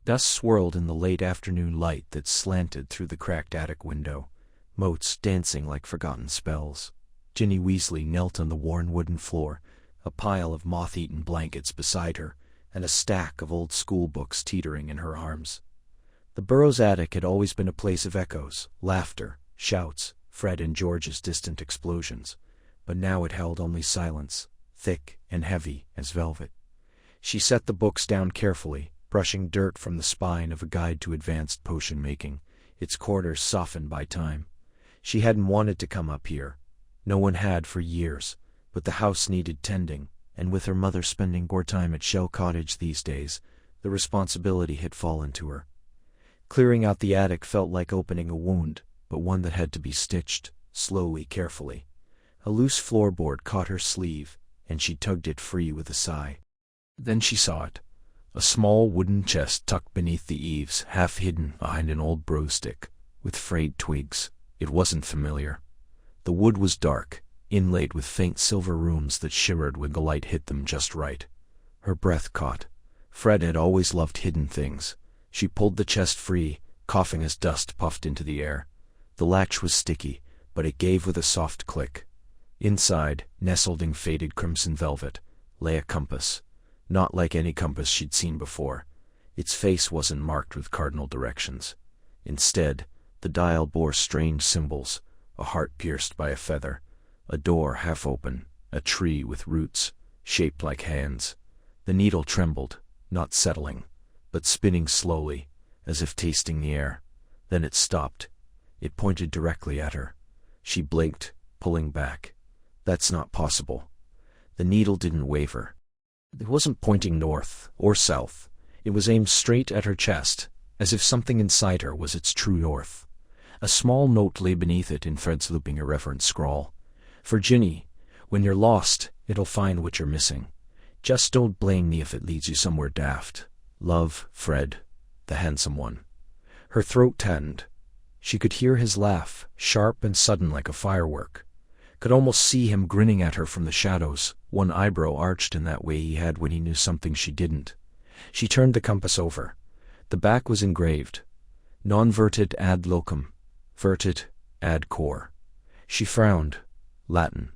Dust swirled in the late afternoon light that slanted through the cracked attic window, motes dancing like forgotten spells. Ginny Weasley knelt on the worn wooden floor, a pile of moth-eaten blankets beside her, and a stack of old school books teetering in her arms. The Burrow's attic had always been a place of echoes, laughter, shouts, Fred and George's distant explosions, but now it held only silence, thick and heavy as velvet. She set the books down carefully, brushing dirt from the spine of a guide to advanced potion-making, its corners softened by time. She hadn't wanted to come up here. No one had for years, but the house needed tending, and with her mother spending more time at Shell Cottage these days, the responsibility had fallen to her. Clearing out the attic felt like opening a wound, but one that had to be stitched, slowly, carefully. A loose floorboard caught her sleeve, and she tugged it free with a sigh. Then she saw it. A small wooden chest tucked beneath the eaves, half hidden behind an old broomstick, with frayed twigs. It wasn't familiar. The wood was dark, inlaid with faint silver runes that shimmered when the light hit them just right. Her breath caught. Fred had always loved hidden things. She pulled the chest free, coughing as dust puffed into the air. The latch was sticky, but it gave with a soft click. Inside, nestled in faded crimson velvet, lay a compass. Not like any compass she'd seen before. Its face wasn't marked with cardinal directions. Instead, the dial bore strange symbols, a heart pierced by a feather, a door half open, a tree with roots, shaped like hands. The needle trembled, not settling, but spinning slowly, as if tasting the air. Then it stopped. It pointed directly at her. She blinked, pulling back. That's not possible. The needle didn't waver. It wasn't pointing north or south. It was aimed straight at her chest, as if something inside her was its true north. A small note lay beneath it in Fred's looping irreverent scrawl. For Ginny, when you're lost, it'll find what you're missing. Just don't blame me if it leads you somewhere daft. Love, Fred, the handsome one. Her throat tightened. She could hear his laugh, sharp and sudden like a firework. Could almost see him grinning at her from the shadows, one eyebrow arched in that way he had when he knew something she didn't. She turned the compass over. The back was engraved. Non-verted ad locum, verted ad cor. She frowned. Latin.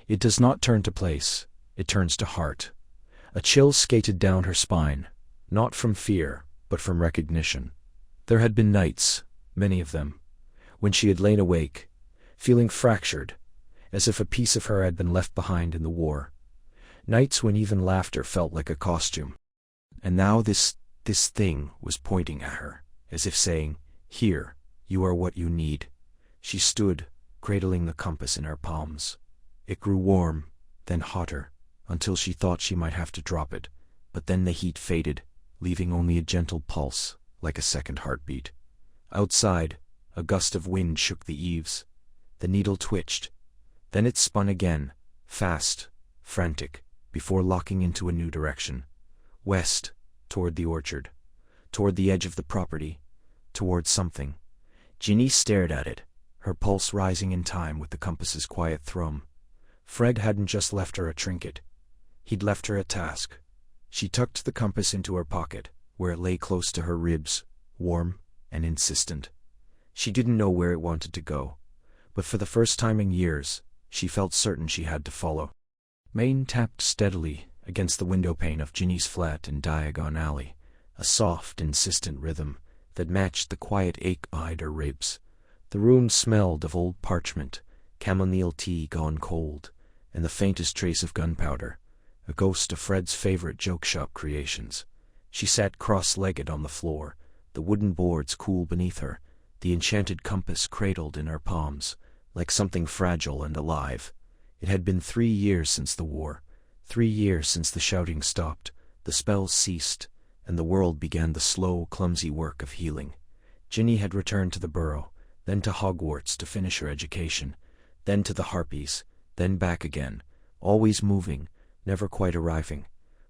It does not turn to place, it turns to heart. A chill skated down her spine, not from fear, but from recognition. There had been nights, many of them, when she had lain awake, feeling fractured, as if a piece of her had been left behind in the war. Nights when even laughter felt like a costume. And now this thing was pointing at her, as if saying, "Here, you are what you need." She stood, cradling the compass in her palms. It grew warm, then hotter, until she thought she might have to drop it, but then the heat faded, leaving only a gentle pulse, like a second heartbeat. Outside, a gust of wind shook the eaves. The needle twitched. Then it spun again, fast, frantic, before locking into a new direction. West, toward the orchard, toward the edge of the property, toward something. Ginny stared at it, her pulse rising in time with the compass's quiet thrum. Fred hadn't just left her a trinket. He'd left her a task. She tucked the compass into her pocket, where it lay close to her ribs, warm and insistent. She didn't know where it wanted to go, but for the first time in years, she felt certain she had to follow. Maine tapped steadily against the windowpane of Ginny's flat in Diagon Alley, a soft, insistent rhythm that matched the quiet ache behind her ribs. The room smelled of old parchment, chamomile tea gone cold, and the faintest trace of gunpowder, a ghost of Fred's favorite joke shop creations. She sat cross-legged on the floor, the wooden boards cool beneath her, the enchanted compass cradled in her palms, like something fragile and alive. It had been 3 years since the war, 3 years since the shouting stopped, the spells ceased, and the world began the slow, clumsy work of healing. Ginny had returned to the Burrow, then to Hogwarts to finish her education, then to the Harpies, then back again, always moving, never quite arriving.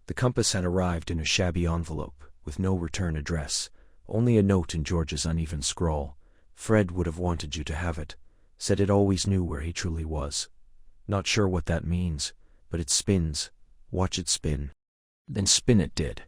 The compass had arrived in a shabby envelope, with no return address, only a note in George's uneven scrawl. Fred would have wanted you to have it, said it always knew where he truly was. Not sure what that means, but it spins. Watch it spin. Then spin it did,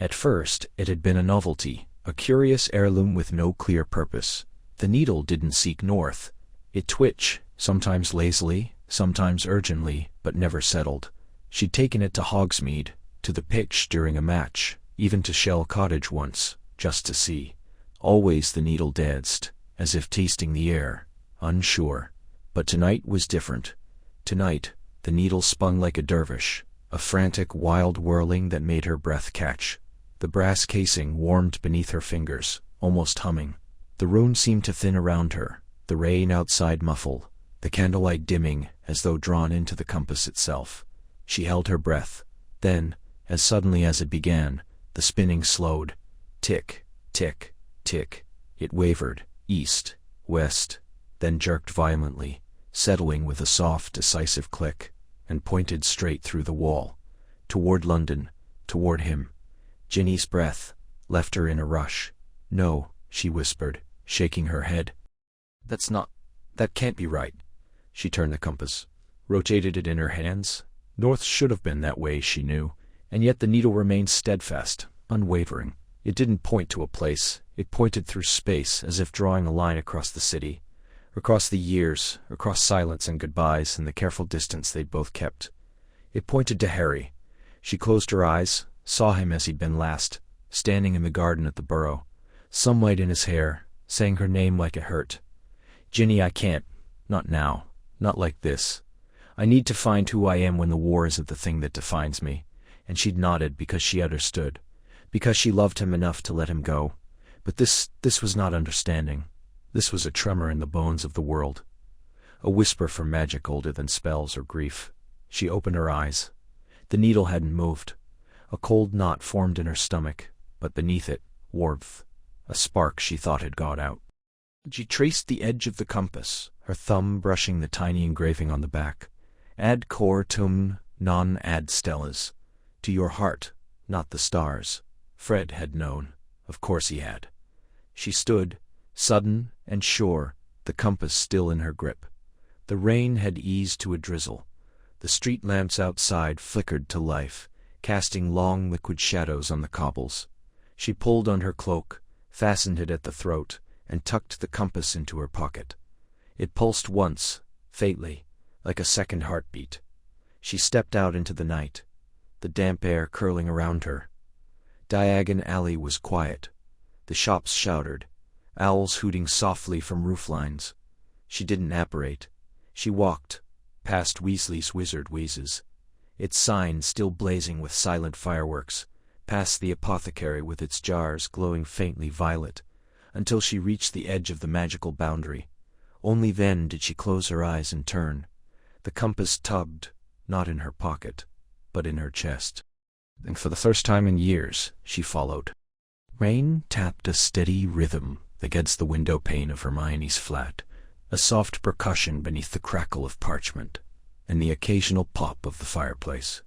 At first, it had been a novelty, a curious heirloom with no clear purpose. The needle didn't seek north. It twitched, sometimes lazily, sometimes urgently, but never settled. She'd taken it to Hogsmeade, to the pitch during a match, even to Shell Cottage once, just to see. Always the needle danced, as if tasting the air, unsure. But tonight was different. Tonight, the needle spun like a dervish, a frantic, wild whirling that made her breath catch. The brass casing warmed beneath her fingers, almost humming. The room seemed to thin around her, the rain outside muffled, the candlelight dimming as though drawn into the compass itself. She held her breath. Then, as suddenly as it began, the spinning slowed. Tick, tick, tick. It wavered, east, west, then jerked violently, settling with a soft, decisive click, and pointed straight through the wall. Toward London, toward him. Ginny's breath left her in a rush. "No," she whispered, shaking her head. That can't be right." She turned the compass, rotated it in her hands. North should have been that way, she knew, and yet the needle remained steadfast, unwavering. It didn't point to a place. It pointed through space, as if drawing a line across the city, across the years, across silence and goodbyes and the careful distance they'd both kept. It pointed to Harry. She closed her eyes, saw him as he'd been last, standing in the garden at the Burrow, sunlight in his hair, saying her name like it hurt. "Ginny, I can't. Not now. Not like this. I need to find who I am when the war isn't the thing that defines me." And she'd nodded because she understood, because she loved him enough to let him go. But this was not understanding. This was a tremor in the bones of the world, a whisper from magic older than spells or grief. She opened her eyes. The needle hadn't moved. A cold knot formed in her stomach, but beneath it, warmth. A spark she thought had gone out. She traced the edge of the compass, her thumb brushing the tiny engraving on the back. "Ad cor tum non ad stellas." To your heart, not the stars. Fred had known. Of course he had. She stood, sudden and sure, the compass still in her grip. The rain had eased to a drizzle. The street lamps outside flickered to life, casting long liquid shadows on the cobbles. She pulled on her cloak, fastened it at the throat, and tucked the compass into her pocket. It pulsed once, faintly, like a second heartbeat. She stepped out into the night, the damp air curling around her. Diagon Alley was quiet. The shops shouted, owls hooting softly from rooflines. She didn't apparate. She walked, past Weasley's Wizard Wheezes, its sign still blazing with silent fireworks, past the apothecary with its jars glowing faintly violet, until she reached the edge of the magical boundary. Only then did she close her eyes and turn. The compass tugged, not in her pocket, but in her chest. And for the first time in years, she followed. Rain tapped a steady rhythm against the window pane of Hermione's flat, a soft percussion beneath the crackle of parchment, and the occasional pop of the fireplace.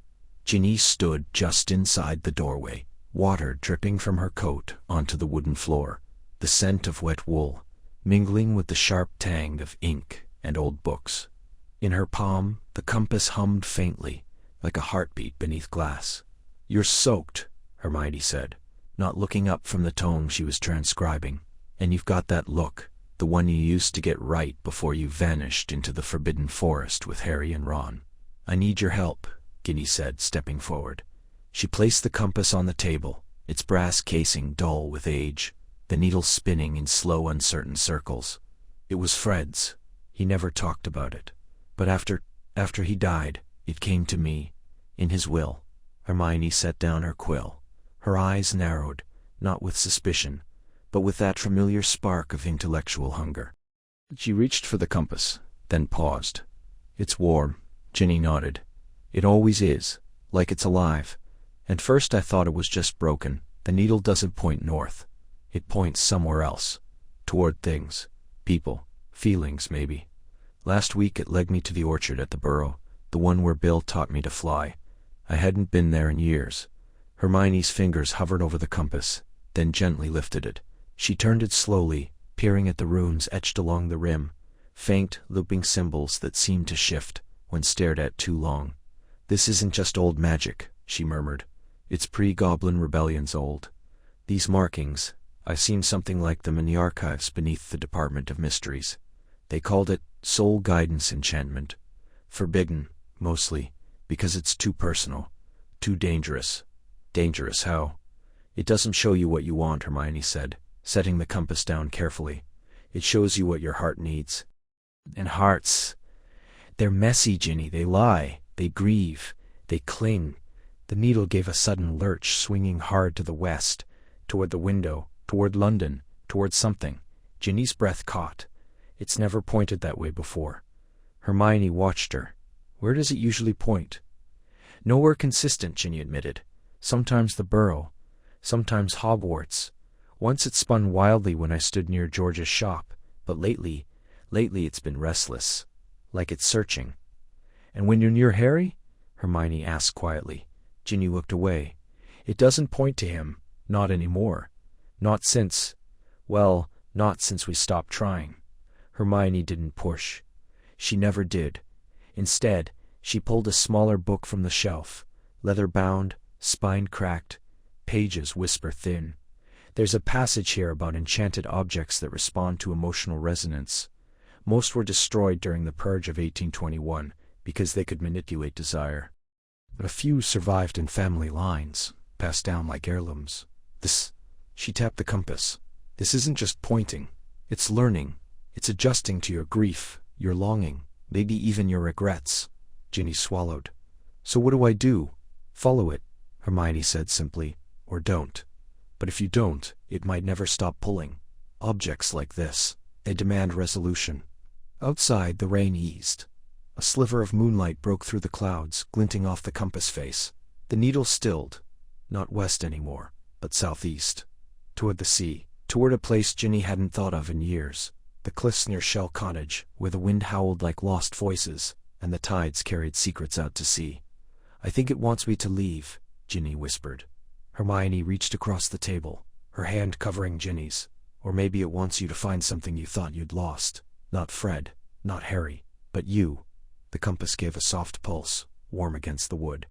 Ginny stood just inside the doorway, water dripping from her coat onto the wooden floor, the scent of wet wool, mingling with the sharp tang of ink and old books. In her palm, the compass hummed faintly, like a heartbeat beneath glass. "You're soaked," Hermione said, not looking up from the tome she was transcribing. "And you've got that look, the one you used to get right before you vanished into the Forbidden Forest with Harry and Ron." "I need your help," Ginny said, stepping forward. She placed the compass on the table, its brass casing dull with age, the needle spinning in slow, uncertain circles. It was Fred's. He never talked about it. But after he died, it came to me, in his will. Hermione set down her quill. Her eyes narrowed, not with suspicion, but with that familiar spark of intellectual hunger. She reached for the compass, then paused. "It's warm," Ginny nodded. "It always is, like it's alive. And first I thought it was just broken. The needle doesn't point north. It points somewhere else. Toward things, people, feelings maybe. Last week it led me to the orchard at the Burrow, the one where Bill taught me to fly. I hadn't been there in years." Hermione's fingers hovered over the compass, then gently lifted it. She turned it slowly, peering at the runes etched along the rim, faint, looping symbols that seemed to shift when stared at too long. "This isn't just old magic," she murmured. It's pre-Goblin Rebellion's old. These markings, I've seen something like them in the archives beneath the Department of Mysteries. They called it Soul Guidance Enchantment. Forbidden, mostly, because it's too personal, too dangerous. Dangerous how? It doesn't show you what you want, Hermione said, setting the compass down carefully. It shows you what your heart needs. And hearts, they're messy, Ginny. They lie, they grieve, they cling. The needle gave a sudden lurch, swinging hard to the west, toward the window, toward London, toward something. Ginny's breath caught. It's never pointed that way before. Hermione watched her. Where does it usually point? Nowhere consistent, Ginny admitted. Sometimes the Burrow, sometimes Hogwarts. Once it spun wildly when I stood near George's shop, but lately it's been restless, like it's searching. And when you're near Harry? Hermione asked quietly. Ginny looked away. It doesn't point to him, not anymore. Not since we stopped trying. Hermione didn't push. She never did. Instead, she pulled a smaller book from the shelf, leather-bound, spine cracked, pages whisper-thin. There's a passage here about enchanted objects that respond to emotional resonance. Most were destroyed during the Purge of 1821 because they could manipulate desire. But a few survived in family lines, passed down like heirlooms. She tapped the compass. This isn't just pointing. It's learning. It's adjusting to your grief, your longing, maybe even your regrets. Ginny swallowed. So what do I do? Follow it, Hermione said simply, or don't. But if you don't, it might never stop pulling. Objects like this, they demand resolution. Outside, the rain eased. A sliver of moonlight broke through the clouds, glinting off the compass face. The needle stilled. Not west anymore, but southeast. Toward the sea, toward a place Ginny hadn't thought of in years. The cliffs near Shell Cottage, where the wind howled like lost voices, and the tides carried secrets out to sea. I think it wants me to leave, Ginny whispered. Hermione reached across the table, her hand covering Ginny's. Or maybe it wants you to find something you thought you'd lost. Not Fred, not Harry, but you. The compass gave a soft pulse, warm against the wood.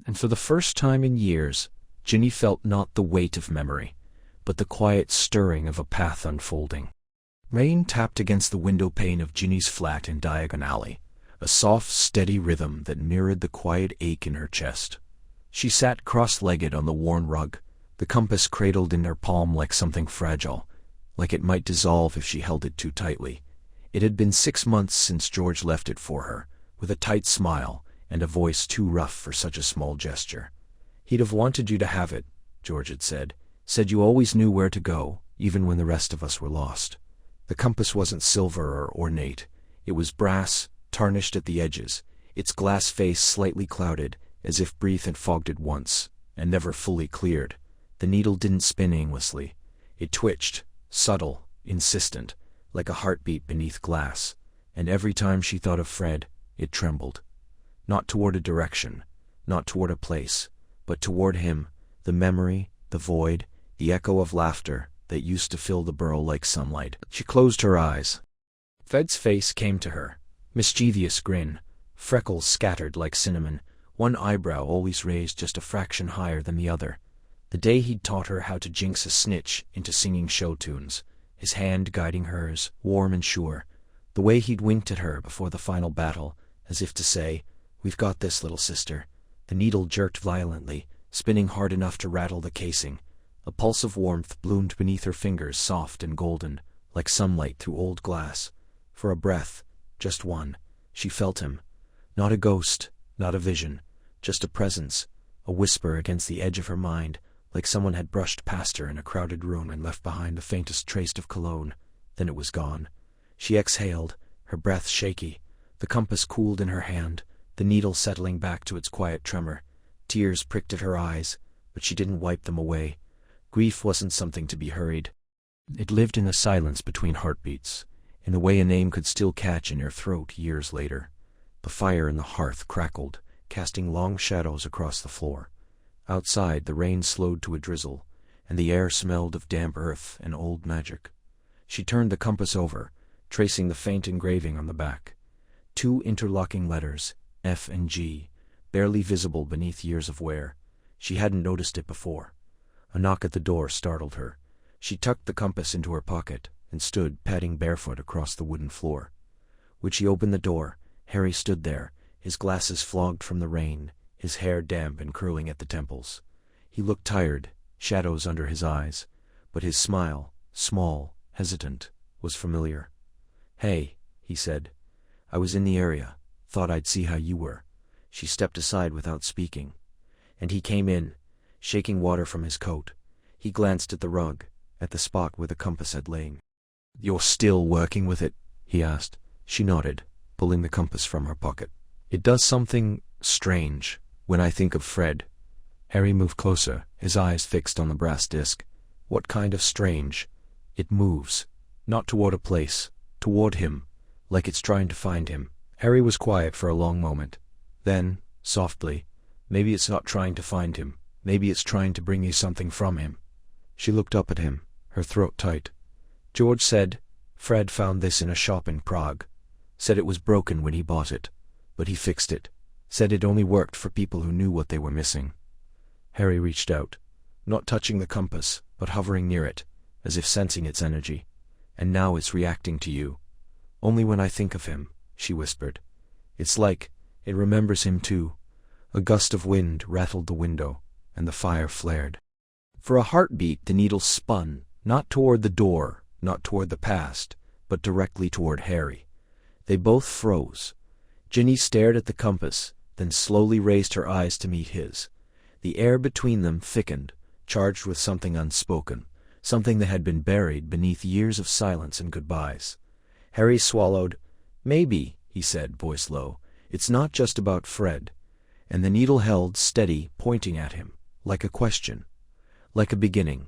And for the first time in years, Ginny felt not the weight of memory, but the quiet stirring of a path unfolding. Rain tapped against the window pane of Ginny's flat in Diagon Alley, a soft, steady rhythm that mirrored the quiet ache in her chest. She sat cross-legged on the worn rug, the compass cradled in her palm like something fragile, like it might dissolve if she held it too tightly. It had been 6 months since George left it for her, with a tight smile and a voice too rough for such a small gesture. He'd have wanted you to have it, George had said you always knew where to go, even when the rest of us were lost. The compass wasn't silver or ornate. It was brass, tarnished at the edges, its glass face slightly clouded, as if breath had fogged it once, and never fully cleared. The needle didn't spin aimlessly. It twitched, subtle, insistent, like a heartbeat beneath glass, and every time she thought of Fred, it trembled. Not toward a direction, not toward a place, but toward him, the memory, the void, the echo of laughter that used to fill the burrow like sunlight. She closed her eyes. Fred's face came to her, mischievous grin, freckles scattered like cinnamon, one eyebrow always raised just a fraction higher than the other. The day he'd taught her how to jinx a snitch into singing show tunes, his hand guiding hers, warm and sure. The way he'd winked at her before the final battle, as if to say, "We've got this, little sister." The needle jerked violently, spinning hard enough to rattle the casing. A pulse of warmth bloomed beneath her fingers, soft and golden, like sunlight through old glass. For a breath, just one, she felt him. Not a ghost, not a vision, just a presence, a whisper against the edge of her mind, like someone had brushed past her in a crowded room and left behind the faintest trace of cologne. Then it was gone. She exhaled, her breath shaky. The compass cooled in her hand, the needle settling back to its quiet tremor. Tears pricked at her eyes, but she didn't wipe them away. Grief wasn't something to be hurried. It lived in the silence between heartbeats, in the way a name could still catch in your throat years later. The fire in the hearth crackled, casting long shadows across the floor. Outside, the rain slowed to a drizzle, and the air smelled of damp earth and old magic. She turned the compass over, tracing the faint engraving on the back. 2 interlocking letters, F and G, barely visible beneath years of wear. She hadn't noticed it before. A knock at the door startled her. She tucked the compass into her pocket and stood padding barefoot across the wooden floor. When she opened the door, Harry stood there, his glasses flogged from the rain, his hair damp and curling at the temples. He looked tired, shadows under his eyes, but his smile, small, hesitant, was familiar. "Hey," he said. "I was in the area. Thought I'd see how you were." She stepped aside without speaking. And he came in, shaking water from his coat. He glanced at the rug, at the spot where the compass had lain. "You're still working with it?" he asked. She nodded, pulling the compass from her pocket. "It does something strange when I think of Fred." Harry moved closer, his eyes fixed on the brass disc. "What kind of strange?" "It moves. Not toward a place. Toward him. Like it's trying to find him." Harry was quiet for a long moment. Then, softly, "Maybe it's not trying to find him. Maybe it's trying to bring you something from him." She looked up at him, her throat tight. "George said Fred found this in a shop in Prague. Said it was broken when he bought it, but he fixed it. Said it only worked for people who knew what they were missing." Harry reached out, not touching the compass, but hovering near it, as if sensing its energy. "And now it's reacting to you. Only when I think of him," she whispered. "It's like it remembers him too." A gust of wind rattled the window, and the fire flared. For a heartbeat the needle spun, not toward the door, not toward the past, but directly toward Harry. They both froze. Ginny stared at the compass, then slowly raised her eyes to meet his. The air between them thickened, charged with something unspoken, something that had been buried beneath years of silence and goodbyes. Harry swallowed. "Maybe," he said, voice low, "it's not just about Fred." And the needle held steady, pointing at him, like a question, like a beginning.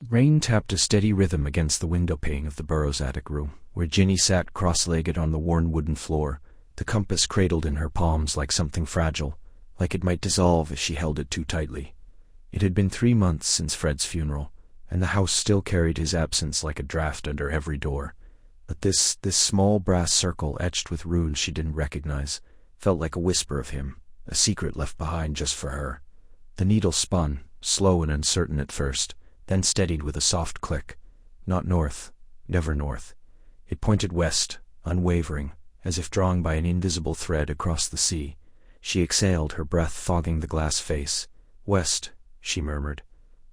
Rain tapped a steady rhythm against the window pane of the Burrows' attic room, where Ginny sat cross-legged on the worn wooden floor, the compass cradled in her palms like something fragile, like it might dissolve if she held it too tightly. It had been 3 months since Fred's funeral, and the house still carried his absence like a draft under every door. But this small brass circle etched with runes she didn't recognize felt like a whisper of him, a secret left behind just for her. The needle spun, slow and uncertain at first, then steadied with a soft click. Not north, never north. It pointed west, unwavering, as if drawn by an invisible thread across the sea. She exhaled, her breath fogging the glass face. "West," she murmured.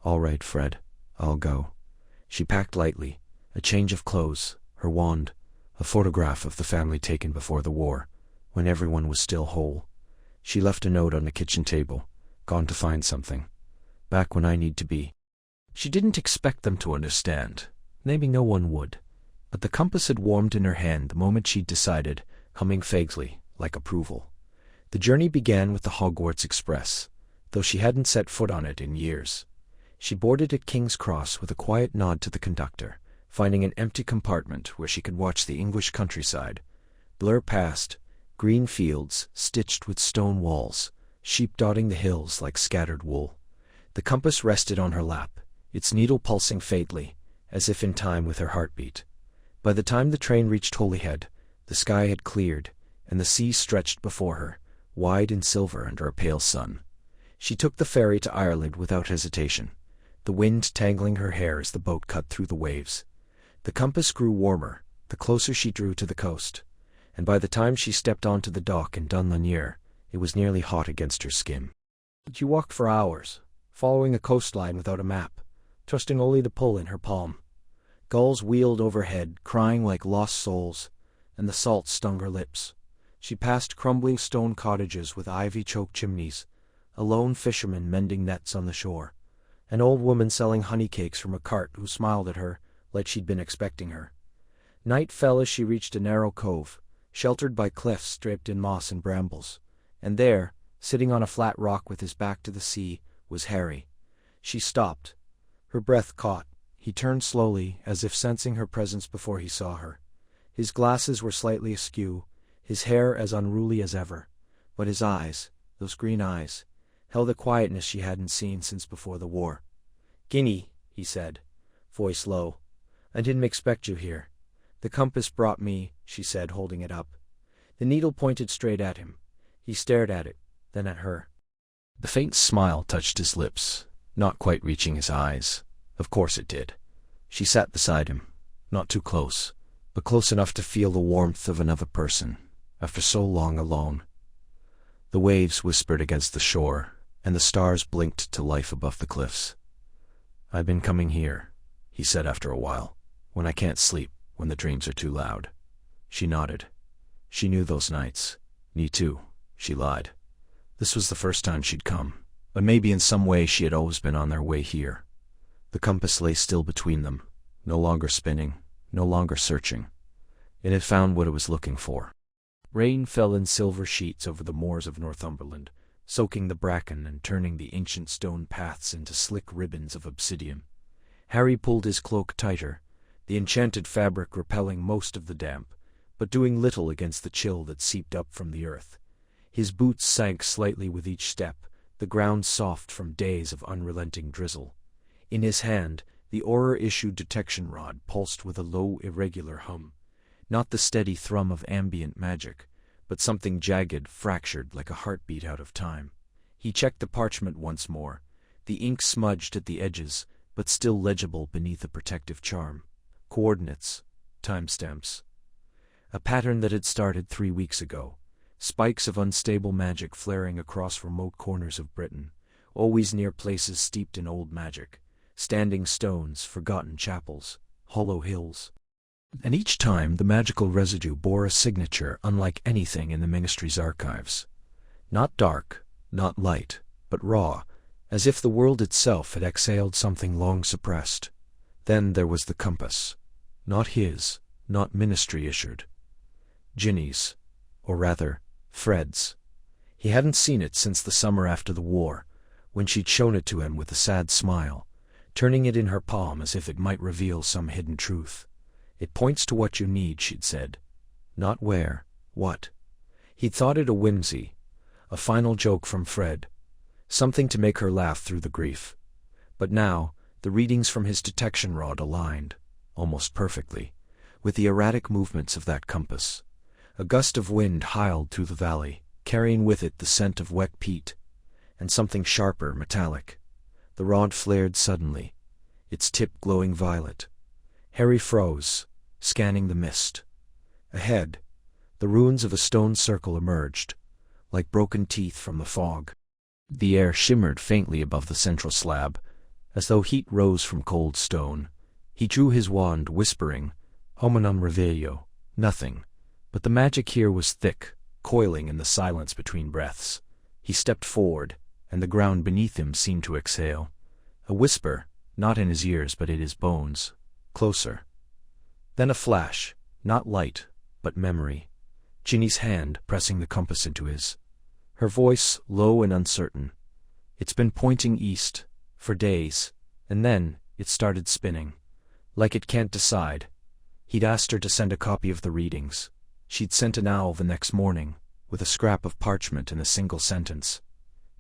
"All right, Fred, I'll go." She packed lightly, a change of clothes, her wand, a photograph of the family taken before the war, when everyone was still whole. She left a note on the kitchen table, "Gone to find something. Back when I need to be." She didn't expect them to understand. Maybe no one would. But the compass had warmed in her hand the moment she'd decided, humming vaguely, like approval. The journey began with the Hogwarts Express, though she hadn't set foot on it in years. She boarded at King's Cross with a quiet nod to the conductor, finding an empty compartment where she could watch the English countryside blur past, green fields stitched with stone walls, sheep dotting the hills like scattered wool. The compass rested on her lap, its needle pulsing faintly, as if in time with her heartbeat. By the time the train reached Holyhead, the sky had cleared, and the sea stretched before her, wide and silver under a pale sun. She took the ferry to Ireland without hesitation, the wind tangling her hair as the boat cut through the waves. The compass grew warmer, the closer she drew to the coast, and by the time she stepped onto the dock in Dunlanier, it was nearly hot against her skin. She walked for hours, following a coastline without a map, trusting only the pull in her palm. Gulls wheeled overhead, crying like lost souls, and the salt stung her lips. She passed crumbling stone cottages with ivy-choked chimneys, a lone fisherman mending nets on the shore, an old woman selling honey cakes from a cart who smiled at her like she'd been expecting her. Night fell as she reached a narrow cove, sheltered by cliffs draped in moss and brambles, and there, sitting on a flat rock with his back to the sea, was Harry. She stopped. Her breath caught. He turned slowly, as if sensing her presence before he saw her. His glasses were slightly askew, his hair as unruly as ever, but his eyes, those green eyes, held a quietness she hadn't seen since before the war. "Ginny," he said, voice low, "I didn't expect you here." "The compass brought me," she said, holding it up. The needle pointed straight at him. He stared at it, then at her. The faint smile touched his lips, not quite reaching his eyes. Of course it did. She sat beside him, not too close, but close enough to feel the warmth of another person, after so long alone. The waves whispered against the shore, and the stars blinked to life above the cliffs. "I've been coming here," he said after a while, "when I can't sleep, when the dreams are too loud." She nodded. She knew those nights. Me too, she lied. This was the first time she'd come, but maybe in some way she had always been on their way here. The compass lay still between them, no longer spinning, no longer searching. It had found what it was looking for. Rain fell in silver sheets over the moors of Northumberland, soaking the bracken and turning the ancient stone paths into slick ribbons of obsidian. Harry pulled his cloak tighter, the enchanted fabric repelling most of the damp, but doing little against the chill that seeped up from the earth. His boots sank slightly with each step, the ground soft from days of unrelenting drizzle. In his hand, the aura-issued detection rod pulsed with a low, irregular hum. Not the steady thrum of ambient magic, but something jagged, fractured like a heartbeat out of time. He checked the parchment once more, the ink smudged at the edges, but still legible beneath a protective charm. Coordinates, timestamps. A pattern that had started 3 weeks ago. Spikes of unstable magic flaring across remote corners of Britain, always near places steeped in old magic. Standing stones, forgotten chapels, hollow hills. And each time the magical residue bore a signature unlike anything in the ministry's archives. Not dark, not light, but raw, as if the world itself had exhaled something long suppressed. Then there was the compass. Not his, not ministry-issued. Ginny's, or rather, Fred's. He hadn't seen it since the summer after the war, when she'd shown it to him with a sad smile, turning it in her palm as if it might reveal some hidden truth. "It points to what you need," she'd said. Not where, what. He'd thought it a whimsy, a final joke from Fred, something to make her laugh through the grief. But now, the readings from his detection rod aligned, almost perfectly, with the erratic movements of that compass. A gust of wind howled through the valley, carrying with it the scent of wet peat, and something sharper, metallic. The rod flared suddenly, its tip glowing violet. Harry froze, scanning the mist. Ahead, the ruins of a stone circle emerged, like broken teeth from the fog. The air shimmered faintly above the central slab, as though heat rose from cold stone. He drew his wand, whispering, "Hominum revelio," nothing. But the magic here was thick, coiling in the silence between breaths. He stepped forward, and the ground beneath him seemed to exhale. A whisper, not in his ears but in his bones. Closer. Then a flash, not light, but memory. Ginny's hand pressing the compass into his. Her voice low and uncertain. "It's been pointing east, for days, and then it started spinning. Like it can't decide." He'd asked her to send a copy of the readings. She'd sent an owl the next morning, with a scrap of parchment and a single sentence.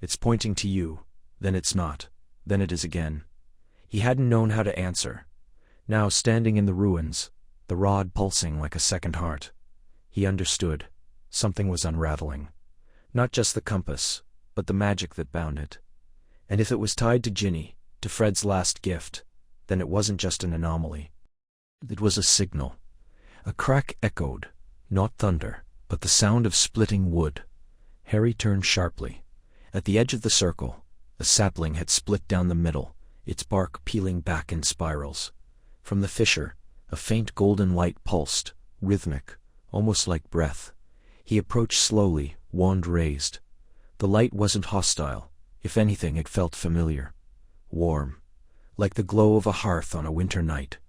"It's pointing to you, then it's not, then it is again." He hadn't known how to answer. Now, standing in the ruins, the rod pulsing like a second heart, he understood. Something was unraveling. Not just the compass, but the magic that bound it. And if it was tied to Ginny, to Fred's last gift, then it wasn't just an anomaly. It was a signal. A crack echoed, not thunder, but the sound of splitting wood. Harry turned sharply. At the edge of the circle, a sapling had split down the middle, its bark peeling back in spirals. From the fissure, a faint golden light pulsed, rhythmic, almost like breath. He approached slowly, wand raised. The light wasn't hostile. If anything, it felt familiar. Warm. Like the glow of a hearth on a winter night.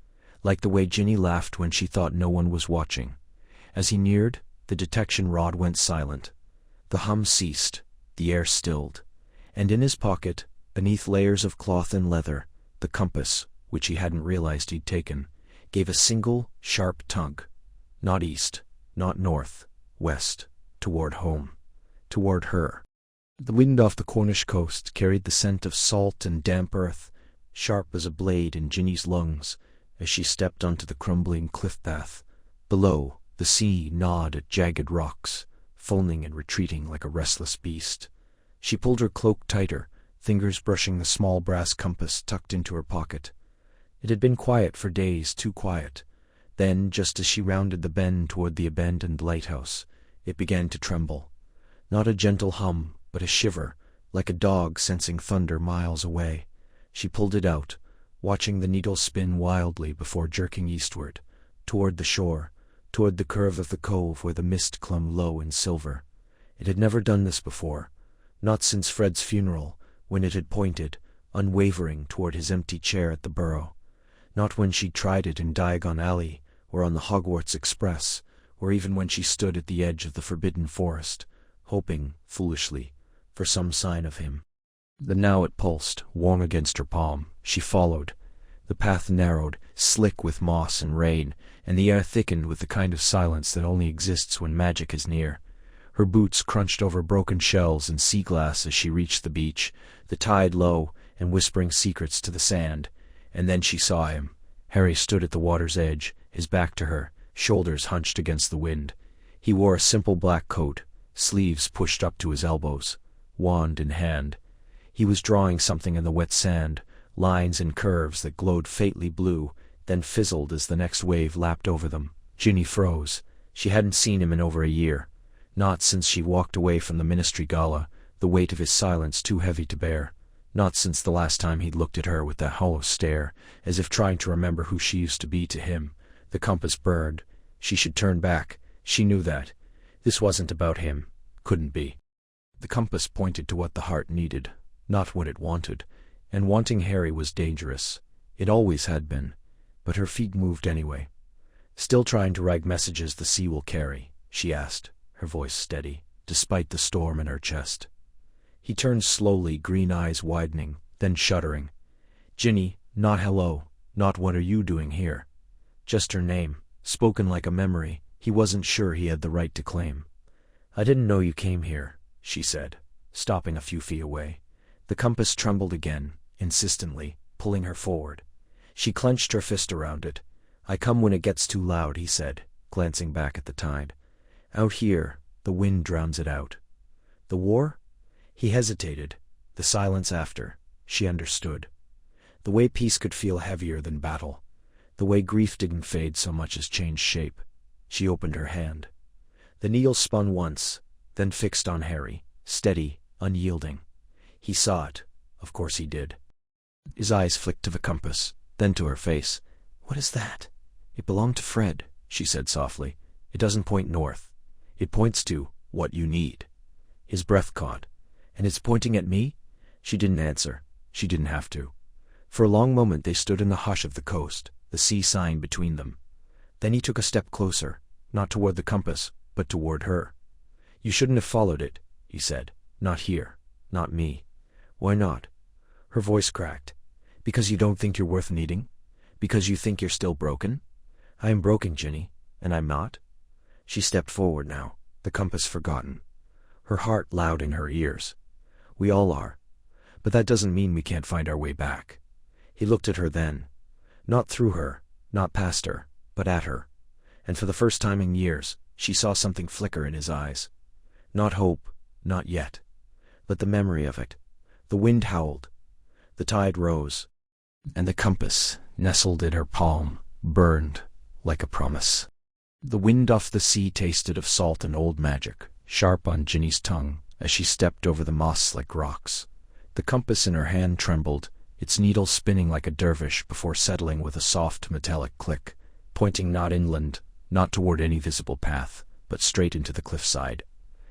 Like the way Ginny laughed when she thought no one was watching. As he neared, the detection rod went silent. The hum ceased, the air stilled. And in his pocket, beneath layers of cloth and leather, the compass, which he hadn't realized he'd taken, gave a single, sharp tug. Not east, not north, west, toward home, toward her. The wind off the Cornish coast carried the scent of salt and damp earth, sharp as a blade in Ginny's lungs, as she stepped onto the crumbling cliff path. Below, the sea gnawed at jagged rocks, foaming and retreating like a restless beast. She pulled her cloak tighter, fingers brushing the small brass compass tucked into her pocket. It had been quiet for days, too quiet. Then, just as she rounded the bend toward the abandoned lighthouse, it began to tremble. Not a gentle hum, but a shiver, like a dog sensing thunder miles away. She pulled it out, watching the needle spin wildly before jerking eastward, toward the shore, toward the curve of the cove where the mist clung low in silver. It had never done this before, not since Fred's funeral, when it had pointed, unwavering, toward his empty chair at the Burrow. Not when she'd tried it in Diagon Alley, or on the Hogwarts Express, or even when she stood at the edge of the forbidden forest, hoping, foolishly, for some sign of him. But now it pulsed, warm against her palm. She followed. The path narrowed, slick with moss and rain, and the air thickened with the kind of silence that only exists when magic is near. Her boots crunched over broken shells and sea glass as she reached the beach, the tide low and whispering secrets to the sand. And then she saw him. Harry stood at the water's edge, his back to her, shoulders hunched against the wind. He wore a simple black coat, sleeves pushed up to his elbows, wand in hand. He was drawing something in the wet sand, lines and curves that glowed faintly blue, then fizzled as the next wave lapped over them. Ginny froze. She hadn't seen him in over a year. Not since she walked away from the ministry gala, the weight of his silence too heavy to bear. Not since the last time he'd looked at her with that hollow stare, as if trying to remember who she used to be to him. The compass burned. She should turn back. She knew that. This wasn't about him. Couldn't be. The compass pointed to what the heart needed, not what it wanted, and wanting Harry was dangerous. It always had been. But her feet moved anyway. "Still trying to write messages the sea will carry?" she asked, her voice steady, despite the storm in her chest. He turned slowly, green eyes widening, then shuddering. "Ginny, not hello, not what are you doing here?" Just her name, spoken like a memory he wasn't sure he had the right to claim. "I didn't know you came here," she said, stopping a few feet away. The compass trembled again, insistently, pulling her forward. She clenched her fist around it. "I come when it gets too loud," he said, glancing back at the tide. "Out here, the wind drowns it out." "The war?" He hesitated. The silence after. She understood. The way peace could feel heavier than battle. The way grief didn't fade so much as change shape. She opened her hand. The needle spun once, then fixed on Harry, steady, unyielding. He saw it. Of course he did. His eyes flicked to the compass, then to her face. "What is that?" "It belonged to Fred," she said softly. "It doesn't point north. It points to what you need." His breath caught. "And it's pointing at me?" She didn't answer. She didn't have to. For a long moment they stood in the hush of the coast, the sea sign between them. Then he took a step closer, not toward the compass, but toward her. "You shouldn't have followed it," he said. "Not here. Not me." "Why not?" Her voice cracked. "Because you don't think you're worth needing? Because you think you're still broken?" "I am broken, Ginny, and I'm not." She stepped forward now, the compass forgotten. Her heart loud in her ears. "We all are. But that doesn't mean we can't find our way back." He looked at her then. Not through her, not past her, but at her. And for the first time in years, she saw something flicker in his eyes. Not hope, not yet. But the memory of it. The wind howled. The tide rose. And the compass, nestled in her palm, burned like a promise. The wind off the sea tasted of salt and old magic, sharp on Ginny's tongue, as she stepped over the moss-like rocks. The compass in her hand trembled, its needle spinning like a dervish before settling with a soft metallic click, pointing not inland, not toward any visible path, but straight into the cliffside.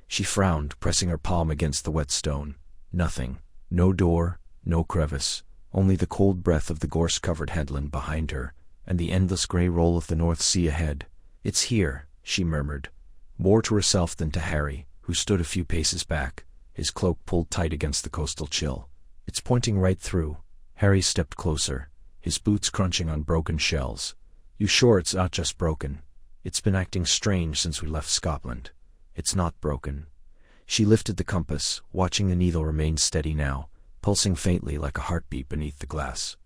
She frowned, pressing her palm against the wet stone. Nothing. No door, no crevice, only the cold breath of the gorse-covered headland behind her, and the endless gray roll of the North Sea ahead. "It's here," she murmured, more to herself than to Harry, who stood a few paces back, his cloak pulled tight against the coastal chill. "It's pointing right through." Harry stepped closer, his boots crunching on broken shells. "You sure it's not just broken? It's been acting strange since we left Scotland." "It's not broken." She lifted the compass, watching the needle remain steady now, pulsing faintly like a heartbeat beneath the glass.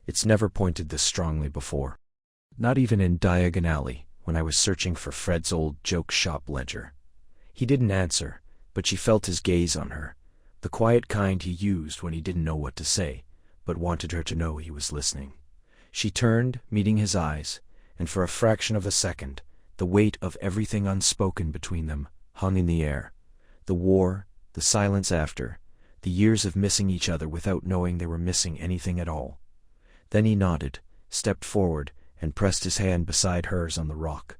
"It's never pointed this strongly before. Not even in Diagon Alley, when I was searching for Fred's old joke shop ledger." He didn't answer, but she felt his gaze on her. the quiet kind he used when he didn't know what to say, but wanted her to know he was listening. She turned, meeting his eyes, and for a fraction of a second, the weight of everything unspoken between them hung in the air. The war, the silence after, the years of missing each other without knowing they were missing anything at all. Then he nodded, stepped forward, and pressed his hand beside hers on the rock.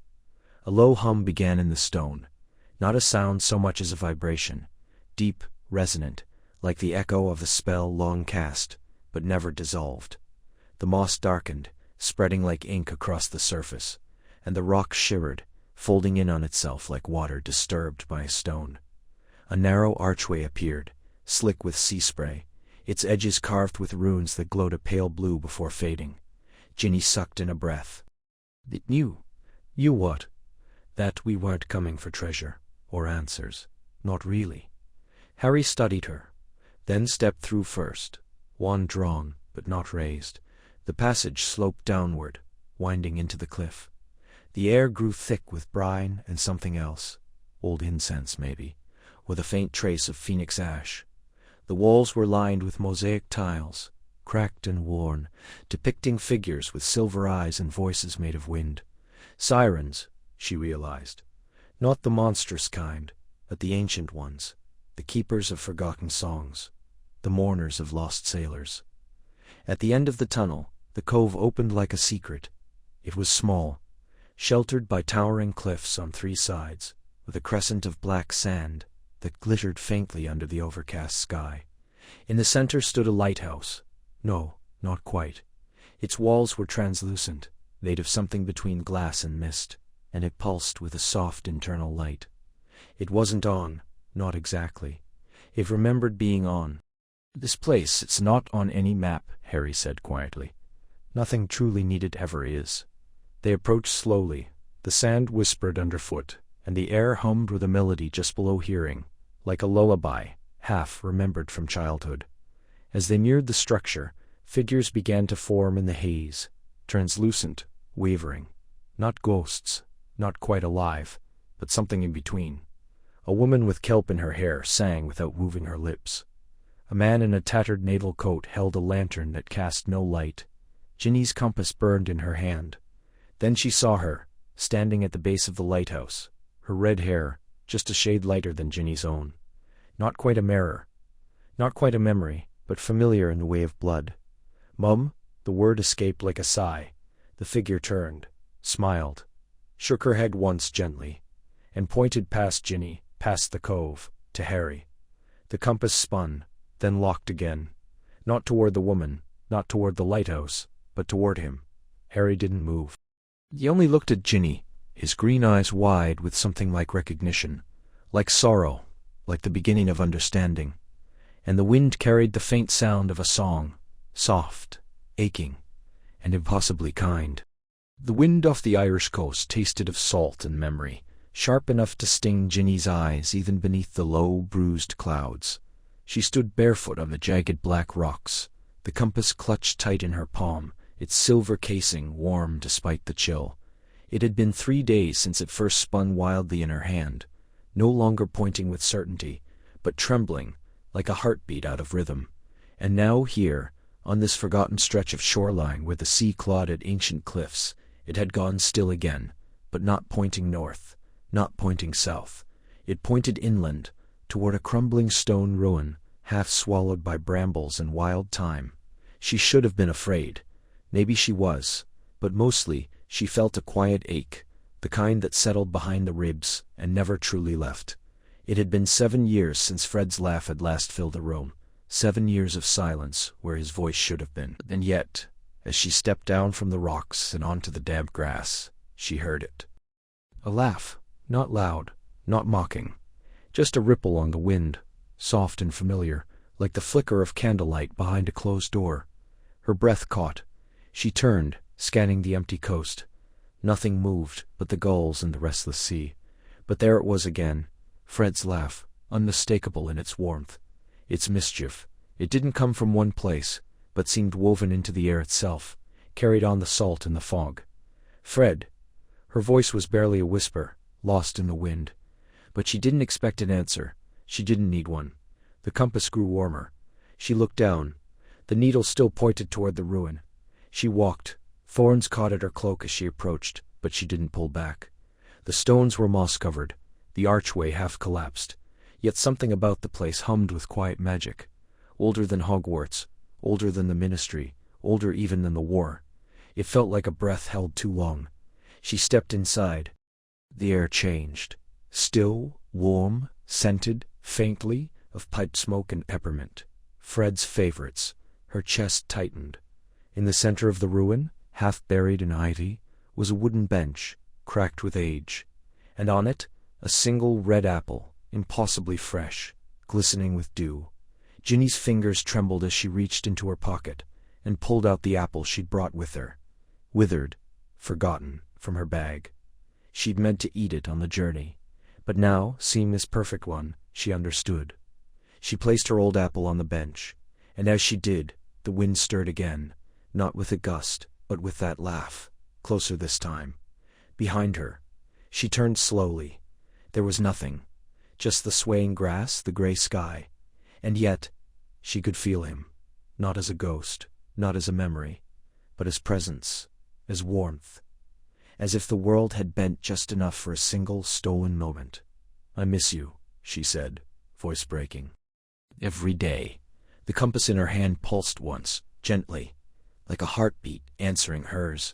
A low hum began in the stone, not a sound so much as a vibration, deep, resonant, like the echo of a spell long cast, but never dissolved. The moss darkened, spreading like ink across the surface, and the rock shivered, folding in on itself like water disturbed by a stone. A narrow archway appeared, slick with sea spray, its edges carved with runes that glowed a pale blue before fading. Ginny sucked in a breath. "It knew." "You what?" "That we weren't coming for treasure, or answers. Not really." Harry studied her, then stepped through first, wand drawn, but not raised. The passage sloped downward, winding into the cliff. The air grew thick with brine and something else, old incense maybe, with a faint trace of phoenix ash. The walls were lined with mosaic tiles, cracked and worn, depicting figures with silver eyes and voices made of wind. Sirens, she realized. Not the monstrous kind, but the ancient ones, the keepers of forgotten songs, the mourners of lost sailors. At the end of the tunnel, the cove opened like a secret. It was small, sheltered by towering cliffs on three sides, with a crescent of black sand that glittered faintly under the overcast sky. In the center stood a lighthouse. No, not quite. Its walls were translucent, made of something between glass and mist, and it pulsed with a soft internal light. It wasn't on, not exactly. It remembered being on. "This place, it's not on any map," Harry said quietly. "Nothing truly needed ever is." They approached slowly. The sand whispered underfoot, and the air hummed with a melody just below hearing, like a lullaby, half remembered from childhood. As they neared the structure, figures began to form in the haze, translucent, wavering. Not ghosts, not quite alive, but something in between. A woman with kelp in her hair sang without moving her lips. A man in a tattered naval coat held a lantern that cast no light. Ginny's compass burned in her hand. Then she saw her, standing at the base of the lighthouse, her red hair just a shade lighter than Ginny's own. Not quite a mirror, not quite a memory, but familiar in the way of blood. "Mum?" The word escaped like a sigh. The figure turned, smiled, shook her head once gently, and pointed past Ginny, past the cove, to Harry. The compass spun, then locked again. Not toward the woman, not toward the lighthouse, but toward him. Harry didn't move. He only looked at Ginny, his green eyes wide with something like recognition, like sorrow, like the beginning of understanding. And the wind carried the faint sound of a song, soft, aching, and impossibly kind. The wind off the Irish coast tasted of salt and memory, sharp enough to sting Ginny's eyes even beneath the low, bruised clouds. She stood barefoot on the jagged black rocks, the compass clutched tight in her palm, its silver casing warm despite the chill. It had been 3 days since it first spun wildly in her hand, no longer pointing with certainty, but trembling, like a heartbeat out of rhythm. And now here, on this forgotten stretch of shoreline where the sea clawed at ancient cliffs, it had gone still again, but not pointing north, not pointing south. It pointed inland, toward a crumbling stone ruin, half swallowed by brambles and wild thyme. She should have been afraid. Maybe she was, but mostly she felt a quiet ache, the kind that settled behind the ribs and never truly left. It had been 7 years since Fred's laugh had last filled the room, 7 years of silence where his voice should have been. And yet, as she stepped down from the rocks and onto the damp grass, she heard it. A laugh, not loud, not mocking, just a ripple on the wind, soft and familiar, like the flicker of candlelight behind a closed door. Her breath caught. She turned, scanning the empty coast. Nothing moved but the gulls and the restless sea. But there it was again, Fred's laugh, unmistakable in its warmth, its mischief. It didn't come from one place, but seemed woven into the air itself, carried on the salt and the fog. "Fred." Her voice was barely a whisper, lost in the wind. But she didn't expect an answer. She didn't need one. The compass grew warmer. She looked down. The needle still pointed toward the ruin. She walked. Thorns caught at her cloak as she approached, but she didn't pull back. The stones were moss-covered. The archway half collapsed. Yet something about the place hummed with quiet magic. Older than Hogwarts, older than the Ministry, older even than the war. It felt like a breath held too long. She stepped inside. The air changed. Still, warm, scented, faintly, of pipe smoke and peppermint. Fred's favorites. Her chest tightened. In the center of the ruin, half buried in ivy, was a wooden bench, cracked with age, and on it, a single red apple, impossibly fresh, glistening with dew. Ginny's fingers trembled as she reached into her pocket and pulled out the apple she'd brought with her, withered, forgotten, from her bag. She'd meant to eat it on the journey, but now, seeing this perfect one, she understood. She placed her old apple on the bench, and as she did, the wind stirred again, not with a gust, but with that laugh, closer this time. Behind her. She turned slowly. There was nothing, just the swaying grass, the gray sky. And yet, she could feel him, not as a ghost, not as a memory, but as presence, as warmth, as if the world had bent just enough for a single stolen moment. "I miss you," she said, voice breaking. "Every day." The compass in her hand pulsed once, gently, like a heartbeat answering hers.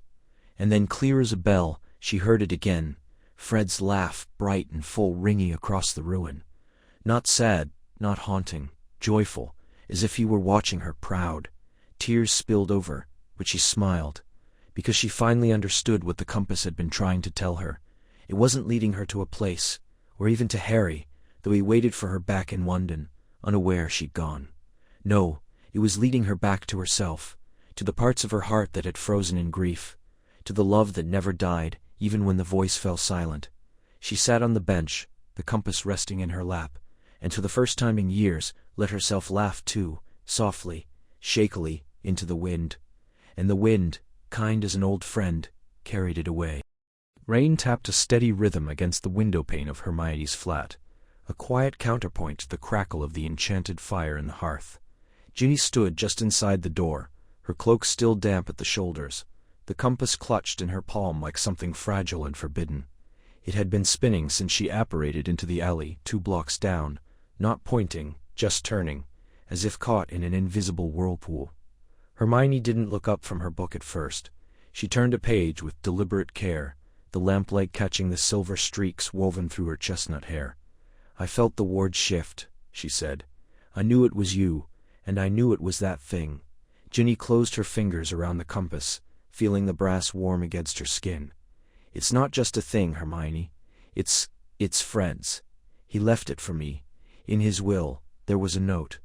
And then, clear as a bell, she heard it again, Fred's laugh, bright and full, ringing across the ruin. Not sad, not haunting, joyful, as if he were watching her proud. Tears spilled over, but she smiled, because she finally understood what the compass had been trying to tell her. It wasn't leading her to a place, or even to Harry, though he waited for her back in London, unaware she'd gone. No, it was leading her back to herself, to the parts of her heart that had frozen in grief, to the love that never died, even when the voice fell silent. She sat on the bench, the compass resting in her lap, and for the first time in years let herself laugh too, softly, shakily, into the wind. And the wind, kind as an old friend, carried it away. Rain tapped a steady rhythm against the windowpane of Hermione's flat, a quiet counterpoint to the crackle of the enchanted fire in the hearth. Ginny stood just inside the door, her cloak still damp at the shoulders, the compass clutched in her palm like something fragile and forbidden. It had been spinning since she apparated into the alley 2 blocks down, not pointing, just turning, as if caught in an invisible whirlpool. Hermione didn't look up from her book at first. She turned a page with deliberate care, the lamplight catching the silver streaks woven through her chestnut hair. "I felt the ward shift," she said. "I knew it was you, and I knew it was that thing." Ginny closed her fingers around the compass, feeling the brass warm against her skin. "It's not just a thing, Hermione. It's Fred's. He left it for me. In his will, there was a note.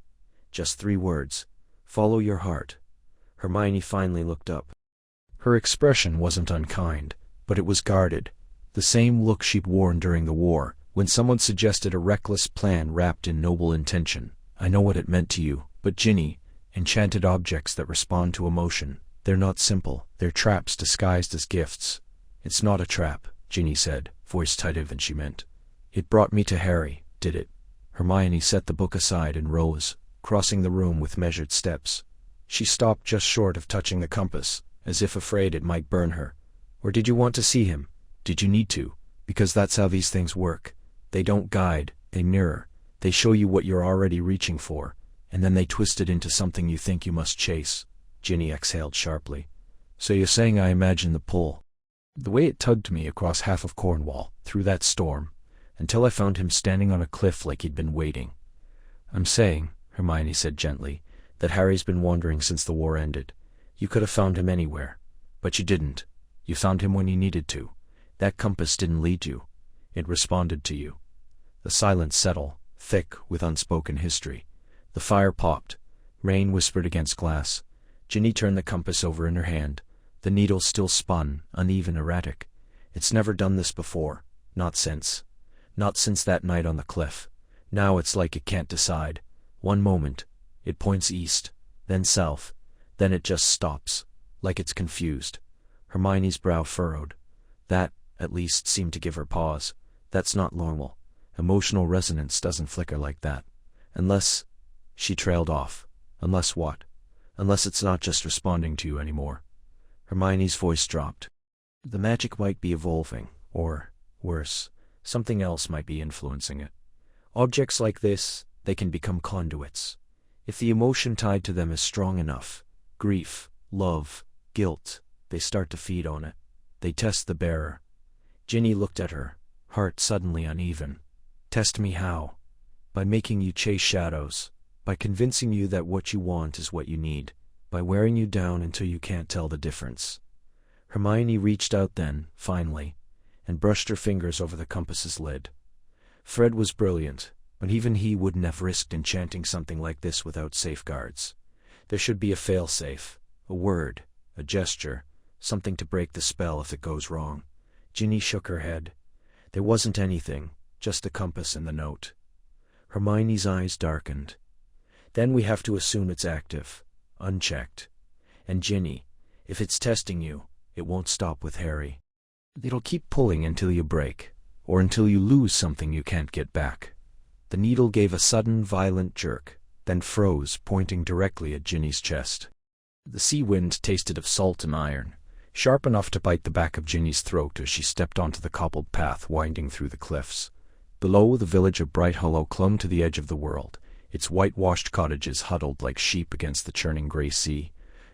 Just 3 words. Follow your heart." Hermione finally looked up. Her expression wasn't unkind, but it was guarded, the same look she'd worn during the war, when someone suggested a reckless plan wrapped in noble intention. "I know what it meant to you, but Ginny, enchanted objects that respond to emotion, they're not simple, they're traps disguised as gifts." "It's not a trap," Ginny said, voice tighter than she meant. "It brought me to Harry, did it?" Hermione set the book aside and rose, crossing the room with measured steps. She stopped just short of touching the compass, as if afraid it might burn her. "Or did you want to see him? Did you need to? Because that's how these things work. They don't guide, they mirror. They show you what you're already reaching for, and then they twist it into something you think you must chase." Ginny exhaled sharply. "So you're saying I imagined the pull. The way it tugged me across half of Cornwall, through that storm, until I found him standing on a cliff like he'd been waiting." "I'm saying," Hermione said gently, "that Harry's been wandering since the war ended. You could have found him anywhere, but you didn't. You found him when you needed to. That compass didn't lead you. It responded to you." The silence settled, thick with unspoken history. The fire popped. Rain whispered against glass. Ginny turned the compass over in her hand. The needle still spun, uneven, erratic. "It's never done this before. Not since. Not since that night on the cliff. Now it's like it can't decide. One moment, it points east, then south, then it just stops, like it's confused." Hermione's brow furrowed. That, at least, seemed to give her pause. "That's not normal. Emotional resonance doesn't flicker like that. Unless She trailed off. Unless what? Unless it's not just responding to you anymore. Hermione's voice dropped. The magic might be evolving, or, worse, something else might be influencing it. Objects like this, they can become conduits. If the emotion tied to them is strong enough, grief, love, guilt, they start to feed on it. They test the bearer. Ginny looked at her, heart suddenly uneven. Test me how? By making you chase shadows, by convincing you that what you want is what you need, by wearing you down until you can't tell the difference. Hermione reached out then, finally, and brushed her fingers over the compass's lid. Fred was brilliant, but even he wouldn't have risked enchanting something like this without safeguards. There should be a fail-safe, a word, a gesture, something to break the spell if it goes wrong. Ginny shook her head. There wasn't anything, just the compass and the note. Hermione's eyes darkened. Then we have to assume it's active, unchecked. And Ginny, if it's testing you, it won't stop with Harry. It'll keep pulling until you break, or until you lose something you can't get back. The needle gave a sudden, violent jerk, then froze, pointing directly at Ginny's chest. The sea wind tasted of salt and iron, sharp enough to bite the back of Ginny's throat as she stepped onto the cobbled path winding through the cliffs. Below, the village of Bright Hollow clung to the edge of the world, its whitewashed cottages huddled like sheep against the churning gray sea.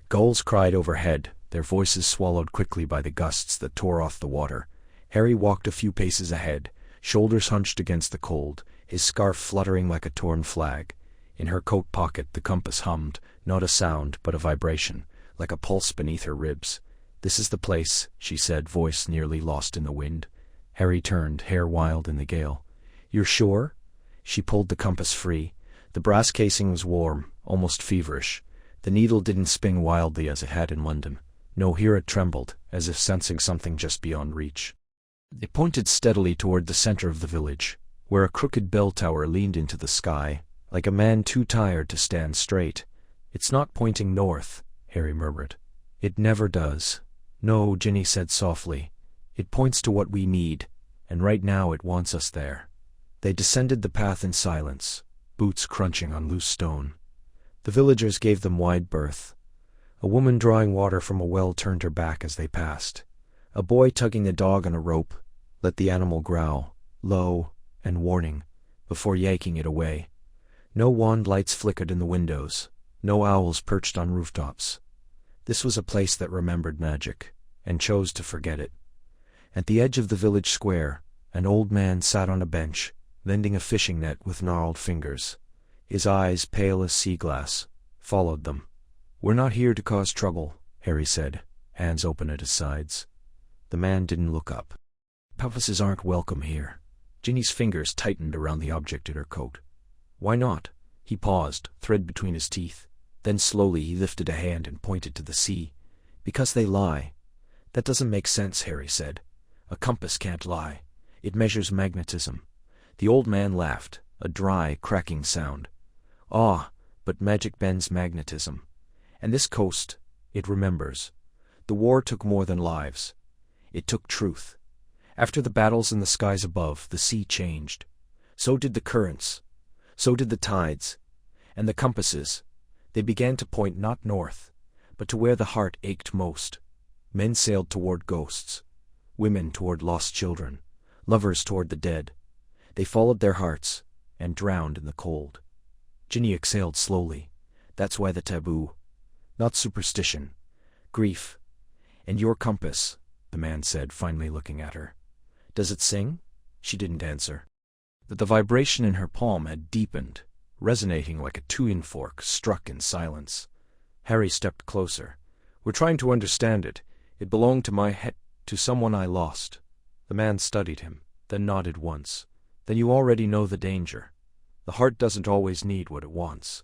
Gulls cried overhead, their voices swallowed quickly by the gusts that tore off the water. Harry walked a few paces ahead, shoulders hunched against the cold, his scarf fluttering like a torn flag. In her coat pocket the compass hummed, not a sound but a vibration, like a pulse beneath her ribs. "This is the place," she said, voice nearly lost in the wind. Harry turned, hair wild in the gale. "You're sure?" She pulled the compass free. The brass casing was warm, almost feverish. The needle didn't spin wildly as it had in London. No, here it trembled, as if sensing something just beyond reach. It pointed steadily toward the center of the village, where a crooked bell tower leaned into the sky, like a man too tired to stand straight. "It's not pointing north," Harry murmured. "It never does." "No," Ginny said softly. "It points to what we need, and right now it wants us there." They descended the path in silence, boots crunching on loose stone. The villagers gave them wide berth. A woman drawing water from a well turned her back as they passed. A boy tugging a dog on a rope let the animal growl, low and warning, before yanking it away. No wand lights flickered in the windows, no owls perched on rooftops. This was a place that remembered magic, and chose to forget it. At the edge of the village square, an old man sat on a bench, mending a fishing net with gnarled fingers. His eyes, pale as sea glass, followed them. "We're not here to cause trouble," Harry said, hands open at his sides. The man didn't look up. "Compasses aren't welcome here." Ginny's fingers tightened around the object in her coat. "Why not?" He paused, thread between his teeth. Then slowly he lifted a hand and pointed to the sea. "Because they lie." "That doesn't make sense," Harry said. "A compass can't lie. It measures magnetism." The old man laughed, a dry, cracking sound. "Ah, but magic bends magnetism. And this coast, it remembers. The war took more than lives. It took truth. After the battles in the skies above, the sea changed. So did the currents. So did the tides. And the compasses. They began to point not north, but to where the heart ached most. Men sailed toward ghosts. Women toward lost children. Lovers toward the dead. They followed their hearts, and drowned in the cold." Ginny exhaled slowly. "That's why the taboo. Not superstition. Grief. And your compass," the man said, finally looking at her. "Does it sing?" She didn't answer. But the vibration in her palm had deepened, resonating like a tuning fork struck in silence. Harry stepped closer. "We're trying to understand it. It belonged to my head, to someone I lost." The man studied him, then nodded once. "Then you already know the danger. The heart doesn't always need what it wants."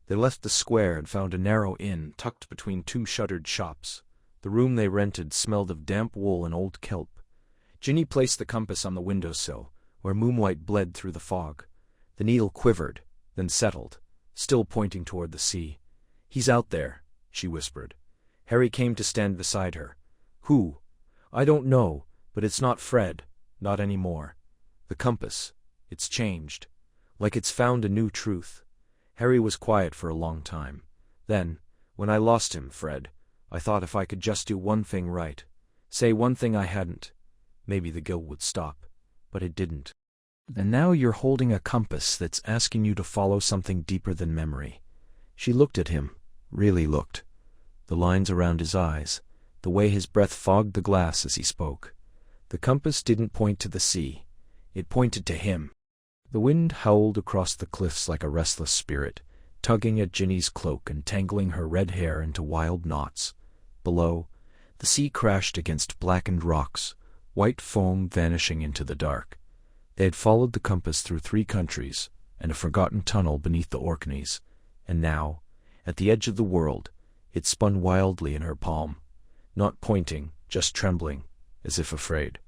They left the square and found a narrow inn tucked between two shuttered shops. The room they rented smelled of damp wool and old kelp. Ginny placed the compass on the windowsill, where moonlight bled through the fog. The needle quivered, then settled, still pointing toward the sea. "He's out there," she whispered. Harry came to stand beside her. "Who?" "I don't know, but it's not Fred, not anymore. The compass, it's changed, like it's found a new truth." Harry was quiet for a long time. Then, when I lost him, Fred, I thought if I could just do one thing right, say one thing I hadn't, maybe the guilt would stop. But it didn't. And now you're holding a compass that's asking you to follow something deeper than memory. She looked at him, really looked. The lines around his eyes, the way his breath fogged the glass as he spoke. The compass didn't point to the sea. It pointed to him. The wind howled across the cliffs like a restless spirit, tugging at Ginny's cloak and tangling her red hair into wild knots. Below, the sea crashed against blackened rocks, white foam vanishing into the dark. They had followed the compass through 3 countries and a forgotten tunnel beneath the Orkneys, and now, at the edge of the world, it spun wildly in her palm, not pointing, just trembling, as if afraid.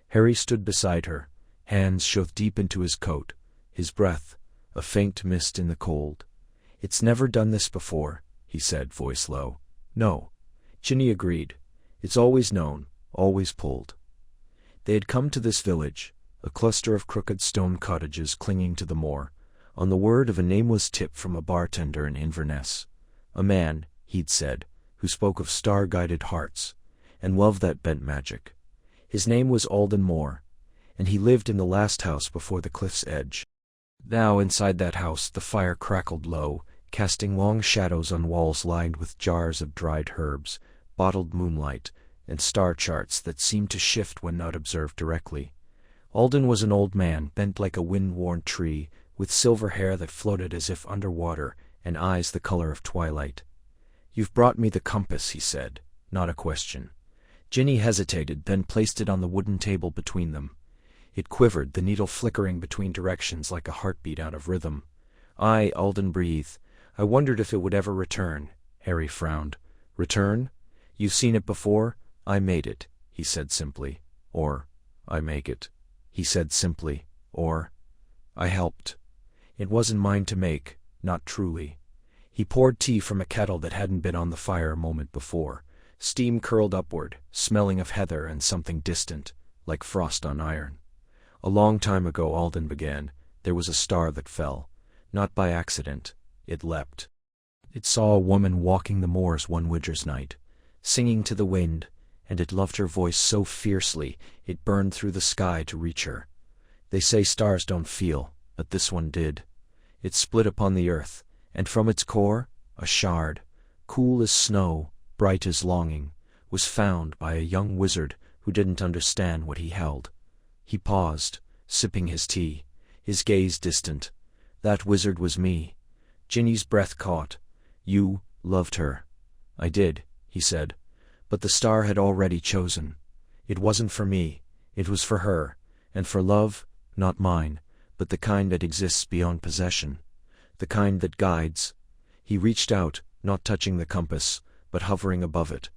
Harry stood beside her, hands shoved deep into his coat, his breath, a faint mist in the cold. "It's never done this before," he said, voice low. "No," Ginny agreed. "It's always known, always pulled." They had come to this village, a cluster of crooked stone cottages clinging to the moor, on the word of a nameless tip from a bartender in Inverness. A man, he'd said, who spoke of star-guided hearts, and loved that bent magic. His name was Alden Moore, and he lived in the last house before the cliff's edge. Now inside that house the fire crackled low, casting long shadows on walls lined with jars of dried herbs, bottled moonlight, and star charts that seemed to shift when not observed directly. Alden was an old man, bent like a wind-worn tree, with silver hair that floated as if under water, and eyes the color of twilight. "You've brought me the compass," he said, not a question. Ginny hesitated, then placed it on the wooden table between them. It quivered, the needle flickering between directions like a heartbeat out of rhythm. "I," Alden breathed. "I wondered if it would ever return." Harry frowned. "Return? You've seen it before? I made it," he said simply. Or, "I make it," he said simply. Or, "I helped. It wasn't mine to make, not truly." He poured tea from a kettle that hadn't been on the fire a moment before. Steam curled upward, smelling of heather and something distant, like frost on iron. "A long time ago," Alden began, "there was a star that fell. Not by accident. It leapt. It saw a woman walking the moors one winter's night, singing to the wind, and it loved her voice so fiercely it burned through the sky to reach her. They say stars don't feel, but this one did. It split upon the earth, and from its core, a shard, cool as snow, bright as longing, was found by a young wizard who didn't understand what he held. He paused, sipping his tea, his gaze distant. "That wizard was me." Ginny's breath caught. "You loved her." "I did," he said. "But the star had already chosen. It wasn't for me, it was for her, and for love, not mine, but the kind that exists beyond possession, the kind that guides." He reached out, not touching the compass, but hovering above it.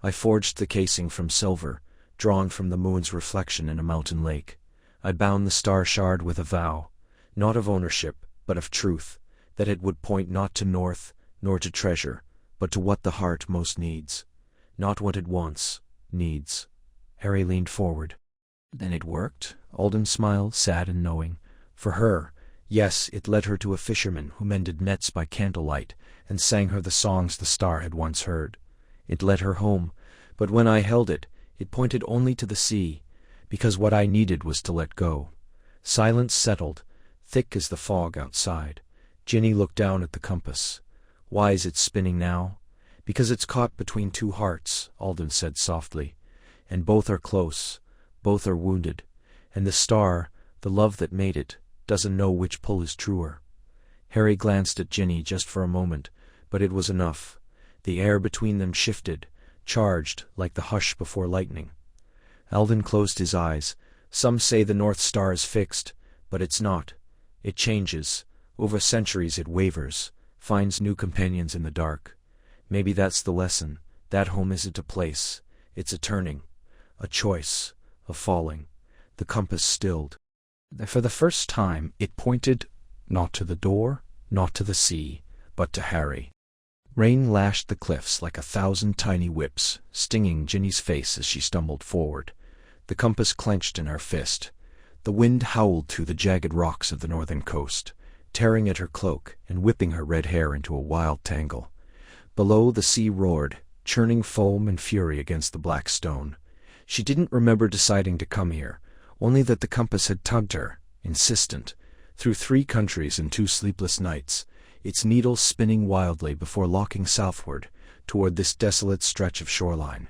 "I forged the casing from silver, drawn from the moon's reflection in a mountain lake. I bound the star shard with a vow, not of ownership, but of truth, that it would point not to north, nor to treasure, but to what the heart most needs. Not what it wants, needs." Harry leaned forward. "Then it worked?" Alden smiled, sad and knowing. "For her, yes, it led her to a fisherman who mended nets by candlelight and sang her the songs the star had once heard. It led her home, but when I held it, it pointed only to the sea, because what I needed was to let go." Silence settled, thick as the fog outside. Ginny looked down at the compass. "Why is it spinning now?" "Because it's caught between 2 hearts," Alden said softly. "And both are close, both are wounded, and the star, the love that made it, doesn't know which pull is truer." Harry glanced at Ginny just for a moment, but it was enough. The air between them shifted, charged like the hush before lightning. Alden closed his eyes. "Some say the North Star is fixed, but it's not. It changes. Over centuries it wavers, finds new companions in the dark. Maybe that's the lesson. That home isn't a place. It's a turning, a choice, a falling." The compass stilled. For the first time it pointed, not to the door, not to the sea, but to Harry. Rain lashed the cliffs like 1,000 tiny whips, stinging Ginny's face as she stumbled forward. The compass clenched in her fist. The wind howled through the jagged rocks of the northern coast. tearing at her cloak and whipping her red hair into a wild tangle. Below, the sea roared, churning foam and fury against the black stone. She didn't remember deciding to come here, only that the compass had tugged her, insistent, through 3 countries and 2 sleepless nights, its needle spinning wildly before locking southward, toward this desolate stretch of shoreline.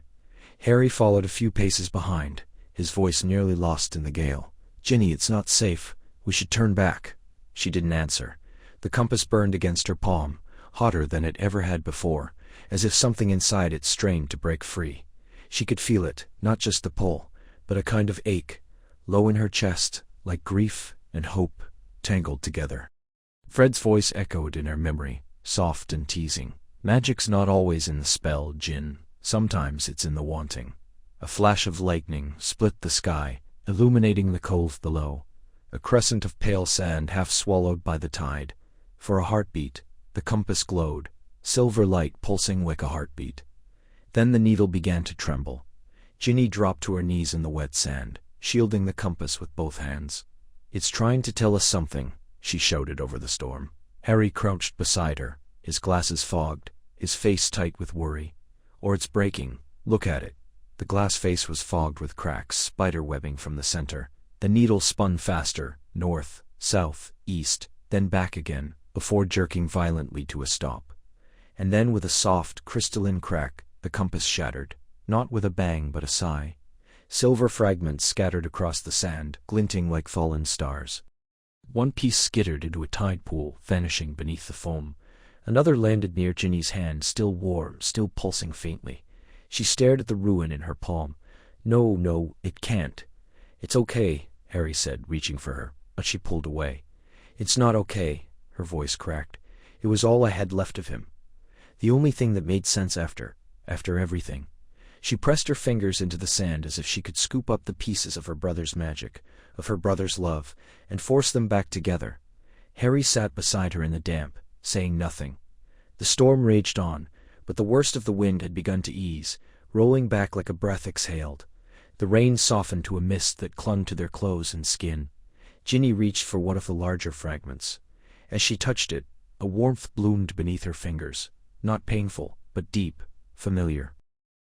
Harry followed a few paces behind, his voice nearly lost in the gale. "Ginny, it's not safe. We should turn back." She didn't answer. The compass burned against her palm, hotter than it ever had before, as if something inside it strained to break free. She could feel it, not just the pull, but a kind of ache, low in her chest, like grief and hope tangled together. Fred's voice echoed in her memory, soft and teasing. "Magic's not always in the spell, Gin. Sometimes it's in the wanting." A flash of lightning split the sky, illuminating the cove below, a crescent of pale sand half swallowed by the tide. For a heartbeat, the compass glowed, silver light pulsing like a heartbeat. Then the needle began to tremble. Ginny dropped to her knees in the wet sand, shielding the compass with both hands. "It's trying to tell us something," she shouted over the storm. Harry crouched beside her, his glasses fogged, his face tight with worry. "Or it's breaking. Look at it." The glass face was fogged with cracks, spider-webbing from the center. The needle spun faster, north, south, east, then back again, before jerking violently to a stop. And then with a soft, crystalline crack, the compass shattered, not with a bang but a sigh. Silver fragments scattered across the sand, glinting like fallen stars. One piece skittered into a tide pool, vanishing beneath the foam. Another landed near Ginny's hand, still warm, still pulsing faintly. She stared at the ruin in her palm. No, it can't." "It's okay," Harry said, reaching for her, but she pulled away. "It's not okay," her voice cracked. "It was all I had left of him. The only thing that made sense after everything." She pressed her fingers into the sand as if she could scoop up the pieces of her brother's magic, of her brother's love, and force them back together. Harry sat beside her in the damp, saying nothing. The storm raged on, but the worst of the wind had begun to ease, rolling back like a breath exhaled. The rain softened to a mist that clung to their clothes and skin. Ginny reached for one of the larger fragments. As she touched it, a warmth bloomed beneath her fingers, not painful, but deep, familiar.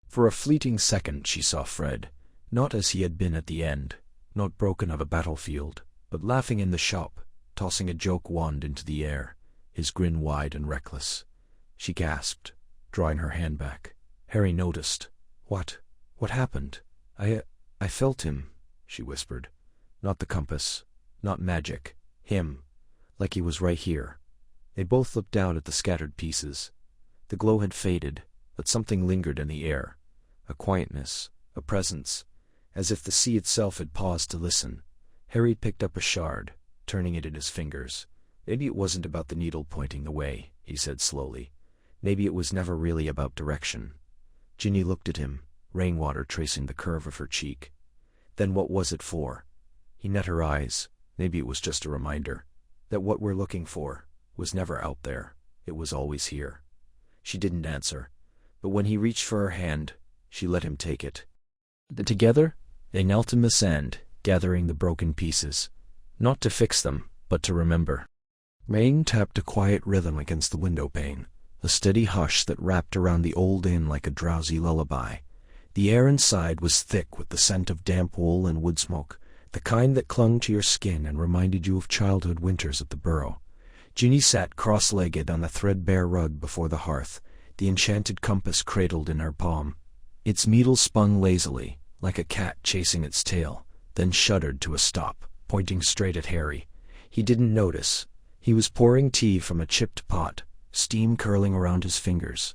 For a fleeting second she saw Fred, not as he had been at the end, not broken of a battlefield, but laughing in the shop, tossing a joke wand into the air, his grin wide and reckless. She gasped, drawing her hand back. Harry noticed. What happened? I felt him," she whispered. "Not the compass, not magic. Him. Like he was right here." They both looked down at the scattered pieces. The glow had faded, but something lingered in the air. A quietness, a presence, as if the sea itself had paused to listen. Harry picked up a shard, turning it in his fingers. "Maybe it wasn't about the needle pointing the way," he said slowly. "Maybe it was never really about direction." Ginny looked at him, rainwater tracing the curve of her cheek. "Then what was it for?" He met her eyes. "Maybe it was just a reminder that what we're looking for was never out there. It was always here." She didn't answer, but when he reached for her hand, she let him take it. Together, they knelt in the sand, gathering the broken pieces, not to fix them, but to remember. Rain tapped a quiet rhythm against the window pane, a steady hush that wrapped around the old inn like a drowsy lullaby. The air inside was thick with the scent of damp wool and wood smoke, the kind that clung to your skin and reminded you of childhood winters at the burrow. Ginny sat cross-legged on the threadbare rug before the hearth, the enchanted compass cradled in her palm. Its needle spun lazily, like a cat chasing its tail, then shuddered to a stop, pointing straight at Harry. He didn't notice. He was pouring tea from a chipped pot, steam curling around his fingers.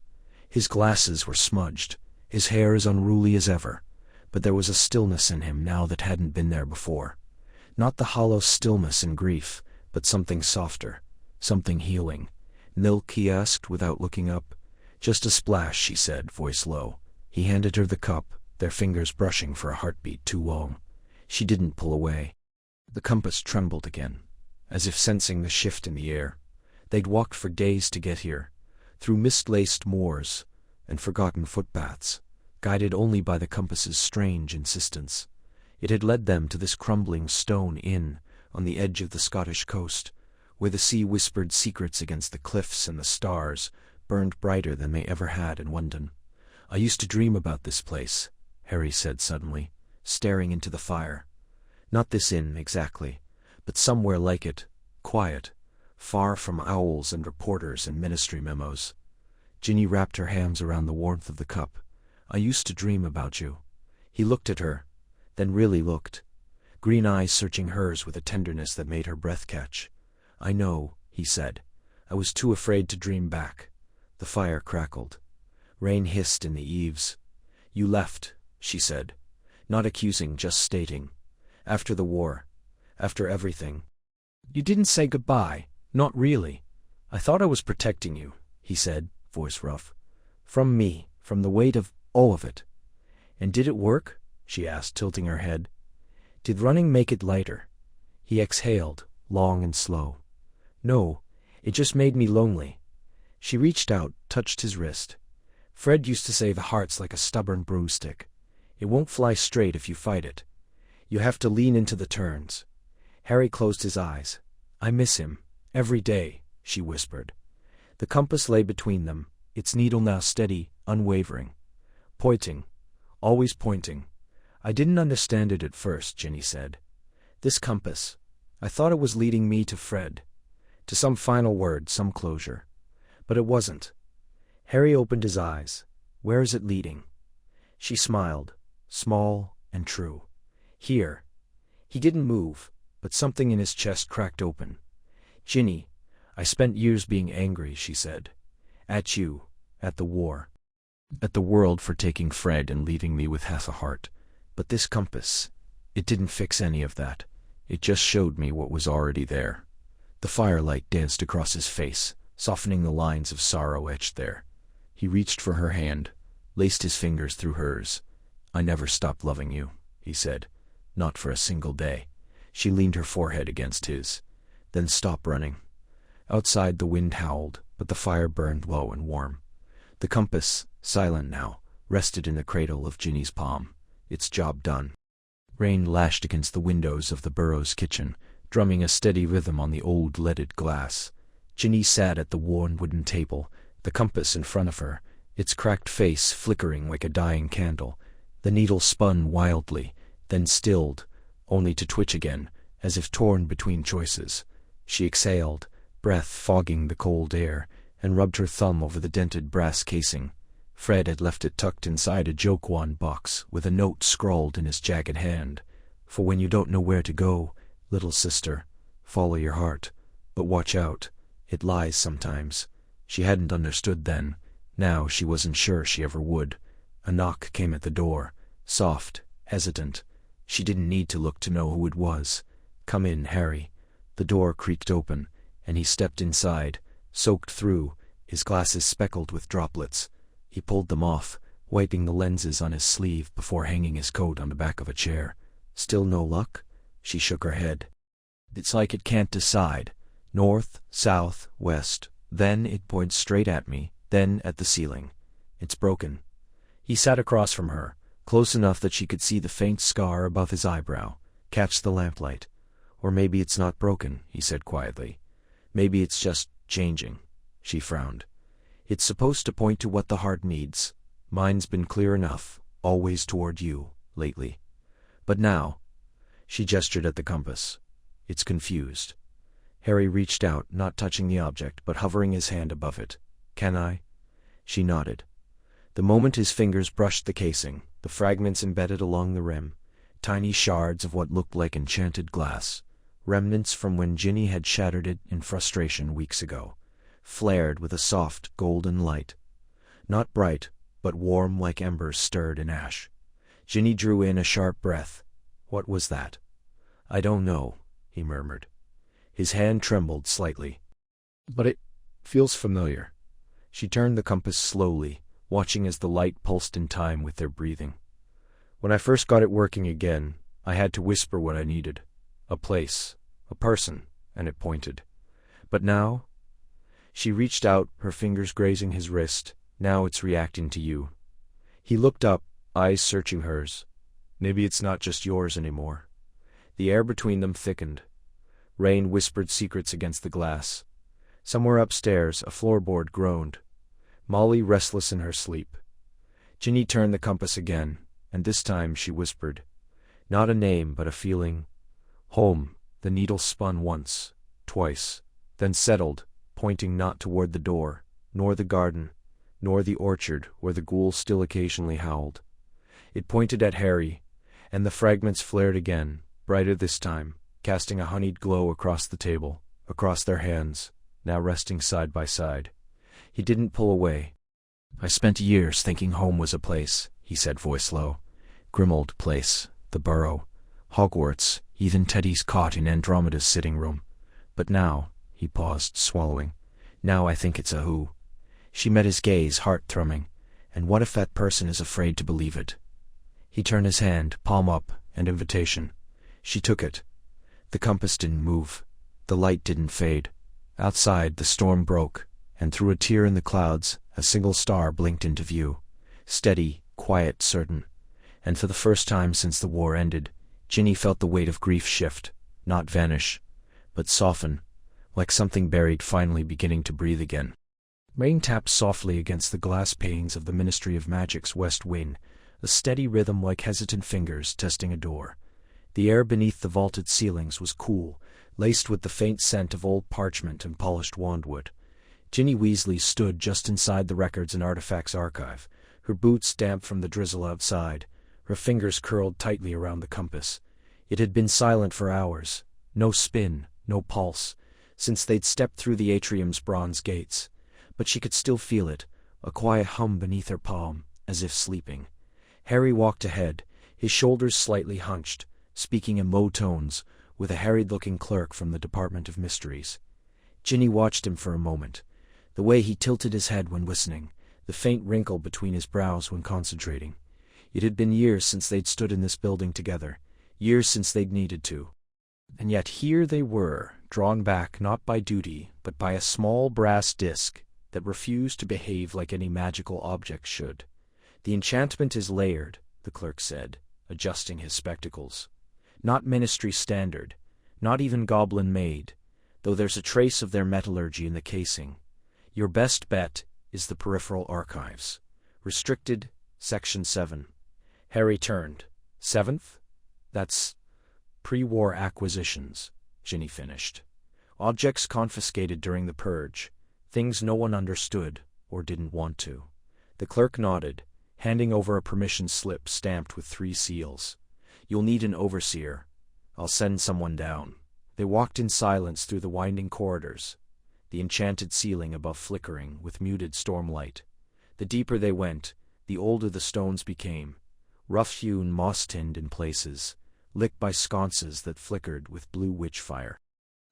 His glasses were smudged, his hair as unruly as ever, but there was a stillness in him now that hadn't been there before. Not the hollow stillness and grief, but something softer, something healing. "Milk?" he asked without looking up. "Just a splash," she said, voice low. He handed her the cup, their fingers brushing for a heartbeat too long. She didn't pull away. The compass trembled again, as if sensing the shift in the air. They'd walked for days to get here, through mist-laced moors and forgotten footpaths, guided only by the compass's strange insistence. It had led them to this crumbling stone inn on the edge of the Scottish coast, where the sea whispered secrets against the cliffs and the stars burned brighter than they ever had in London. "I used to dream about this place," Harry said suddenly, staring into the fire. "Not this inn, exactly, but somewhere like it, quiet, far from owls and reporters and ministry memos." Ginny wrapped her hands around the warmth of the cup. "I used to dream about you." He looked at her, then really looked, green eyes searching hers with a tenderness that made her breath catch. "I know," he said. "I was too afraid to dream back." The fire crackled. Rain hissed in the eaves. "You left," she said, not accusing, just stating. "After the war. After everything." "You didn't say goodbye. Not really. I thought I was protecting you," he said, voice rough. "From me, from the weight of all of it." "And did it work?" she asked, tilting her head. "Did running make it lighter?" He exhaled, long and slow. "No, it just made me lonely." She reached out, touched his wrist. "Fred used to say the heart's like a stubborn broomstick. It won't fly straight if you fight it. You have to lean into the turns." Harry closed his eyes. "I miss him. Every day," she whispered. The compass lay between them, its needle now steady, unwavering. "Pointing. Always pointing. I didn't understand it at first," Ginny said. "This compass. I thought it was leading me to Fred. To some final word, some closure. But it wasn't." Harry opened his eyes. "Where is it leading?" She smiled, small and true. "Here." He didn't move, but something in his chest cracked open. "Ginny, I spent years being angry," she said. "At you, at the war, at the world for taking Fred and leaving me with half a heart. But this compass, it didn't fix any of that. It just showed me what was already there." The firelight danced across his face, softening the lines of sorrow etched there. He reached for her hand, laced his fingers through hers. "I never stopped loving you," he said. "Not for a single day." She leaned her forehead against his. "Then stop running." Outside the wind howled, but the fire burned low and warm. The compass, silent now, rested in the cradle of Ginny's palm, its job done. Rain lashed against the windows of the Burrows' kitchen, drumming a steady rhythm on the old leaded glass. Ginny sat at the worn wooden table, the compass in front of her, its cracked face flickering like a dying candle. The needle spun wildly, then stilled, only to twitch again, as if torn between choices. She exhaled, breath fogging the cold air, and rubbed her thumb over the dented brass casing. Fred had left it tucked inside a joke wand box, with a note scrawled in his jagged hand. "For when you don't know where to go, little sister, follow your heart. But watch out. It lies sometimes." She hadn't understood then. Now she wasn't sure she ever would. A knock came at the door, soft, hesitant. She didn't need to look to know who it was. "Come in, Harry." The door creaked open, and he stepped inside, soaked through, his glasses speckled with droplets. He pulled them off, wiping the lenses on his sleeve before hanging his coat on the back of a chair. "Still no luck?" She shook her head. "It's like it can't decide. North, south, west. Then it points straight at me, then at the ceiling. It's broken." He sat across from her, close enough that she could see the faint scar above his eyebrow, catch the lamplight. "Or maybe it's not broken," he said quietly. "Maybe it's just changing." She frowned. "It's supposed to point to what the heart needs. Mine's been clear enough, always toward you, lately. But now," she gestured at the compass, "it's confused." Harry reached out, not touching the object, but hovering his hand above it. "Can I?" She nodded. The moment his fingers brushed the casing, the fragments embedded along the rim, tiny shards of what looked like enchanted glass, remnants from when Ginny had shattered it in frustration weeks ago, flared with a soft, golden light. Not bright, but warm like embers stirred in ash. Ginny drew in a sharp breath. "What was that?" "I don't know," he murmured. His hand trembled slightly. "But it feels familiar." She turned the compass slowly, watching as the light pulsed in time with their breathing. "When I first got it working again, I had to whisper what I needed. A place, a person, and it pointed. But now—" She reached out, her fingers grazing his wrist. "Now it's reacting to you." He looked up, eyes searching hers. "Maybe it's not just yours anymore." The air between them thickened. Rain whispered secrets against the glass. Somewhere upstairs, a floorboard groaned. Molly restless in her sleep. Ginny turned the compass again, and this time she whispered. Not a name, but a feeling. Home. The needle spun once, twice, then settled, pointing not toward the door, nor the garden, nor the orchard where the ghouls still occasionally howled. It pointed at Harry, and the fragments flared again, brighter this time, casting a honeyed glow across the table, across their hands, now resting side by side. He didn't pull away. I spent years thinking home was a place, he said, voice low. Grimold Place, the Burrow, Hogwarts, even Teddy's cot in Andromeda's sitting room. But now, he paused, swallowing, now I think it's a who. She met his gaze, heart thrumming. And what if that person is afraid to believe it? He turned his hand, palm up, an invitation. She took it. The compass didn't move. The light didn't fade. Outside, the storm broke, and through a tear in the clouds, a single star blinked into view. Steady, quiet, certain. And for the first time since the war ended, Ginny felt the weight of grief shift, not vanish, but soften, like something buried finally beginning to breathe again. Rain tapped softly against the glass panes of the Ministry of Magic's west wing, a steady rhythm like hesitant fingers testing a door. The air beneath the vaulted ceilings was cool, laced with the faint scent of old parchment and polished wandwood. Ginny Weasley stood just inside the Records and Artifacts archive, her boots damp from the drizzle outside, her fingers curled tightly around the compass. It had been silent for hours, no spin, no pulse, since they'd stepped through the atrium's bronze gates. But she could still feel it, a quiet hum beneath her palm, as if sleeping. Harry walked ahead, his shoulders slightly hunched, speaking in low tones, with a harried-looking clerk from the Department of Mysteries. Ginny watched him for a moment, the way he tilted his head when listening, the faint wrinkle between his brows when concentrating. It had been years since they'd stood in this building together, years since they'd needed to. And yet here they were, drawn back not by duty, but by a small brass disc that refused to behave like any magical object should. The enchantment is layered, the clerk said, adjusting his spectacles. Not ministry standard, not even goblin-made, though there's a trace of their metallurgy in the casing. Your best bet is the peripheral archives. Restricted, Section 7. Harry turned. 7th? That's pre-war acquisitions, Ginny finished. Objects confiscated during the purge. Things no one understood, or didn't want to. The clerk nodded, handing over a permission slip stamped with 3 seals. You'll need an overseer. I'll send someone down. They walked in silence through the winding corridors, the enchanted ceiling above flickering with muted stormlight. The deeper they went, the older the stones became, rough-hewn, moss-tinned in places, licked by sconces that flickered with blue witch fire.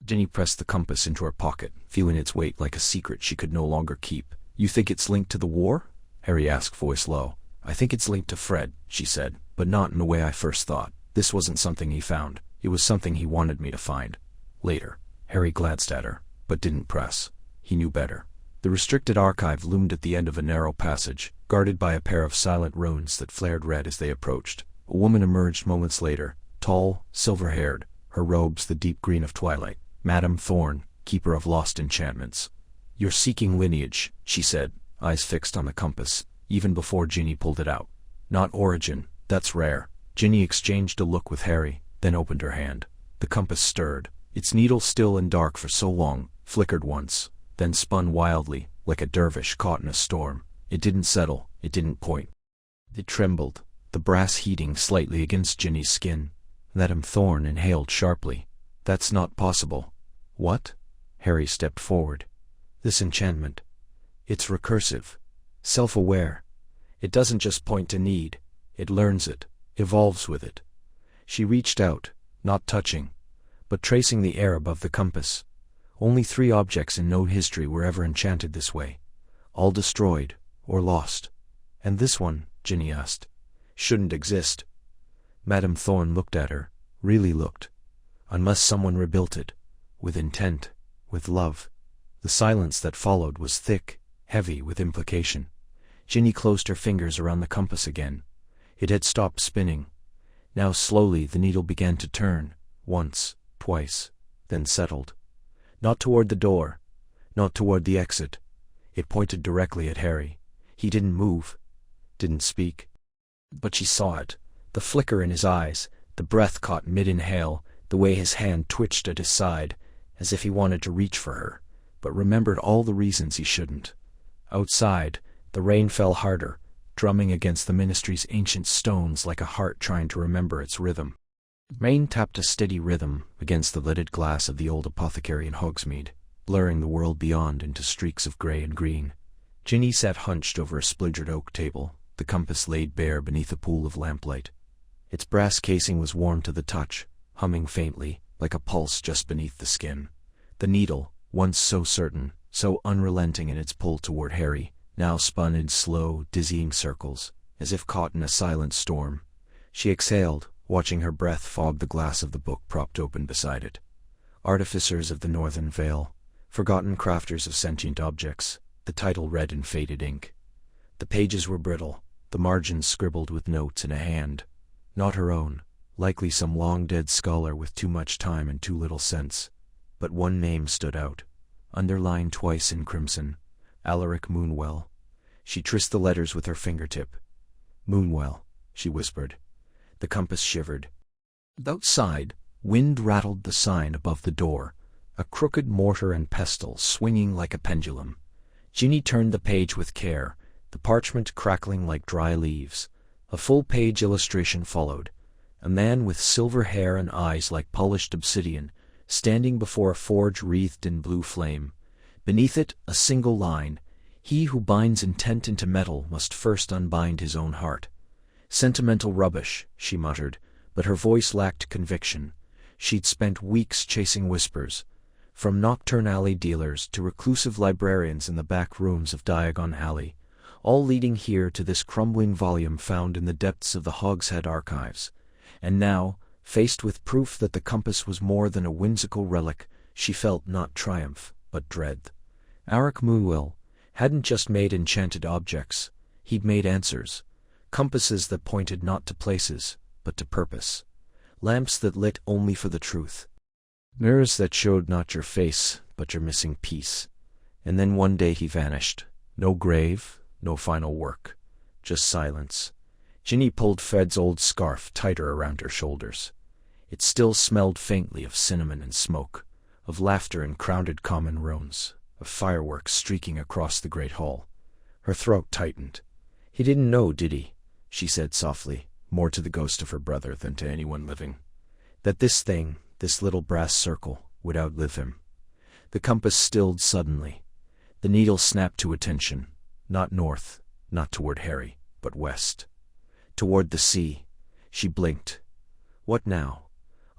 Ginny pressed the compass into her pocket, feeling its weight like a secret she could no longer keep. You think it's linked to the war? Harry asked, voice low. I think it's linked to Fred, she said, but not in the way I first thought. This wasn't something he found. It was something he wanted me to find. Later. Harry glanced at her, but didn't press. He knew better. The restricted archive loomed at the end of a narrow passage, guarded by a pair of silent runes that flared red as they approached. A woman emerged moments later, tall, silver-haired, her robes the deep green of twilight. Madame Thorne, keeper of lost enchantments. You're seeking lineage, she said, eyes fixed on the compass, even before Ginny pulled it out. Not origin, that's rare. Ginny exchanged a look with Harry, then opened her hand. The compass stirred, its needle still and dark for so long, flickered once, then spun wildly, like a dervish caught in a storm. It didn't settle, it didn't point. It trembled, the brass heating slightly against Ginny's skin. Madame Thorne inhaled sharply. That's not possible. What? Harry stepped forward. This enchantment. It's recursive, self-aware. It doesn't just point to need, it learns it, evolves with it. She reached out, not touching, but tracing the air above the compass. Only 3 objects in known history were ever enchanted this way. All destroyed, or lost. And this one, Ginny asked, shouldn't exist. Madame Thorne looked at her, really looked. Unless someone rebuilt it, with intent, with love. The silence that followed was thick, heavy with implication. Ginny closed her fingers around the compass again. It had stopped spinning. Now slowly the needle began to turn, once, twice, then settled. Not toward the door, not toward the exit. It pointed directly at Harry. He didn't move, didn't speak. But she saw it, the flicker in his eyes, the breath caught mid-inhale, the way his hand twitched at his side, as if he wanted to reach for her, but remembered all the reasons he shouldn't. Outside, the rain fell harder, drumming against the ministry's ancient stones like a heart trying to remember its rhythm. Rain tapped a steady rhythm against the lidded glass of the old apothecary in Hogsmeade, blurring the world beyond into streaks of grey and green. Ginny sat hunched over a splintered oak table, the compass laid bare beneath a pool of lamplight. Its brass casing was warm to the touch, humming faintly, like a pulse just beneath the skin. The needle, once so certain, so unrelenting in its pull toward Harry, now spun in slow, dizzying circles, as if caught in a silent storm. She exhaled, watching her breath fog the glass of the book propped open beside it. Artificers of the Northern Vale, forgotten crafters of sentient objects, the title read in faded ink. The pages were brittle, the margins scribbled with notes in a hand. Not her own, likely some long-dead scholar with too much time and too little sense. But one name stood out, underlined twice in crimson, Alaric Moonwell. She traced the letters with her fingertip. "Moonwell," she whispered. The compass shivered. Outside, wind rattled the sign above the door, a crooked mortar and pestle swinging like a pendulum. Ginny turned the page with care, the parchment crackling like dry leaves. A full-page illustration followed. A man with silver hair and eyes like polished obsidian, standing before a forge wreathed in blue flame. Beneath it, a single line: "He who binds intent into metal must first unbind his own heart." Sentimental rubbish, she muttered, but her voice lacked conviction. She'd spent weeks chasing whispers, from nocturne alley dealers to reclusive librarians in the back rooms of Diagon Alley, all leading here to this crumbling volume found in the depths of the Hogshead archives. And now, faced with proof that the compass was more than a whimsical relic, she felt not triumph, but dread. Alaric Moonwell hadn't just made enchanted objects, he'd made answers. Compasses that pointed not to places, but to purpose. Lamps that lit only for the truth. Mirrors that showed not your face, but your missing piece. And then one day he vanished. No grave, no final work. Just silence. Ginny pulled Fred's old scarf tighter around her shoulders. It still smelled faintly of cinnamon and smoke, of laughter in crowded common rooms, of fireworks streaking across the great hall. Her throat tightened. "He didn't know, did he?" she said softly, more to the ghost of her brother than to anyone living. That this thing, this little brass circle, would outlive him. The compass stilled suddenly. The needle snapped to attention, not north, not toward Harry, but west. Toward the sea. She blinked. What now?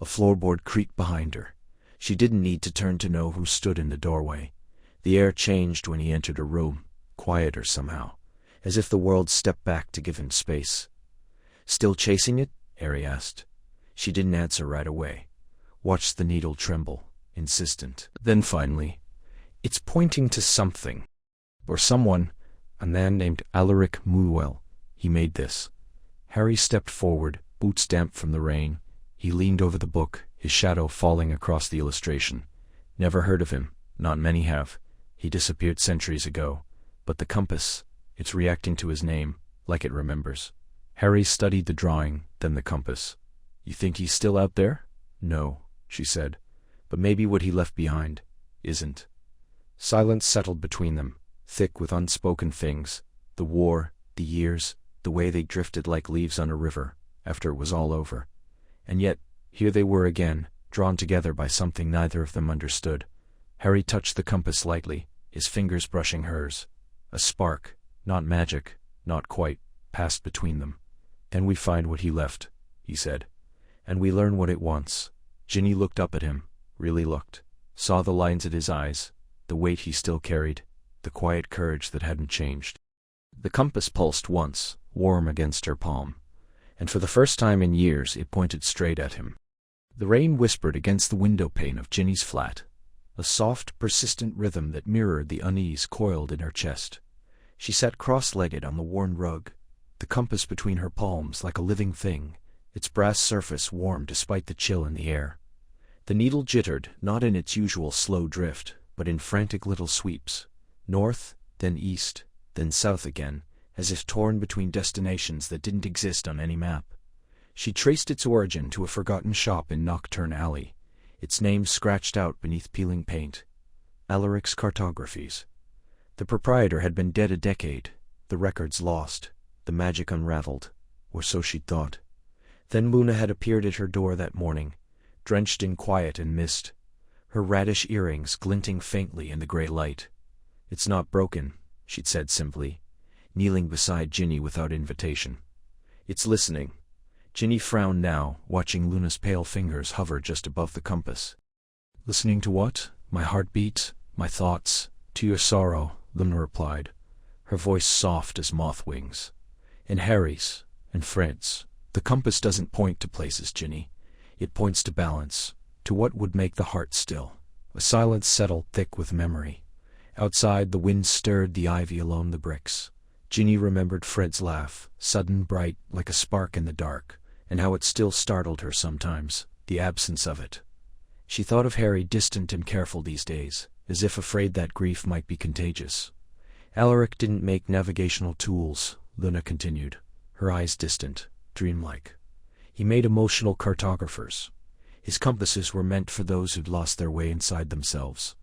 A floorboard creaked behind her. She didn't need to turn to know who stood in the doorway. The air changed when he entered a room, quieter somehow, as if the world stepped back to give him space. "Still chasing it?" Harry asked. She didn't answer right away. Watched the needle tremble, insistent. Then finally, "It's pointing to something. Or someone. A man named Alaric Moonwell. He made this." Harry stepped forward, boots damp from the rain. He leaned over the book, his shadow falling across the illustration. Never heard of him. Not many have. He disappeared centuries ago. But the compass, it's reacting to his name, like it remembers. Harry studied the drawing, then the compass. "You think he's still out there?" "No," she said. "But maybe what he left behind isn't." Silence settled between them, thick with unspoken things. The war, the years, the way they drifted like leaves on a river, after it was all over. And yet, here they were again, drawn together by something neither of them understood. Harry touched the compass lightly, his fingers brushing hers. A spark, not magic, not quite, passed between them. "Then we find what he left," he said. "And we learn what it wants." Ginny looked up at him, really looked, saw the lines at his eyes, the weight he still carried, the quiet courage that hadn't changed. The compass pulsed once, warm against her palm, and for the first time in years it pointed straight at him. The rain whispered against the window pane of Ginny's flat, a soft, persistent rhythm that mirrored the unease coiled in her chest. She sat cross-legged on the worn rug, the compass between her palms like a living thing, its brass surface warm despite the chill in the air. The needle jittered, not in its usual slow drift, but in frantic little sweeps. North, then east, then south again, as if torn between destinations that didn't exist on any map. She traced its origin to a forgotten shop in Nocturne Alley, its name scratched out beneath peeling paint. Alaric's Cartographies. The proprietor had been dead a decade, the records lost, the magic unraveled, or so she'd thought. Then Luna had appeared at her door that morning, drenched in quiet and mist, her radish earrings glinting faintly in the gray light. "It's not broken," she'd said simply, kneeling beside Ginny without invitation. "It's listening." Ginny frowned now, watching Luna's pale fingers hover just above the compass. "Listening to what? My heartbeat? My thoughts? To your sorrow," Luna replied, her voice soft as moth wings. "And Harry's, and Fred's. The compass doesn't point to places, Ginny. It points to balance, to what would make the heart still." A silence settled thick with memory. Outside, the wind stirred the ivy along the bricks. Ginny remembered Fred's laugh, sudden, bright, like a spark in the dark, and how it still startled her sometimes, the absence of it. She thought of Harry distant and careful these days, as if afraid that grief might be contagious. "Alaric didn't make navigational tools," Luna continued, her eyes distant, dreamlike. "He made emotional cartographers. His compasses were meant for those who'd lost their way inside themselves.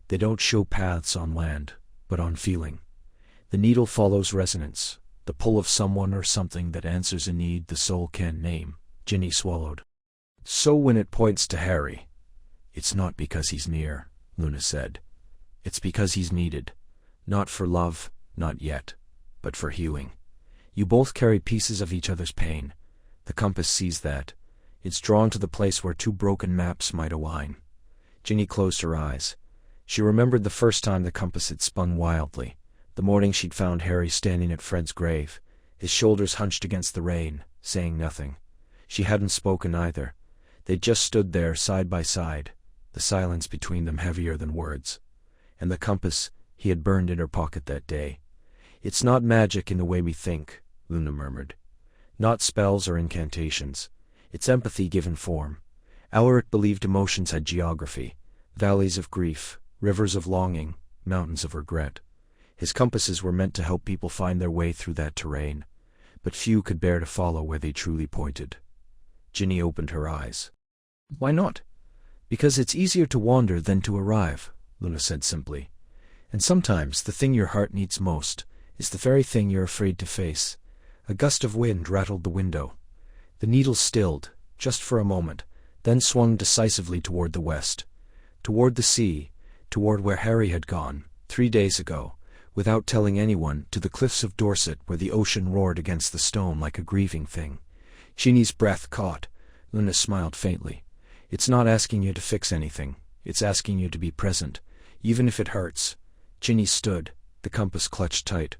They don't show paths on land, but on feeling. The needle follows resonance, the pull of someone or something that answers a need the soul can't name." Ginny swallowed. "So when it points to Harry, it's not because he's near," Luna said. "It's because he's needed. Not for love, not yet, but for healing. You both carry pieces of each other's pain. The compass sees that. It's drawn to the place where two broken maps might align." Ginny closed her eyes. She remembered the first time the compass had spun wildly, the morning she'd found Harry standing at Fred's grave, his shoulders hunched against the rain, saying nothing. She hadn't spoken either. They'd just stood there side by side, the silence between them heavier than words. And the compass he had burned in her pocket that day. "It's not magic in the way we think," Luna murmured. "Not spells or incantations. It's empathy given form. Alaric believed emotions had geography, valleys of grief, rivers of longing, mountains of regret. His compasses were meant to help people find their way through that terrain, but few could bear to follow where they truly pointed." Ginny opened her eyes. "Why not?" "Because it's easier to wander than to arrive," Luna said simply. "And sometimes the thing your heart needs most is the very thing you're afraid to face." A gust of wind rattled the window. The needle stilled, just for a moment, then swung decisively toward the west, toward the sea, toward where Harry had gone, 3 days ago, without telling anyone, to the cliffs of Dorset where the ocean roared against the stone like a grieving thing. Ginny's breath caught. Luna smiled faintly. "It's not asking you to fix anything. It's asking you to be present, even if it hurts." Ginny stood, the compass clutched tight.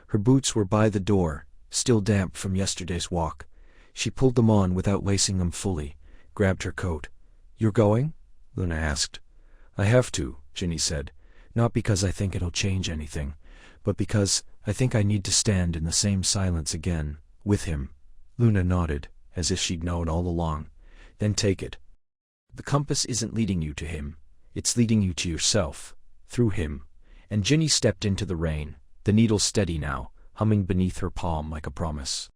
Her boots were by the door, still damp from yesterday's walk. She pulled them on without lacing them fully, grabbed her coat. "You're going?" Luna asked. "I have to," Ginny said. "Not because I think it'll change anything, but because I think I need to stand in the same silence again, with him." Luna nodded, as if she'd known all along. "Then take it. The compass isn't leading you to him. It's leading you to yourself, through him." And Ginny stepped into the rain, the needle steady now, humming beneath her palm like a promise.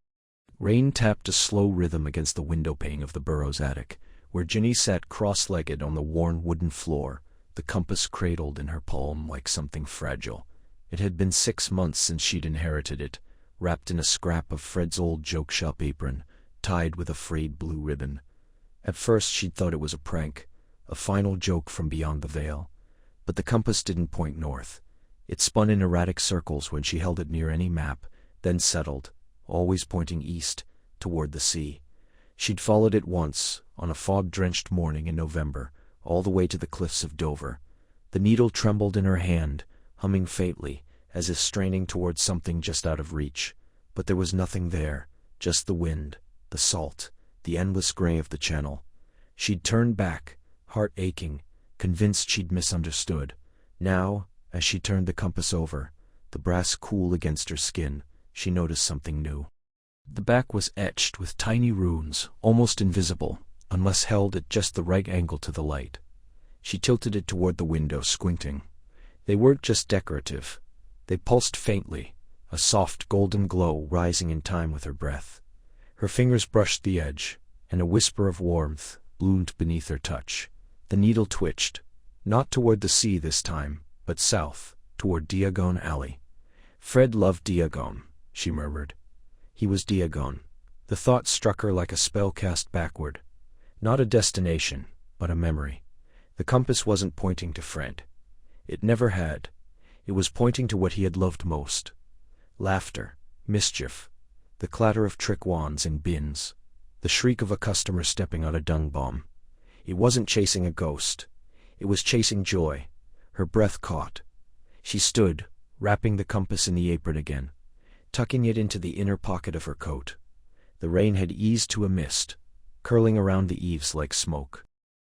Rain tapped a slow rhythm against the windowpane of the Burrows' attic, where Ginny sat cross-legged on the worn wooden floor, the compass cradled in her palm like something fragile. It had been 6 months since she'd inherited it, wrapped in a scrap of Fred's old joke-shop apron, tied with a frayed blue ribbon. At first she'd thought it was a prank, a final joke from beyond the veil. But the compass didn't point north. It spun in erratic circles when she held it near any map, then settled, always pointing east, toward the sea. She'd followed it once, on a fog-drenched morning in November, all the way to the cliffs of Dover. The needle trembled in her hand, humming faintly, as if straining towards something just out of reach. But there was nothing there, just the wind, the salt, the endless gray of the channel. She'd turned back, heart aching, convinced she'd misunderstood. Now, as she turned the compass over, the brass cool against her skin, she noticed something new. The back was etched with tiny runes, almost invisible, unless held at just the right angle to the light. She tilted it toward the window, squinting. They weren't just decorative. They pulsed faintly, a soft golden glow rising in time with her breath. Her fingers brushed the edge, and a whisper of warmth bloomed beneath her touch. The needle twitched, not toward the sea this time, but south, toward Diagon Alley. Fred loved Diagon, she murmured. He was Diagon. The thought struck her like a spell cast backward. Not a destination, but a memory. The compass wasn't pointing to Fred. It never had. It was pointing to what he had loved most. Laughter, mischief, the clatter of trick wands in bins, the shriek of a customer stepping on a dung bomb. It wasn't chasing a ghost. It was chasing joy. Her breath caught. She stood, wrapping the compass in the apron again, tucking it into the inner pocket of her coat. The rain had eased to a mist, curling around the eaves like smoke.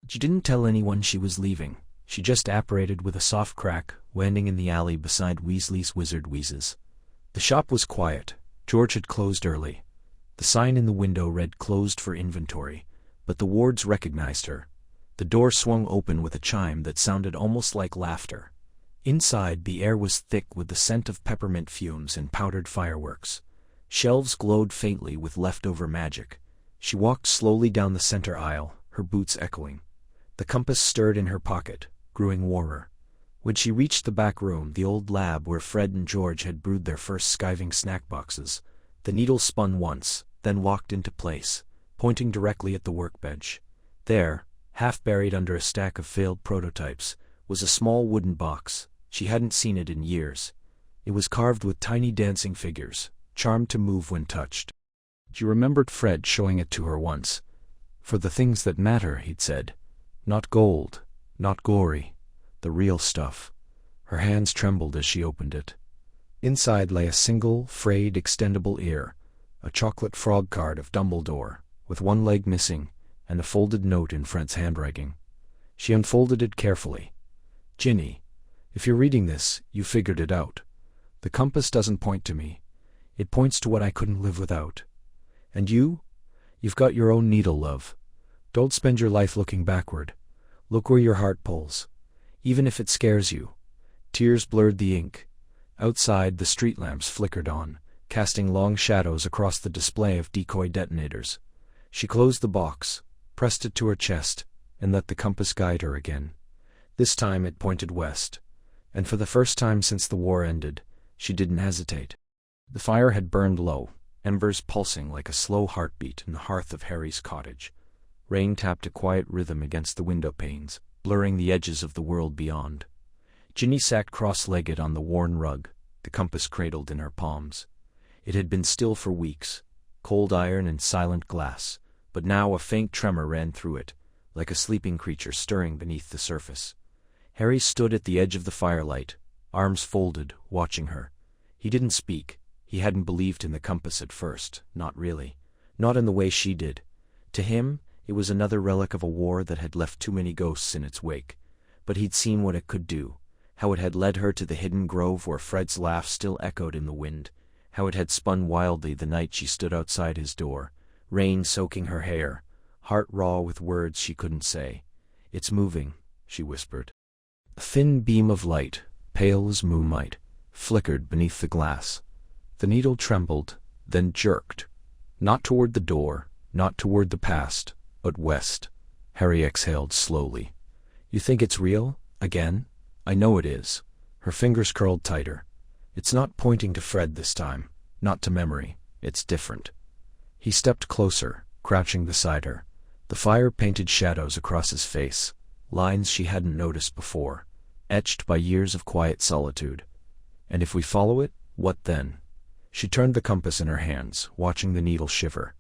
She didn't tell anyone she was leaving. She just apparated with a soft crack, landing in the alley beside Weasley's Wizard Wheezes. The shop was quiet. George had closed early. The sign in the window read "Closed for inventory," but the wards recognized her. The door swung open with a chime that sounded almost like laughter. Inside, the air was thick with the scent of peppermint fumes and powdered fireworks. Shelves glowed faintly with leftover magic. She walked slowly down the center aisle, her boots echoing. The compass stirred in her pocket, growing warmer. When she reached the back room, the old lab where Fred and George had brewed their first skiving snack boxes, the needle spun once, then locked into place, pointing directly at the workbench. There, half buried under a stack of failed prototypes, was a small wooden box. She hadn't seen it in years. It was carved with tiny dancing figures, charmed to move when touched. She remembered Fred showing it to her once. "For the things that matter," he'd said. "Not gold, not glory, the real stuff." Her hands trembled as she opened it. Inside lay a single, frayed, extendable ear, a chocolate frog card of Dumbledore, with one leg missing, and a folded note in Fred's handwriting. She unfolded it carefully. "Ginny, if you're reading this, you figured it out. The compass doesn't point to me. It points to what I couldn't live without. And you've got your own needle, love. Don't spend your life looking backward. Look where your heart pulls, even if it scares you." Tears blurred the ink. Outside, the street lamps flickered on, casting long shadows across the display of decoy detonators. She closed the box, pressed it to her chest, and let the compass guide her again. This time it pointed west, and for the first time since the war ended, she didn't hesitate. The fire had burned low, embers pulsing like a slow heartbeat in the hearth of Harry's cottage. Rain tapped a quiet rhythm against the window panes, blurring the edges of the world beyond. Ginny sat cross-legged on the worn rug, the compass cradled in her palms. It had been still for weeks, cold iron and silent glass, but now a faint tremor ran through it, like a sleeping creature stirring beneath the surface. Harry stood at the edge of the firelight, arms folded, watching her. He didn't speak. He hadn't believed in the compass at first, not really. Not in the way she did. To him, it was another relic of a war that had left too many ghosts in its wake. But he'd seen what it could do, how it had led her to the hidden grove where Fred's laugh still echoed in the wind, how it had spun wildly the night she stood outside his door, rain soaking her hair, heart raw with words she couldn't say. "It's moving," she whispered. A thin beam of light, pale as moonlight, flickered beneath the glass. The needle trembled, then jerked. Not toward the door, not toward the past, but west. Harry exhaled slowly. "You think it's real? Again?" "I know it is." Her fingers curled tighter. "It's not pointing to Fred this time, not to memory. It's different." He stepped closer, crouching beside her. The fire painted shadows across his face, lines she hadn't noticed before, etched by years of quiet solitude. "And if we follow it, what then?" She turned the compass in her hands, watching the needle shiver.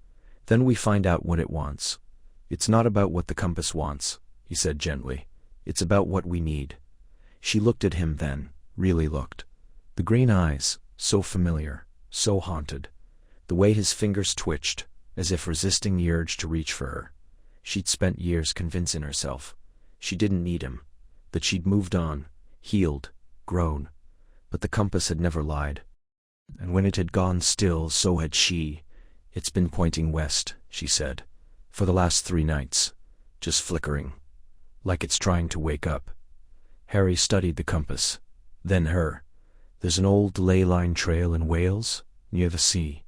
"Then we find out what it wants." "It's not about what the compass wants," he said gently. "It's about what we need." She looked at him then, really looked. The green eyes, so familiar, so haunted. The way his fingers twitched, as if resisting the urge to reach for her. She'd spent years convincing herself. She didn't need him, that she'd moved on, healed, grown. But the compass had never lied. And when it had gone still, so had she. "It's been pointing west," she said. For the last 3 nights. Just flickering. Like it's trying to wake up. Harry studied the compass. Then her. There's an old ley line trail in Wales, near the sea.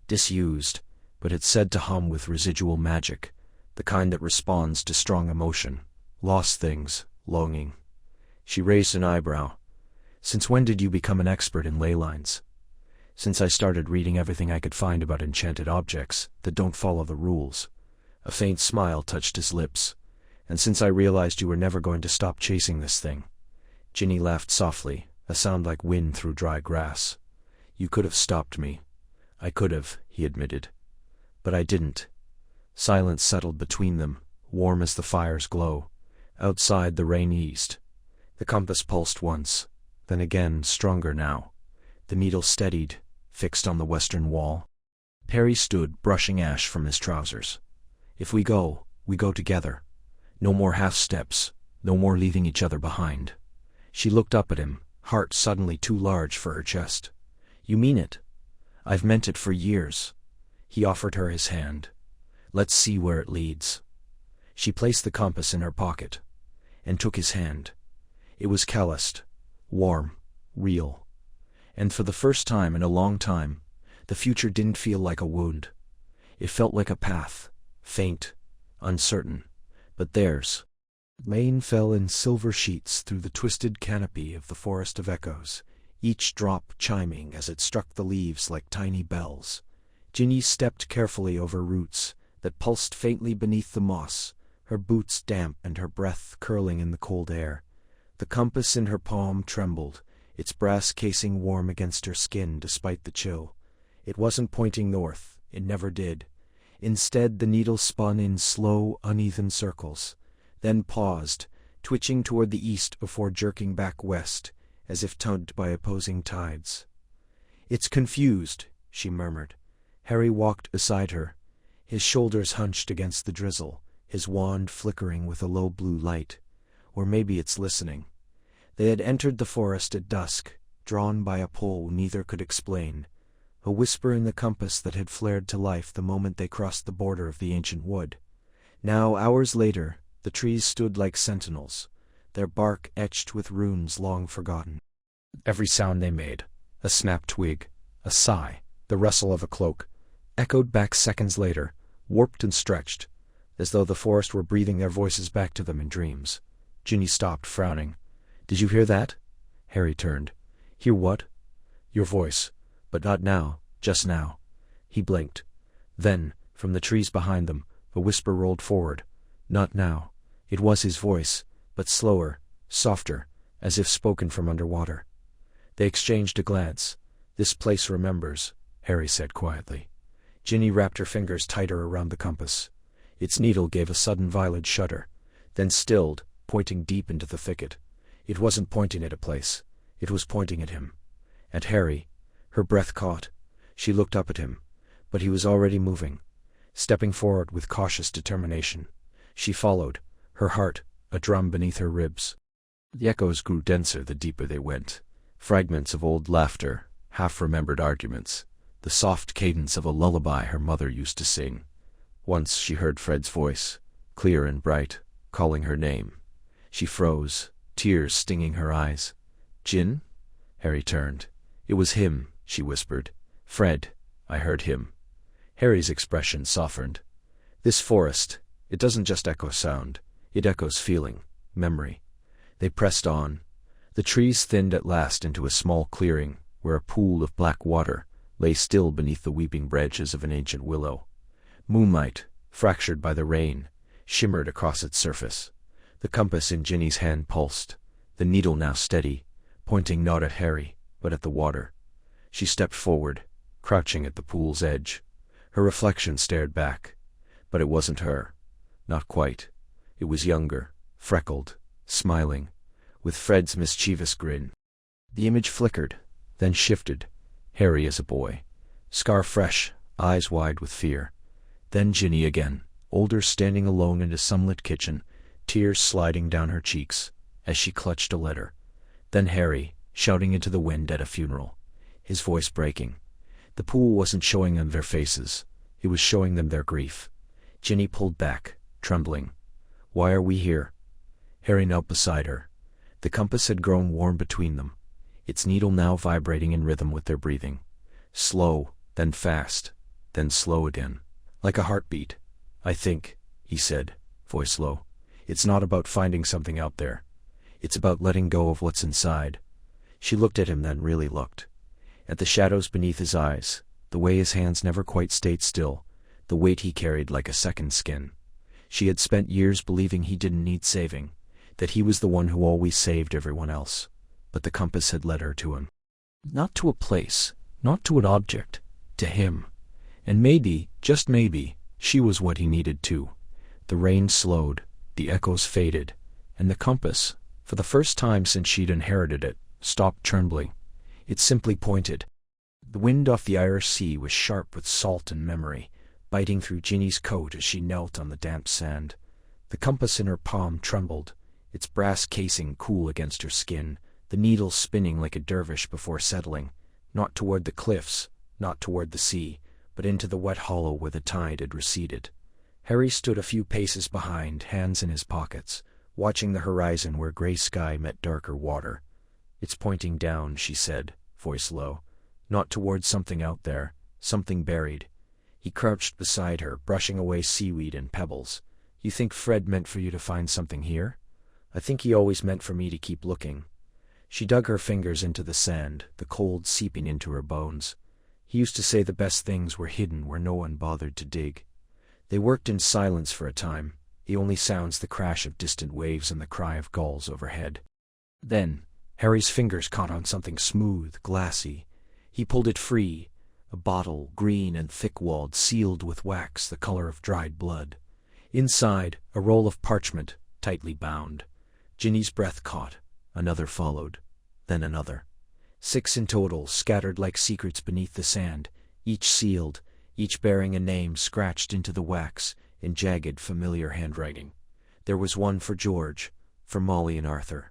Disused, but it's said to hum with residual magic, the kind that responds to strong emotion, lost things, longing. She raised an eyebrow. Since when did you become an expert in ley lines? Since I started reading everything I could find about enchanted objects that don't follow the rules. A faint smile touched his lips. And since I realized you were never going to stop chasing this thing. Ginny laughed softly, a sound like wind through dry grass. You could have stopped me. I could have, he admitted. But I didn't. Silence settled between them, warm as the fire's glow. Outside the rain eased. The compass pulsed once, then again, stronger now. The needle steadied, fixed on the western wall. Harry stood, brushing ash from his trousers. If we go together. No more half-steps, no more leaving each other behind. She looked up at him, heart suddenly too large for her chest. You mean it? I've meant it for years. He offered her his hand. Let's see where it leads. She placed the compass in her pocket, and took his hand. It was calloused, warm, real. And for the first time in a long time, the future didn't feel like a wound. It felt like a path, faint, uncertain. But theirs. Rain fell in silver sheets through the twisted canopy of the forest of echoes, each drop chiming as it struck the leaves like tiny bells. Ginny stepped carefully over roots that pulsed faintly beneath the moss, her boots damp and her breath curling in the cold air. The compass in her palm trembled, its brass casing warm against her skin despite the chill. It wasn't pointing north, it never did. Instead, the needle spun in slow, uneven circles, then paused, twitching toward the east before jerking back west, as if tugged by opposing tides. It's confused, she murmured. Harry walked beside her, his shoulders hunched against the drizzle, his wand flickering with a low blue light. Or maybe it's listening. They had entered the forest at dusk, drawn by a pull neither could explain. A whisper in the compass that had flared to life the moment they crossed the border of the ancient wood. Now, hours later, the trees stood like sentinels, their bark etched with runes long forgotten. Every sound they made, a snapped twig, a sigh, the rustle of a cloak, echoed back seconds later, warped and stretched, as though the forest were breathing their voices back to them in dreams. Ginny stopped, frowning. Did you hear that? Harry turned. Hear what? Your voice. But not now, just now. He blinked. Then, from the trees behind them, a whisper rolled forward. Not now. It was his voice, but slower, softer, as if spoken from underwater. They exchanged a glance. This place remembers, Harry said quietly. Ginny wrapped her fingers tighter around the compass. Its needle gave a sudden violent shudder, then stilled, pointing deep into the thicket. It wasn't pointing at a place. It was pointing at him. At Harry. Her breath caught. She looked up at him, but he was already moving, stepping forward with cautious determination. She followed, her heart a drum beneath her ribs. The echoes grew denser the deeper they went. Fragments of old laughter, half-remembered arguments, the soft cadence of a lullaby her mother used to sing. Once she heard Fred's voice, clear and bright, calling her name. She froze, tears stinging her eyes. Gin? Harry turned. It was him, she whispered. Fred, I heard him. Harry's expression softened. This forest, it doesn't just echo sound, it echoes feeling, memory. They pressed on. The trees thinned at last into a small clearing, where a pool of black water lay still beneath the weeping branches of an ancient willow. Moonlight, fractured by the rain, shimmered across its surface. The compass in Ginny's hand pulsed, the needle now steady, pointing not at Harry, but at the water. She stepped forward, crouching at the pool's edge. Her reflection stared back. But it wasn't her. Not quite. It was younger, freckled, smiling, with Fred's mischievous grin. The image flickered, then shifted. Harry as a boy, scar fresh, eyes wide with fear. Then Ginny again, older, standing alone in a sunlit kitchen, tears sliding down her cheeks as she clutched a letter. Then Harry, shouting into the wind at a funeral, his voice breaking. The pool wasn't showing them their faces, it was showing them their grief. Ginny pulled back, trembling. "Why are we here?" Harry knelt beside her. The compass had grown warm between them, its needle now vibrating in rhythm with their breathing. Slow, then fast, then slow again, like a heartbeat. "I think," he said, voice low, "it's not about finding something out there. It's about letting go of what's inside." She looked at him, then really looked. At the shadows beneath his eyes, the way his hands never quite stayed still, the weight he carried like a second skin. She had spent years believing he didn't need saving, that he was the one who always saved everyone else. But the compass had led her to him. Not to a place, not to an object, to him. And maybe, just maybe, she was what he needed too. The rain slowed, the echoes faded, and the compass, for the first time since she'd inherited it, stopped trembling. It simply pointed. The wind off the Irish Sea was sharp with salt and memory, biting through Ginny's coat as she knelt on the damp sand. The compass in her palm trembled, its brass casing cool against her skin, the needle spinning like a dervish before settling, not toward the cliffs, not toward the sea, but into the wet hollow where the tide had receded. Harry stood a few paces behind, hands in his pockets, watching the horizon where gray sky met darker water. "It's pointing down," she said, voice low, "not toward something out there, something buried." He crouched beside her, brushing away seaweed and pebbles. "You think Fred meant for you to find something here?" "I think he always meant for me to keep looking." She dug her fingers into the sand, the cold seeping into her bones. "He used to say the best things were hidden where no one bothered to dig." They worked in silence for a time, the only sounds the crash of distant waves and the cry of gulls overhead. Then, Harry's fingers caught on something smooth, glassy. He pulled it free, a bottle, green and thick-walled, sealed with wax the color of dried blood. Inside, a roll of parchment, tightly bound. Ginny's breath caught. Another followed. Then another. 6 in total, scattered like secrets beneath the sand, each sealed, each bearing a name scratched into the wax in jagged, familiar handwriting. There was one for George, for Molly and Arthur,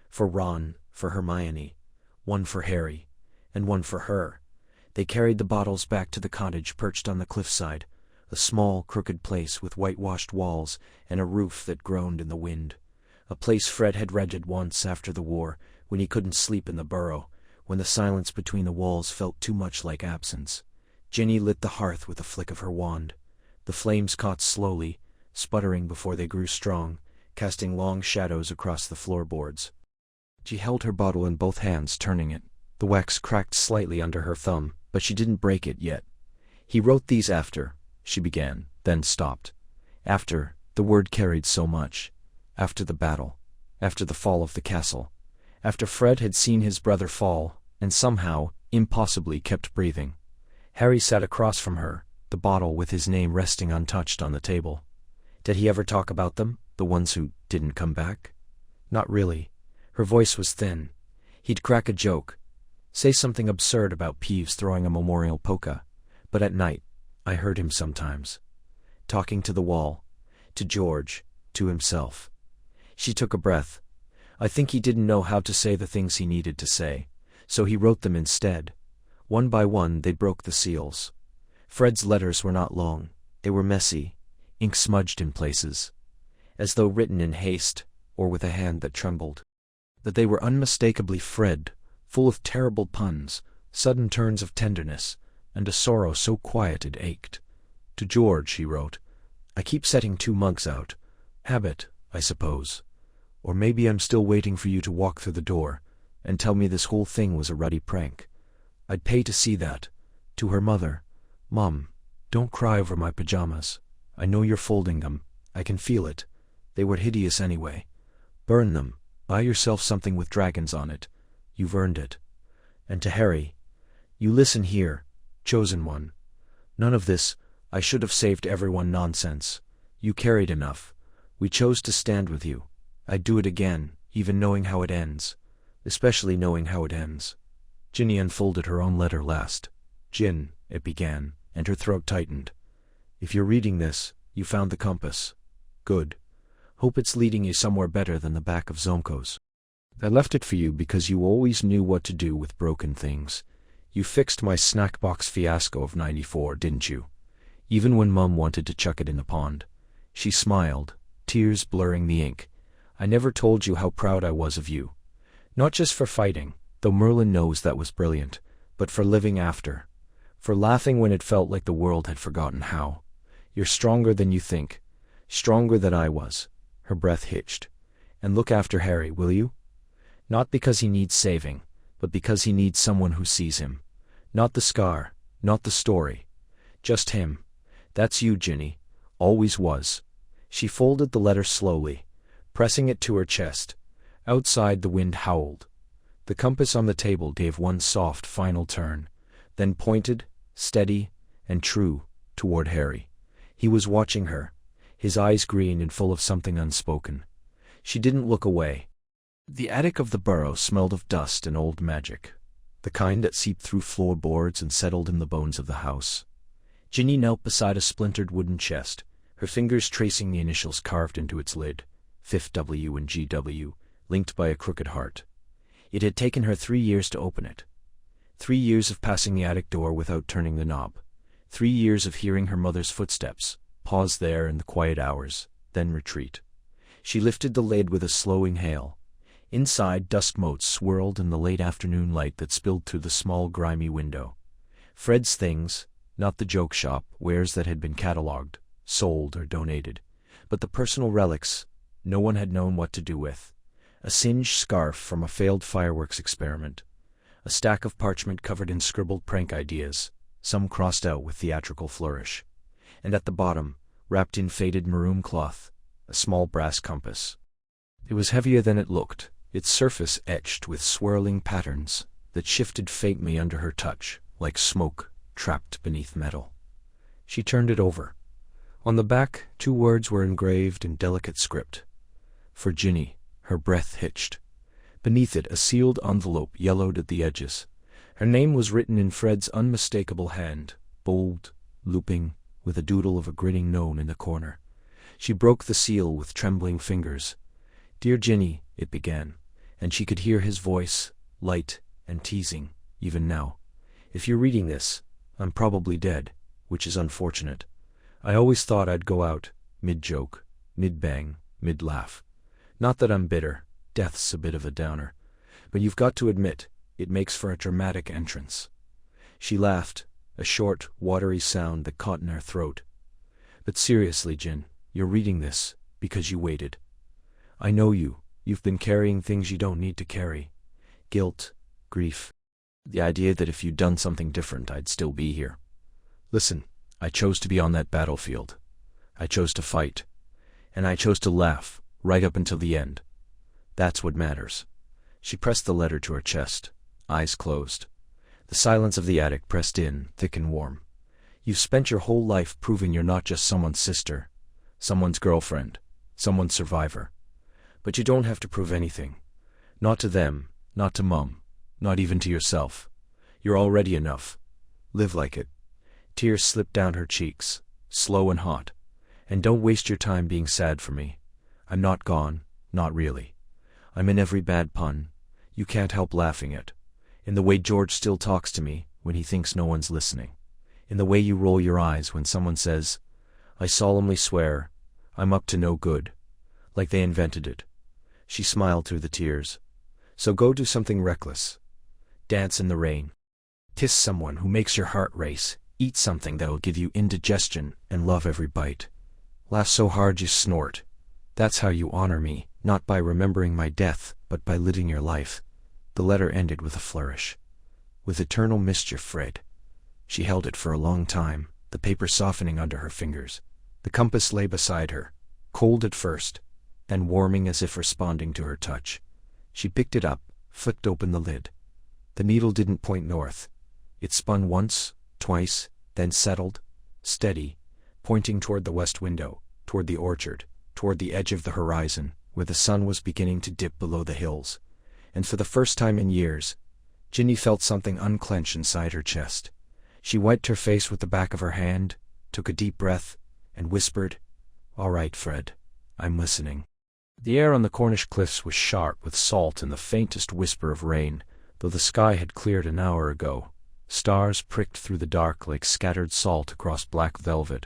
for Ron, for Hermione, one for Harry, and one for her. They carried the bottles back to the cottage perched on the cliffside, a small, crooked place with whitewashed walls and a roof that groaned in the wind. A place Fred had rented once after the war, when he couldn't sleep in the burrow, when the silence between the walls felt too much like absence. Ginny lit the hearth with a flick of her wand. The flames caught slowly, sputtering before they grew strong, casting long shadows across the floorboards. She held her bottle in both hands, turning it. The wax cracked slightly under her thumb, but she didn't break it yet. "He wrote these after," she began, then stopped. After, the word carried so much. After the battle. After the fall of the castle. After Fred had seen his brother fall, and somehow, impossibly, kept breathing. Harry sat across from her, the bottle with his name resting untouched on the table. Did he ever talk about them, the ones who didn't come back? Not really. Her voice was thin. He'd crack a joke, say something absurd about Peeves throwing a memorial polka, but at night, I heard him sometimes. Talking to the wall, to George, to himself. She took a breath. I think he didn't know how to say the things he needed to say, so he wrote them instead. One by one they broke the seals. Fred's letters were not long. They were messy, ink smudged in places, as though written in haste or with a hand that trembled. That they were unmistakably Fred, full of terrible puns, sudden turns of tenderness, and a sorrow so quiet it ached. To George, he wrote, "I keep setting 2 mugs out. Habit, I suppose. Or maybe I'm still waiting for you to walk through the door and tell me this whole thing was a ruddy prank. I'd pay to see that." To her mother, "Mom, don't cry over my pajamas. I know you're folding them. I can feel it. They were hideous anyway. Burn them. Buy yourself something with dragons on it. You've earned it." And to Harry, "You listen here, chosen one. None of this, I should have saved everyone nonsense. You carried enough. We chose to stand with you. I'd do it again, even knowing how it ends. Especially knowing how it ends." Ginny unfolded her own letter last. "Gin," it began, and her throat tightened. "If you're reading this, you found the compass. Good. Hope it's leading you somewhere better than the back of Zomko's. I left it for you because you always knew what to do with broken things. You fixed my snack box fiasco of '94, didn't you? even when Mum wanted to chuck it in the pond. She smiled, tears blurring the ink. "I never told you how proud I was of you. Not just for fighting, though Merlin knows that was brilliant, but for living after. For laughing when it felt like the world had forgotten how. You're stronger than you think. Stronger than I was." Her breath hitched. "And look after Harry, will you? Not because he needs saving, but because he needs someone who sees him. Not the scar, not the story. Just him. That's you, Ginny. Always was." She folded the letter slowly, pressing it to her chest. Outside the wind howled. The compass on the table gave one soft final turn, then pointed, steady, and true, toward Harry. He was watching her, his eyes green and full of something unspoken. She didn't look away. The attic of the burrow smelled of dust and old magic, the kind that seeped through floorboards and settled in the bones of the house. Ginny knelt beside a splintered wooden chest, her fingers tracing the initials carved into its lid, 5th W and GW, linked by a crooked heart. It had taken her 3 years to open it. 3 years of passing the attic door without turning the knob. 3 years of hearing her mother's footsteps, pause there in the quiet hours, then retreat. She lifted the lid with a slow inhale. Inside, dust motes swirled in the late afternoon light that spilled through the small grimy window. Fred's things, not the joke shop, wares that had been catalogued, sold, or donated, but the personal relics no one had known what to do with. A singed scarf from a failed fireworks experiment. A stack of parchment covered in scribbled prank ideas, some crossed out with theatrical flourish. And at the bottom, wrapped in faded maroon cloth, a small brass compass. It was heavier than it looked, its surface etched with swirling patterns that shifted faintly under her touch, like smoke trapped beneath metal. She turned it over. On the back, 2 words were engraved in delicate script. For Ginny. Her breath hitched. Beneath it, a sealed envelope yellowed at the edges. Her name was written in Fred's unmistakable hand, bold, looping, with a doodle of a grinning gnome in the corner. She broke the seal with trembling fingers. "Dear Ginny," it began, and she could hear his voice, light and teasing, even now. "If you're reading this, I'm probably dead, which is unfortunate. I always thought I'd go out, mid-joke, mid-bang, mid-laugh. Not that I'm bitter, death's a bit of a downer, but you've got to admit, it makes for a dramatic entrance." She laughed, a short, watery sound that caught in her throat. "But seriously, Gin, you're reading this because you waited. I know you've been carrying things you don't need to carry. Guilt, grief, the idea that if you'd done something different I'd still be here. Listen, I chose to be on that battlefield. I chose to fight. And I chose to laugh, right up until the end. That's what matters." She pressed the letter to her chest, eyes closed. The silence of the attic pressed in, thick and warm. "You've spent your whole life proving you're not just someone's sister, someone's girlfriend, someone's survivor. But you don't have to prove anything. Not to them, not to Mum, not even to yourself. You're already enough. Live like it." Tears slipped down her cheeks, slow and hot. "And don't waste your time being sad for me. I'm not gone, not really. I'm in every bad pun you can't help laughing at. In the way George still talks to me when he thinks no one's listening. In the way you roll your eyes when someone says, 'I solemnly swear, I'm up to no good,' like they invented it." She smiled through the tears. "So go do something reckless. Dance in the rain. Kiss someone who makes your heart race. Eat something that'll give you indigestion and love every bite. Laugh so hard you snort. That's how you honor me, not by remembering my death, but by living your life." The letter ended with a flourish. "With eternal mischief, Fred." She held it for a long time, the paper softening under her fingers. The compass lay beside her, cold at first, then warming as if responding to her touch. She picked it up, flicked open the lid. The needle didn't point north. It spun once, twice, then settled, steady, pointing toward the west window, toward the orchard, toward the edge of the horizon, where the sun was beginning to dip below the hills. And for the first time in years, Ginny felt something unclench inside her chest. She wiped her face with the back of her hand, took a deep breath, and whispered, "All right, Fred, I'm listening." The air on the Cornish cliffs was sharp with salt and the faintest whisper of rain, though the sky had cleared an hour ago. Stars pricked through the dark like scattered salt across black velvet,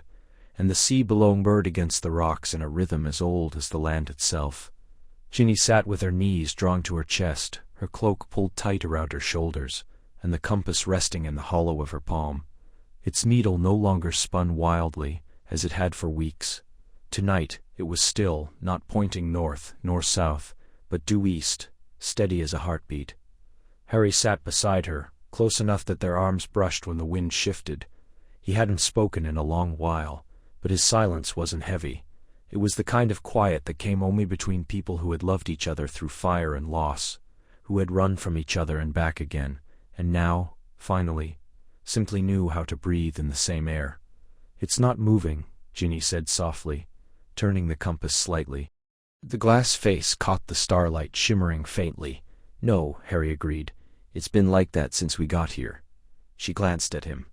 and the sea below murmured against the rocks in a rhythm as old as the land itself. Ginny sat with her knees drawn to her chest, her cloak pulled tight around her shoulders, and the compass resting in the hollow of her palm. Its needle no longer spun wildly, as it had for weeks. Tonight it was still, not pointing north nor south, but due east, steady as a heartbeat. Harry sat beside her, close enough that their arms brushed when the wind shifted. He hadn't spoken in a long while, but his silence wasn't heavy. It was the kind of quiet that came only between people who had loved each other through fire and loss, who had run from each other and back again, and now, finally, simply knew how to breathe in the same air. "It's not moving," Ginny said softly, turning the compass slightly. The glass face caught the starlight shimmering faintly. "No," Harry agreed. "It's been like that since we got here." She glanced at him.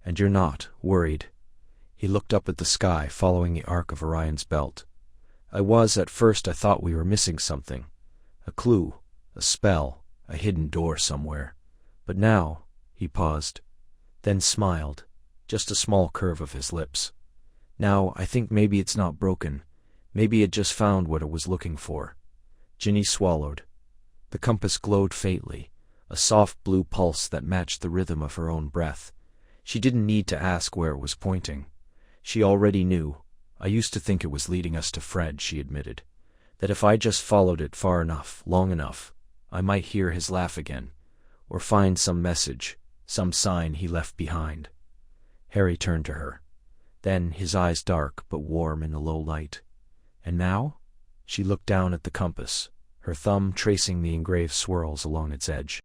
"And you're not worried?" He looked up at the sky, following the arc of Orion's belt. "I was at first. I thought we were missing something. A clue, a spell, a hidden door somewhere. But now," he paused, then smiled, just a small curve of his lips. "Now I think maybe it's not broken. Maybe it just found what it was looking for." Ginny swallowed. The compass glowed faintly, a soft blue pulse that matched the rhythm of her own breath. She didn't need to ask where it was pointing. She already knew. "I used to think it was leading us to Fred," she admitted. "That if I just followed it far enough, long enough, I might hear his laugh again, or find some message, some sign he left behind." Harry turned to her. Then, his eyes dark but warm in the low light. "And now?" She looked down at the compass, her thumb tracing the engraved swirls along its edge.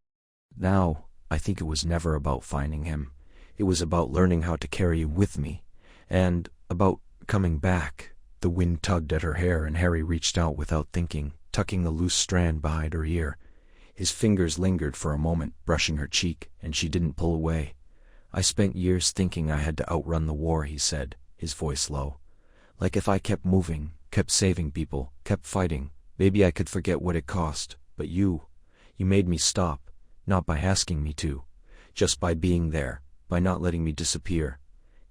"Now, I think it was never about finding him. It was about learning how to carry you with me, and about coming back." The wind tugged at her hair, and Harry reached out without thinking, tucking the loose strand behind her ear. His fingers lingered for a moment, brushing her cheek, and she didn't pull away. "I spent years thinking I had to outrun the war," he said, his voice low. "Like if I kept moving, kept saving people, kept fighting, maybe I could forget what it cost. But you made me stop, not by asking me to, just by being there, by not letting me disappear."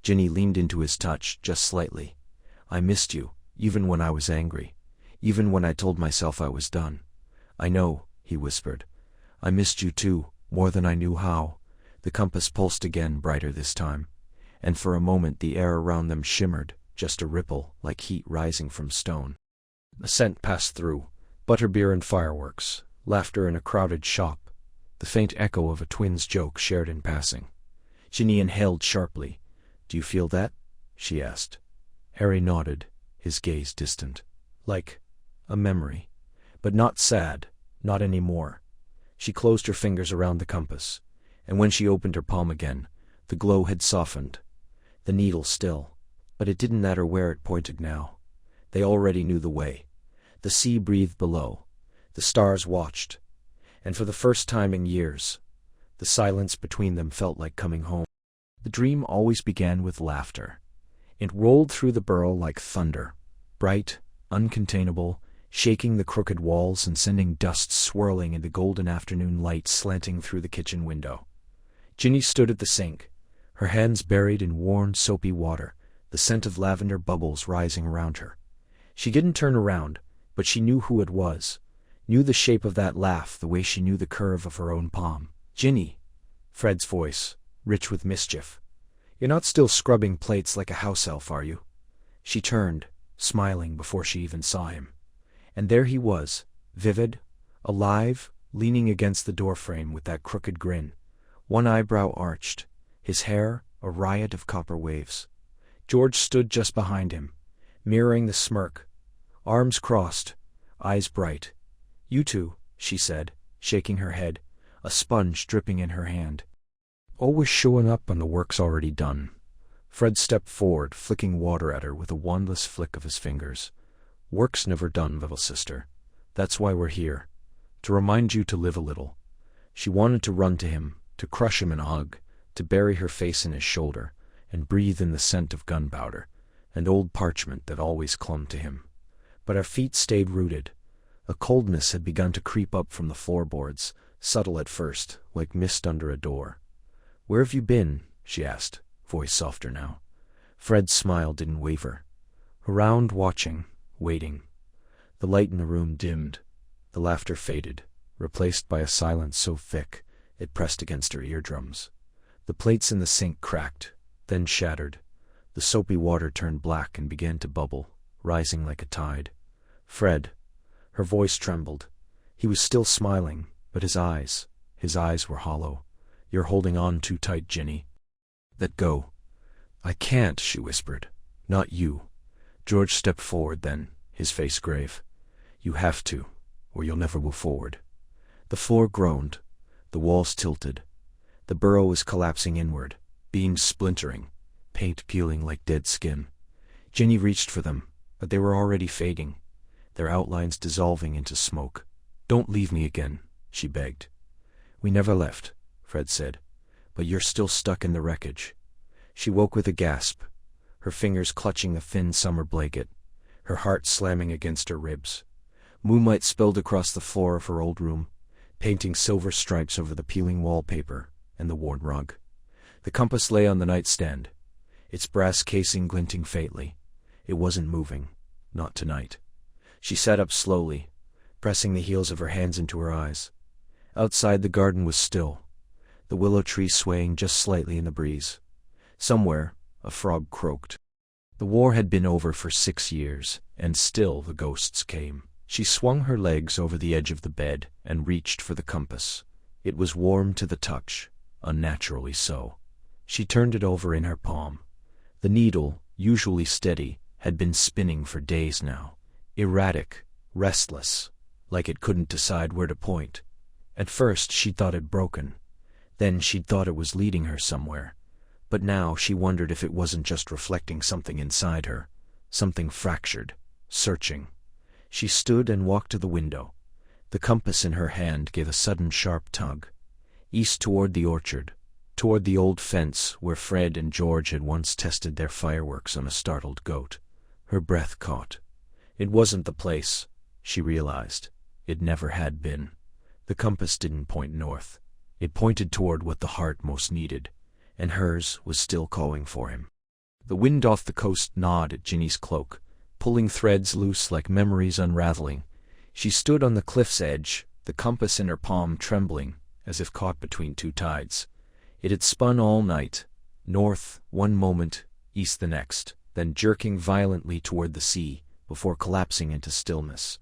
Ginny leaned into his touch, just slightly. "I missed you, even when I was angry, even when I told myself I was done." "I know," he whispered. "I missed you too, more than I knew how." The compass pulsed again, brighter this time, and for a moment the air around them shimmered, just a ripple, like heat rising from stone. A scent passed through, butterbeer and fireworks, laughter in a crowded shop, the faint echo of a twin's joke shared in passing. Ginny inhaled sharply. "Do you feel that?" she asked. Harry nodded, his gaze distant. "Like a memory. But not sad, not any more." She closed her fingers around the compass, and when she opened her palm again, the glow had softened. The needle still, but it didn't matter where it pointed now. They already knew the way. The sea breathed below. The stars watched. And for the first time in years, the silence between them felt like coming home. The dream always began with laughter. It rolled through the burrow like thunder, bright, uncontainable, shaking the crooked walls and sending dust swirling into golden afternoon light slanting through the kitchen window. Ginny stood at the sink, her hands buried in worn, soapy water, the scent of lavender bubbles rising around her. She didn't turn around, but she knew who it was, knew the shape of that laugh the way she knew the curve of her own palm. "Ginny," Fred's voice, rich with mischief. "You're not still scrubbing plates like a house elf, are you?" She turned, smiling before she even saw him. And there he was, vivid, alive, leaning against the doorframe with that crooked grin, one eyebrow arched, his hair a riot of copper waves. George stood just behind him, mirroring the smirk, arms crossed, eyes bright. "You two," she said, shaking her head, a sponge dripping in her hand. "Always showing up when the work's already done." Fred stepped forward, flicking water at her with a wandless flick of his fingers. "Work's never done, little sister. That's why we're here. To remind you to live a little." She wanted to run to him, to crush him in a hug, to bury her face in his shoulder, and breathe in the scent of gunpowder, and old parchment that always clung to him. But her feet stayed rooted. A coldness had begun to creep up from the floorboards, subtle at first, like mist under a door. "Where have you been?" she asked, voice softer now. Fred's smile didn't waver. "Around, watching, waiting." The light in the room dimmed. The laughter faded, replaced by a silence so thick it pressed against her eardrums. The plates in the sink cracked, then shattered. The soapy water turned black and began to bubble, rising like a tide. "Fred." Her voice trembled. He was still smiling, but his eyes were hollow. "You're holding on too tight, Ginny. Let go." "I can't," she whispered. "Not you." George stepped forward then, his face grave. "You have to, or you'll never move forward." The floor groaned. The walls tilted. The burrow was collapsing inward, beams splintering, paint peeling like dead skin. Ginny reached for them, but they were already fading, their outlines dissolving into smoke. "Don't leave me again," she begged. "We never left," Fred said, "but you're still stuck in the wreckage." She woke with a gasp, her fingers clutching the thin summer blanket, her heart slamming against her ribs. Moonlight spilled across the floor of her old room, painting silver stripes over the peeling wallpaper and the worn rug. The compass lay on the nightstand, its brass casing glinting faintly. It wasn't moving, not tonight. She sat up slowly, pressing the heels of her hands into her eyes. Outside the garden was still, the willow tree swaying just slightly in the breeze. Somewhere, a frog croaked. The war had been over for 6 years, and still the ghosts came. She swung her legs over the edge of the bed and reached for the compass. It was warm to the touch, unnaturally so. She turned it over in her palm. The needle, usually steady, had been spinning for days now. Erratic, restless, like it couldn't decide where to point. At first she'd thought it broken. Then she'd thought it was leading her somewhere. But now she wondered if it wasn't just reflecting something inside her, something fractured, searching. She stood and walked to the window. The compass in her hand gave a sudden sharp tug. East toward the orchard, toward the old fence where Fred and George had once tested their fireworks on a startled goat. Her breath caught. It wasn't the place, she realized. It never had been. The compass didn't point north. It pointed toward what the heart most needed, and hers was still calling for him. The wind off the coast gnawed at Ginny's cloak, pulling threads loose like memories unraveling. She stood on the cliff's edge, the compass in her palm trembling, as if caught between two tides. It had spun all night, north one moment, east the next, then jerking violently toward the sea, before collapsing into stillness.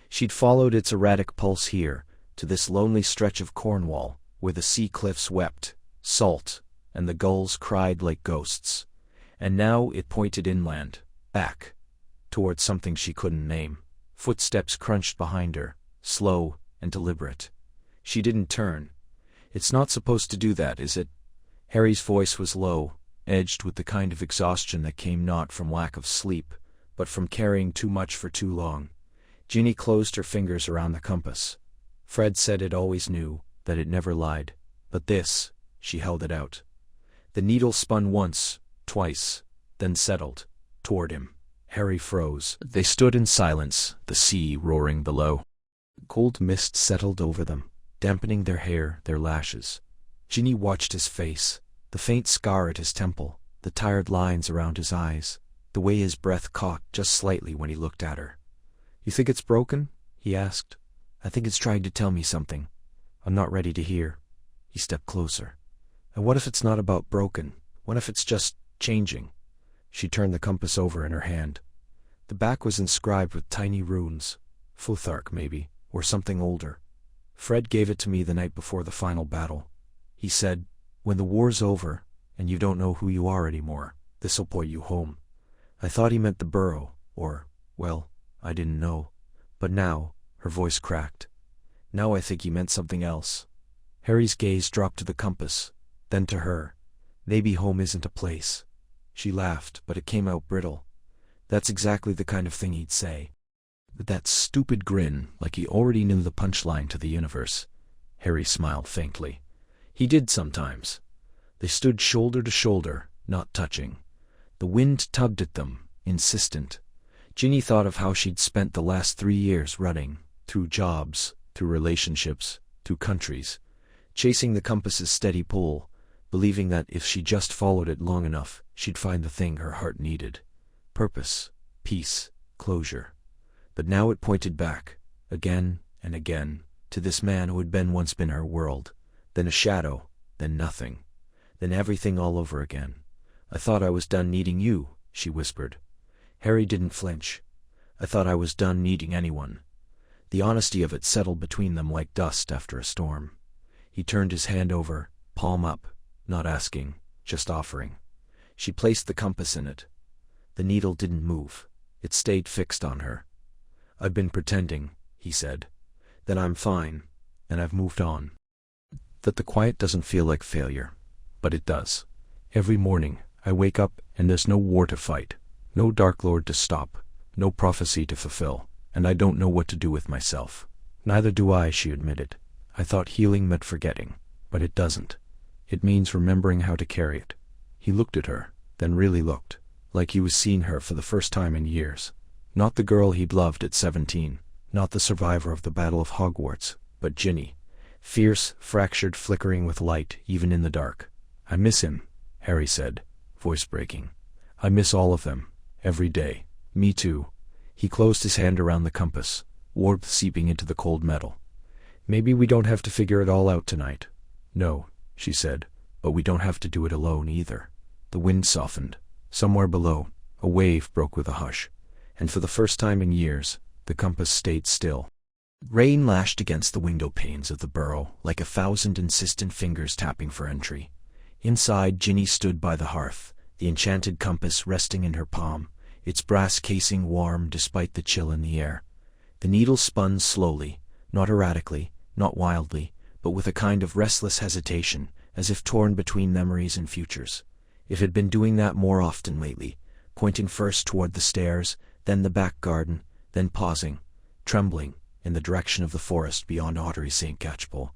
She'd followed its erratic pulse here, to this lonely stretch of Cornwall, where the sea cliffs wept, salt, and the gulls cried like ghosts. And now it pointed inland, back, toward something she couldn't name. Footsteps crunched behind her, slow and deliberate. She didn't turn. "It's not supposed to do that, is it?" Harry's voice was low, edged with the kind of exhaustion that came not from lack of sleep, but from carrying too much for too long. Ginny closed her fingers around the compass. Fred said it always knew, that it never lied. But this, she held it out. The needle spun once, twice, then settled, toward him. Harry froze. They stood in silence, the sea roaring below. Cold mist settled over them, dampening their hair, their lashes. Ginny watched his face, the faint scar at his temple, the tired lines around his eyes, the way his breath caught just slightly when he looked at her. "You think it's broken?" he asked. "I think it's trying to tell me something. I'm not ready to hear." He stepped closer. "And what if it's not about broken? What if it's just changing?" She turned the compass over in her hand. The back was inscribed with tiny runes. Futhark, maybe, or something older. "Fred gave it to me the night before the final battle. He said, when the war's over, and you don't know who you are anymore, this'll point you home." I thought he meant the burrow, or, well, I didn't know. But now, her voice cracked. Now I think he meant something else. Harry's gaze dropped to the compass, then to her. "Maybe home isn't a place." She laughed, but it came out brittle. That's exactly the kind of thing he'd say. With that stupid grin, like he already knew the punchline to the universe. Harry smiled faintly. He did sometimes. They stood shoulder to shoulder, not touching. The wind tugged at them, insistent. Ginny thought of how she'd spent the last 3 years running, through jobs, through relationships, through countries, chasing the compass's steady pull, believing that if she just followed it long enough, she'd find the thing her heart needed. Purpose, peace, closure. But now it pointed back, again and again, to this man who had once been her world, then a shadow, then nothing, then everything all over again. "I thought I was done needing you," she whispered. Harry didn't flinch. "I thought I was done needing anyone." The honesty of it settled between them like dust after a storm. He turned his hand over, palm up, not asking, just offering. She placed the compass in it. The needle didn't move. It stayed fixed on her. "I've been pretending," he said. "Then I'm fine, and I've moved on. That the quiet doesn't feel like failure, but it does. Every morning, I wake up and there's no war to fight, no Dark Lord to stop, no prophecy to fulfill, and I don't know what to do with myself." "Neither do I," she admitted. "I thought healing meant forgetting, but it doesn't. It means remembering how to carry it." He looked at her, then really looked, like he was seeing her for the first time in years. Not the girl he'd loved at 17, not the survivor of the Battle of Hogwarts, but Ginny. Fierce, fractured, flickering with light, even in the dark. "I miss him," Harry said, voice breaking. "I miss all of them, every day." "Me too." He closed his hand around the compass, warmth seeping into the cold metal. "Maybe we don't have to figure it all out tonight." "No," she said, "but we don't have to do it alone either." The wind softened. Somewhere below, a wave broke with a hush, and for the first time in years, the compass stayed still. Rain lashed against the window panes of the burrow like 1,000 insistent fingers tapping for entry. Inside, Ginny stood by the hearth, the enchanted compass resting in her palm, its brass casing warm despite the chill in the air. The needle spun slowly, not erratically, not wildly, but with a kind of restless hesitation, as if torn between memories and futures. It had been doing that more often lately, pointing first toward the stairs, then the back garden, then pausing, trembling, in the direction of the forest beyond Audrey St. Catchpole.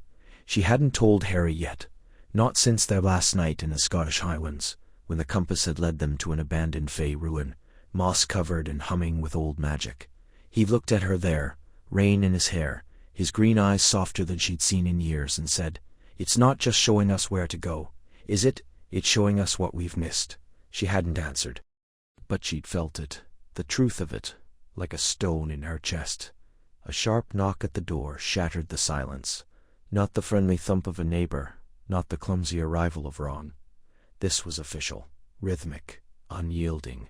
She hadn't told Harry yet, not since their last night in the Scottish Highlands, when the compass had led them to an abandoned fey ruin, moss-covered and humming with old magic. He looked at her there, rain in his hair, his green eyes softer than she'd seen in years, and said, "It's not just showing us where to go, is it? It's showing us what we've missed." She hadn't answered. But she'd felt it, the truth of it, like a stone in her chest. A sharp knock at the door shattered the silence. Not the friendly thump of a neighbor, not the clumsy arrival of Ron. This was official, rhythmic, unyielding.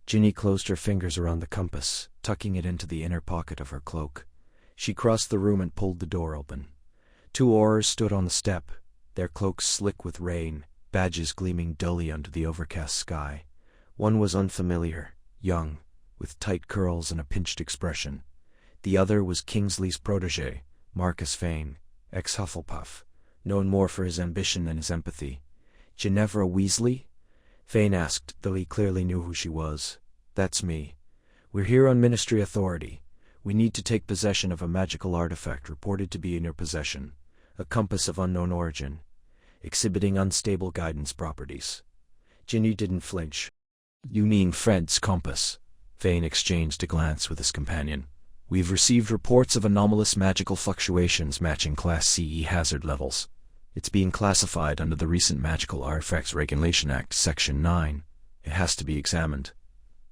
Ginny closed her fingers around the compass, tucking it into the inner pocket of her cloak. She crossed the room and pulled the door open. 2 Aurors stood on the step, their cloaks slick with rain, badges gleaming dully under the overcast sky. One was unfamiliar, young, with tight curls and a pinched expression. The other was Kingsley's protégé, Marcus Fane, ex-Hufflepuff, known more for his ambition than his empathy. "Ginevra Weasley?" Fane asked, though he clearly knew who she was. "That's me. We're here on Ministry authority. We need to take possession of a magical artifact reported to be in your possession, a compass of unknown origin, exhibiting unstable guidance properties." Ginny didn't flinch. "You mean Fred's compass?" Fane exchanged a glance with his companion. "We've received reports of anomalous magical fluctuations matching Class CE hazard levels. It's being classified under the recent Magical Artifacts Regulation Act, Section 9. It has to be examined."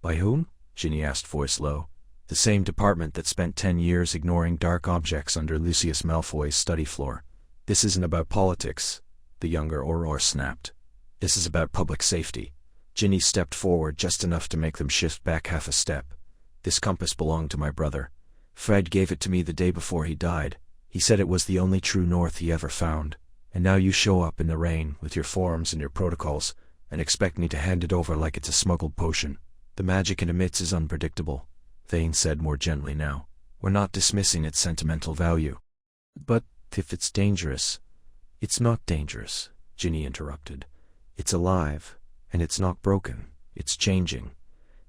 "By whom?" Ginny asked, voice low. "The same department that spent 10 years ignoring dark objects under Lucius Malfoy's study floor." "This isn't about politics," the younger Auror snapped. "This is about public safety." Ginny stepped forward just enough to make them shift back half a step. "This compass belonged to my brother. Fred gave it to me the day before he died. He said it was the only true north he ever found. And now you show up in the rain with your forms and your protocols and expect me to hand it over like it's a smuggled potion. The magic it emits is unpredictable," Fane said more gently now. "We're not dismissing its sentimental value." "But if it's dangerous—" "It's not dangerous," Ginny interrupted. "It's alive, and it's not broken. It's changing.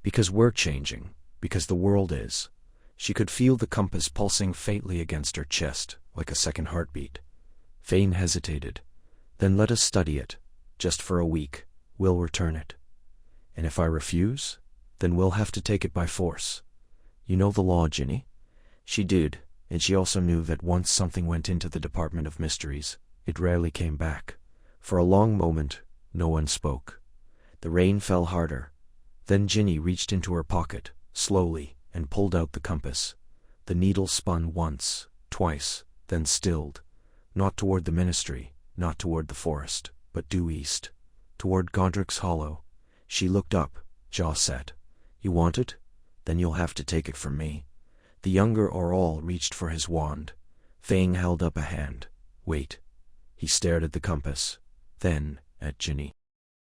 Because we're changing. Because the world is." She could feel the compass pulsing faintly against her chest, like a second heartbeat. Fane hesitated. "Then let us study it. Just for a week. We'll return it. And if I refuse, then we'll have to take it by force. You know the law, Ginny?" She did, and she also knew that once something went into the Department of Mysteries, it rarely came back. For a long moment, no one spoke. The rain fell harder. Then Ginny reached into her pocket, slowly, and pulled out the compass. The needle spun once, twice, then stilled. Not toward the ministry, not toward the forest, but due east. Toward Godric's Hollow. She looked up, jaw set. "You want it? Then you'll have to take it from me." The younger Aurol reached for his wand. Fang held up a hand. "Wait." He stared at the compass, then at Ginny.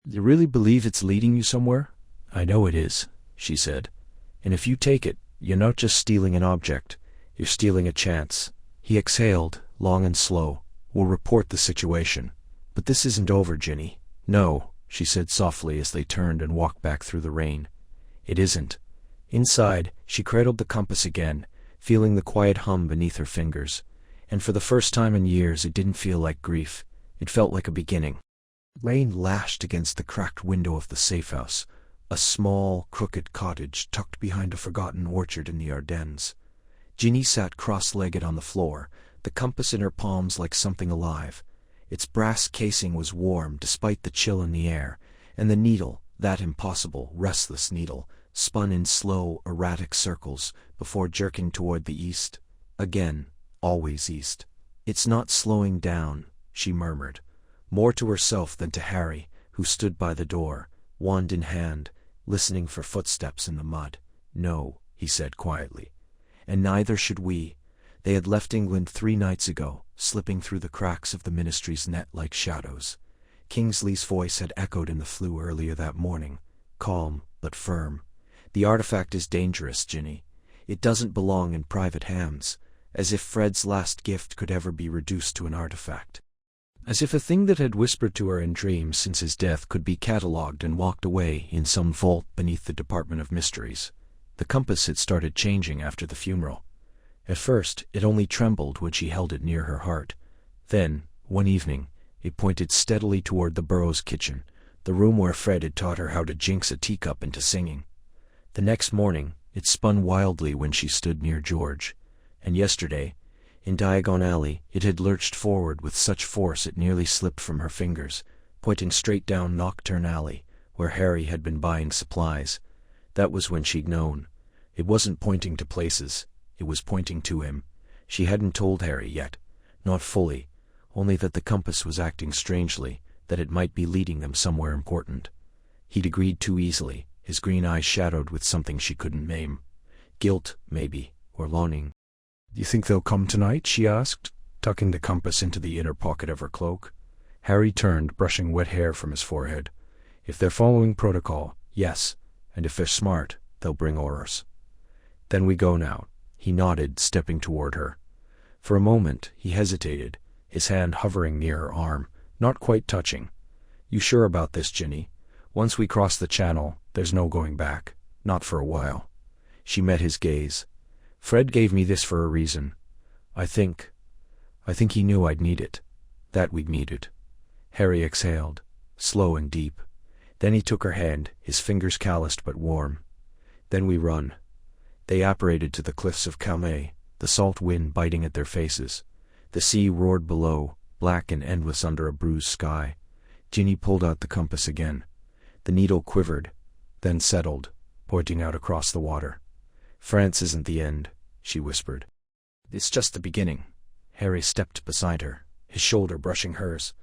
"You really believe it's leading you somewhere?" "I know it is," she said. "And if you take it, you're not just stealing an object, you're stealing a chance." He exhaled, long and slow. "We'll report the situation. But this isn't over, Ginny." "No," she said softly as they turned and walked back through the rain. "It isn't." Inside, she cradled the compass again, feeling the quiet hum beneath her fingers. And for the first time in years, it didn't feel like grief. It felt like a beginning. Rain lashed against the cracked window of the safe house, a small, crooked cottage tucked behind a forgotten orchard in the Ardennes. Ginny sat cross-legged on the floor, the compass in her palms like something alive. Its brass casing was warm despite the chill in the air, and the needle, that impossible, restless needle, spun in slow, erratic circles before jerking toward the east. Again, always east. "It's not slowing down," she murmured, more to herself than to Harry, who stood by the door, wand in hand, listening for footsteps in the mud. "No," he said quietly. "And neither should we." They had left England 3 nights ago, slipping through the cracks of the ministry's net like shadows. Kingsley's voice had echoed in the flue earlier that morning, calm but firm. "The artifact is dangerous, Ginny. It doesn't belong in private hands," as if Fred's last gift could ever be reduced to an artifact. As if a thing that had whispered to her in dreams since his death could be catalogued and locked away in some vault beneath the Department of Mysteries. The compass had started changing after the funeral. At first, it only trembled when she held it near her heart. Then, one evening, it pointed steadily toward the Burrows' kitchen, the room where Fred had taught her how to jinx a teacup into singing. The next morning, it spun wildly when she stood near George. And yesterday, in Diagon Alley, it had lurched forward with such force it nearly slipped from her fingers, pointing straight down Knockturn Alley, where Harry had been buying supplies. That was when she'd known. It wasn't pointing to places, it was pointing to him. She hadn't told Harry yet, not fully, only that the compass was acting strangely, that it might be leading them somewhere important. He'd agreed too easily, his green eyes shadowed with something she couldn't name. Guilt, maybe, or longing. "You think they'll come tonight?" she asked, tucking the compass into the inner pocket of her cloak. Harry turned, brushing wet hair from his forehead. "If they're following protocol, yes, and if they're smart, they'll bring orders." "Then we go now." He nodded, stepping toward her. For a moment, he hesitated, his hand hovering near her arm, not quite touching. "You sure about this, Ginny? Once we cross the channel, there's no going back. Not for a while." She met his gaze. "Fred gave me this for a reason. I think he knew I'd need it. That we'd need it." Harry exhaled, slow and deep. Then he took her hand, his fingers calloused but warm. "Then we run." They apparated to the cliffs of Calais, the salt wind biting at their faces. The sea roared below, black and endless under a bruised sky. Ginny pulled out the compass again. The needle quivered, then settled, pointing out across the water. "France isn't the end," she whispered. "It's just the beginning." Harry stepped beside her, his shoulder brushing hers.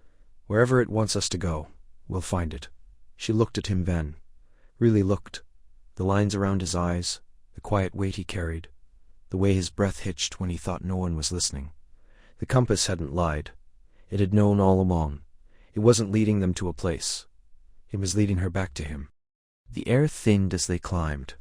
"Wherever it wants us to go, we'll find it." She looked at him then. Really looked. The lines around his eyes, the quiet weight he carried, the way his breath hitched when he thought no one was listening. The compass hadn't lied. It had known all along. It wasn't leading them to a place. It was leading her back to him. The air thinned as they climbed,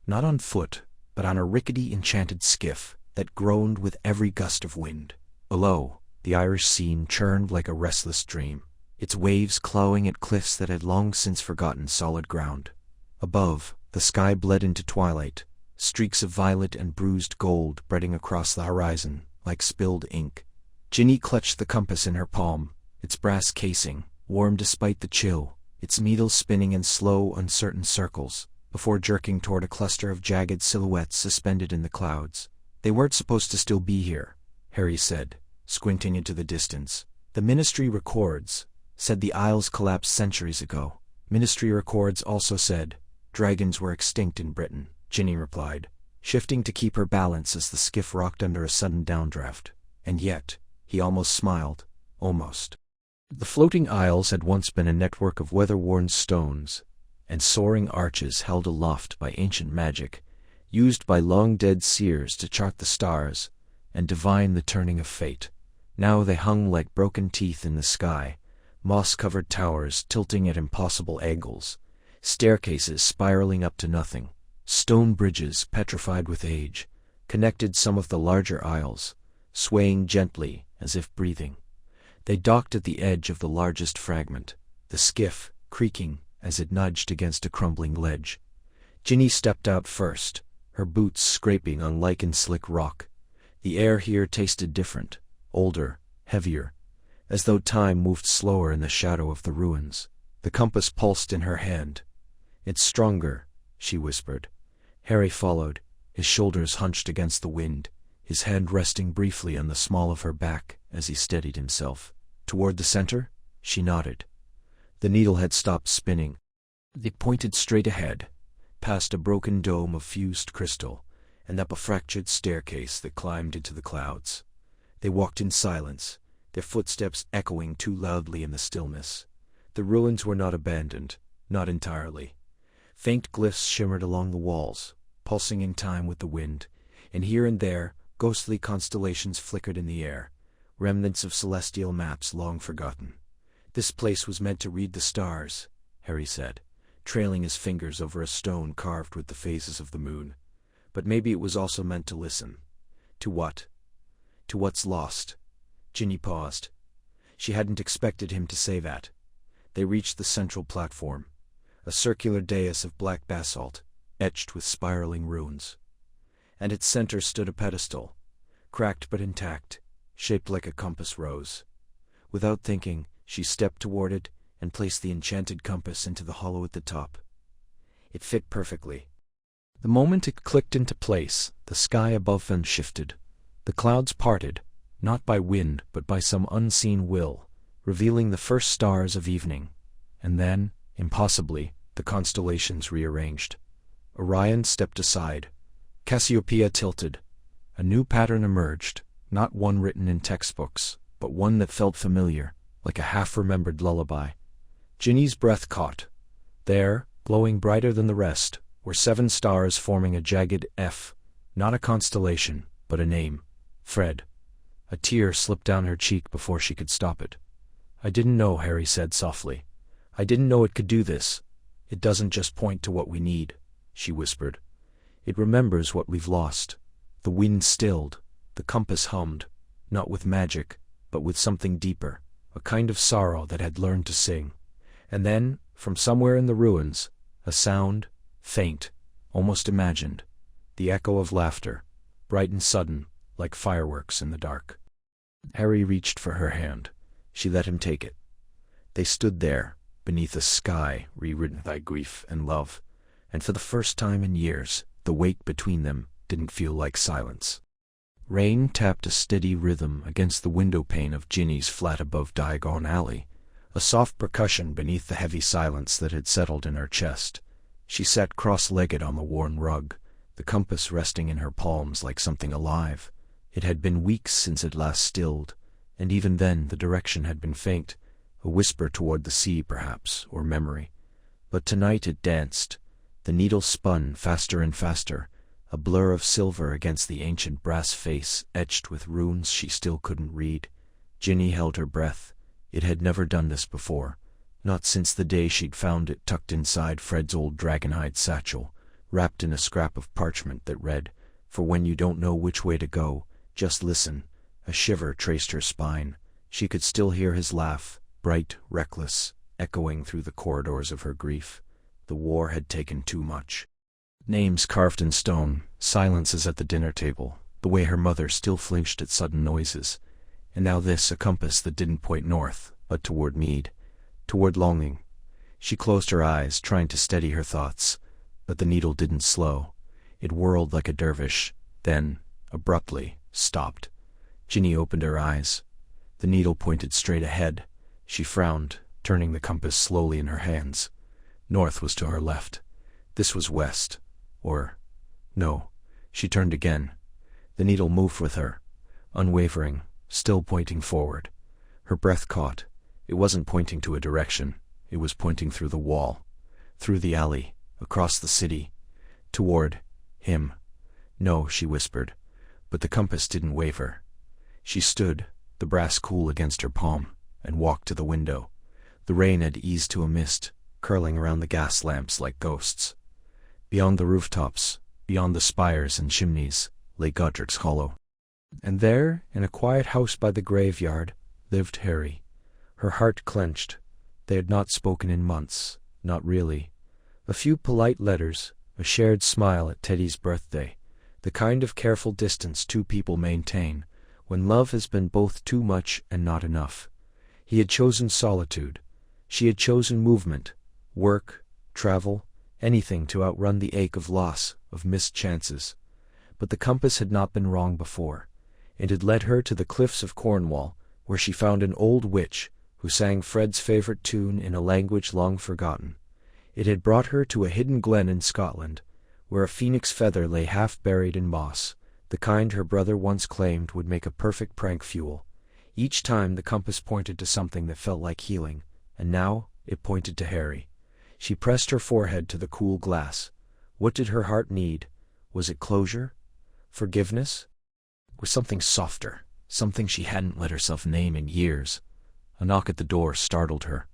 not on foot, but on a rickety enchanted skiff that groaned with every gust of wind. Below, the Irish scene churned like a restless dream, its waves clawing at cliffs that had long since forgotten solid ground. Above, the sky bled into twilight, streaks of violet and bruised gold spreading across the horizon like spilled ink. Ginny clutched the compass in her palm, its brass casing, warm despite the chill, its needle spinning in slow, uncertain circles, before jerking toward a cluster of jagged silhouettes suspended in the clouds. "They weren't supposed to still be here," Harry said, squinting into the distance. "The ministry records, said the Isles collapsed centuries ago. Ministry records also said dragons were extinct in Britain, Ginny replied, shifting to keep her balance as the skiff rocked under a sudden downdraft. And yet, he almost smiled. Almost. The floating isles had once been a network of weather-worn stones and soaring arches held aloft by ancient magic, used by long-dead seers to chart the stars and divine the turning of fate. Now they hung like broken teeth in the sky, moss-covered towers tilting at impossible angles, staircases spiraling up to nothing, stone bridges petrified with age, connected some of the larger isles, swaying gently as if breathing. They docked at the edge of the largest fragment, the skiff creaking as it nudged against a crumbling ledge. Ginny stepped out first, her boots scraping on lichen-slick rock. The air here tasted different, older, heavier, as though time moved slower in the shadow of the ruins. The compass pulsed in her hand. "It's stronger," she whispered. Harry followed, his shoulders hunched against the wind, his hand resting briefly on the small of her back as he steadied himself. "Toward the center?" She nodded. The needle had stopped spinning. They pointed straight ahead, past a broken dome of fused crystal, and up a fractured staircase that climbed into the clouds. They walked in silence, their footsteps echoing too loudly in the stillness. The ruins were not abandoned, not entirely. Faint glyphs shimmered along the walls, pulsing in time with the wind, and here and there ghostly constellations flickered in the air, remnants of celestial maps long forgotten. "This place was meant to read the stars," Harry said, trailing his fingers over a stone carved with the phases of the moon. "But maybe it was also meant to listen." "To what?" "To what's lost." Ginny paused. She hadn't expected him to say that. They reached the central platform, a circular dais of black basalt, etched with spiraling runes. At its center stood a pedestal, cracked but intact, shaped like a compass rose. Without thinking, she stepped toward it and placed the enchanted compass into the hollow at the top. It fit perfectly. The moment it clicked into place, the sky above them shifted. The clouds parted, not by wind but by some unseen will, revealing the first stars of evening. And then, impossibly, the constellations rearranged. Orion stepped aside. Cassiopeia tilted. A new pattern emerged, not one written in textbooks, but one that felt familiar, like a half-remembered lullaby. Ginny's breath caught. There, glowing brighter than the rest, were 7 stars forming a jagged F, not a constellation, but a name. Fred. A tear slipped down her cheek before she could stop it. "I didn't know," Harry said softly. "I didn't know it could do this. It doesn't just point to what we need," she whispered. "It remembers what we've lost." The wind stilled. The compass hummed, not with magic, but with something deeper, a kind of sorrow that had learned to sing. And then, from somewhere in the ruins, a sound, faint, almost imagined, the echo of laughter, bright and sudden, like fireworks in the dark. Harry reached for her hand. She let him take it. They stood there, beneath a sky rewritten by grief and love, and for the first time in years, the wait between them didn't feel like silence. Rain tapped a steady rhythm against the window pane of Ginny's flat above Diagon Alley, a soft percussion beneath the heavy silence that had settled in her chest. She sat cross-legged on the worn rug, the compass resting in her palms like something alive. It had been weeks since it last stilled, and even then the direction had been faint, a whisper toward the sea perhaps, or memory. But tonight it danced. The needle spun faster and faster, a blur of silver against the ancient brass face etched with runes she still couldn't read. Ginny held her breath. It had never done this before, not since the day she'd found it tucked inside Fred's old dragonhide satchel, wrapped in a scrap of parchment that read, "For when you don't know which way to go, just listen." A shiver traced her spine. She could still hear his laugh, bright, reckless, echoing through the corridors of her grief. The war had taken too much. Names carved in stone, silences at the dinner table, the way her mother still flinched at sudden noises. And now this, a compass that didn't point north, but toward Mead, toward longing. She closed her eyes, trying to steady her thoughts, but the needle didn't slow. It whirled like a dervish, then, abruptly, stopped. Ginny opened her eyes. The needle pointed straight ahead. She frowned, turning the compass slowly in her hands. North was to her left. This was west. No. She turned again. The needle moved with her, unwavering, still pointing forward. Her breath caught. It wasn't pointing to a direction. It was pointing through the wall, through the alley, across the city, toward him. No, she whispered, but the compass didn't waver. She stood, the brass cool against her palm, and walked to the window. The rain had eased to a mist, curling around the gas lamps like ghosts. Beyond the rooftops, beyond the spires and chimneys, lay Godric's Hollow. And there, in a quiet house by the graveyard, lived Harry. Her heart clenched. They had not spoken in months, not really. A few polite letters, a shared smile at Teddy's birthday, the kind of careful distance two people maintain when love has been both too much and not enough. He had chosen solitude. She had chosen movement, work, travel, anything to outrun the ache of loss, of missed chances. But the compass had not been wrong before. It had led her to the cliffs of Cornwall, where she found an old witch who sang Fred's favorite tune in a language long forgotten. It had brought her to a hidden glen in Scotland, where a phoenix feather lay half buried in moss, the kind her brother once claimed would make a perfect prank fuel. Each time the compass pointed to something that felt like healing, and now it pointed to Harry. She pressed her forehead to the cool glass. What did her heart need? Was it closure? Forgiveness? Or something softer, something she hadn't let herself name in years? A knock at the door startled her.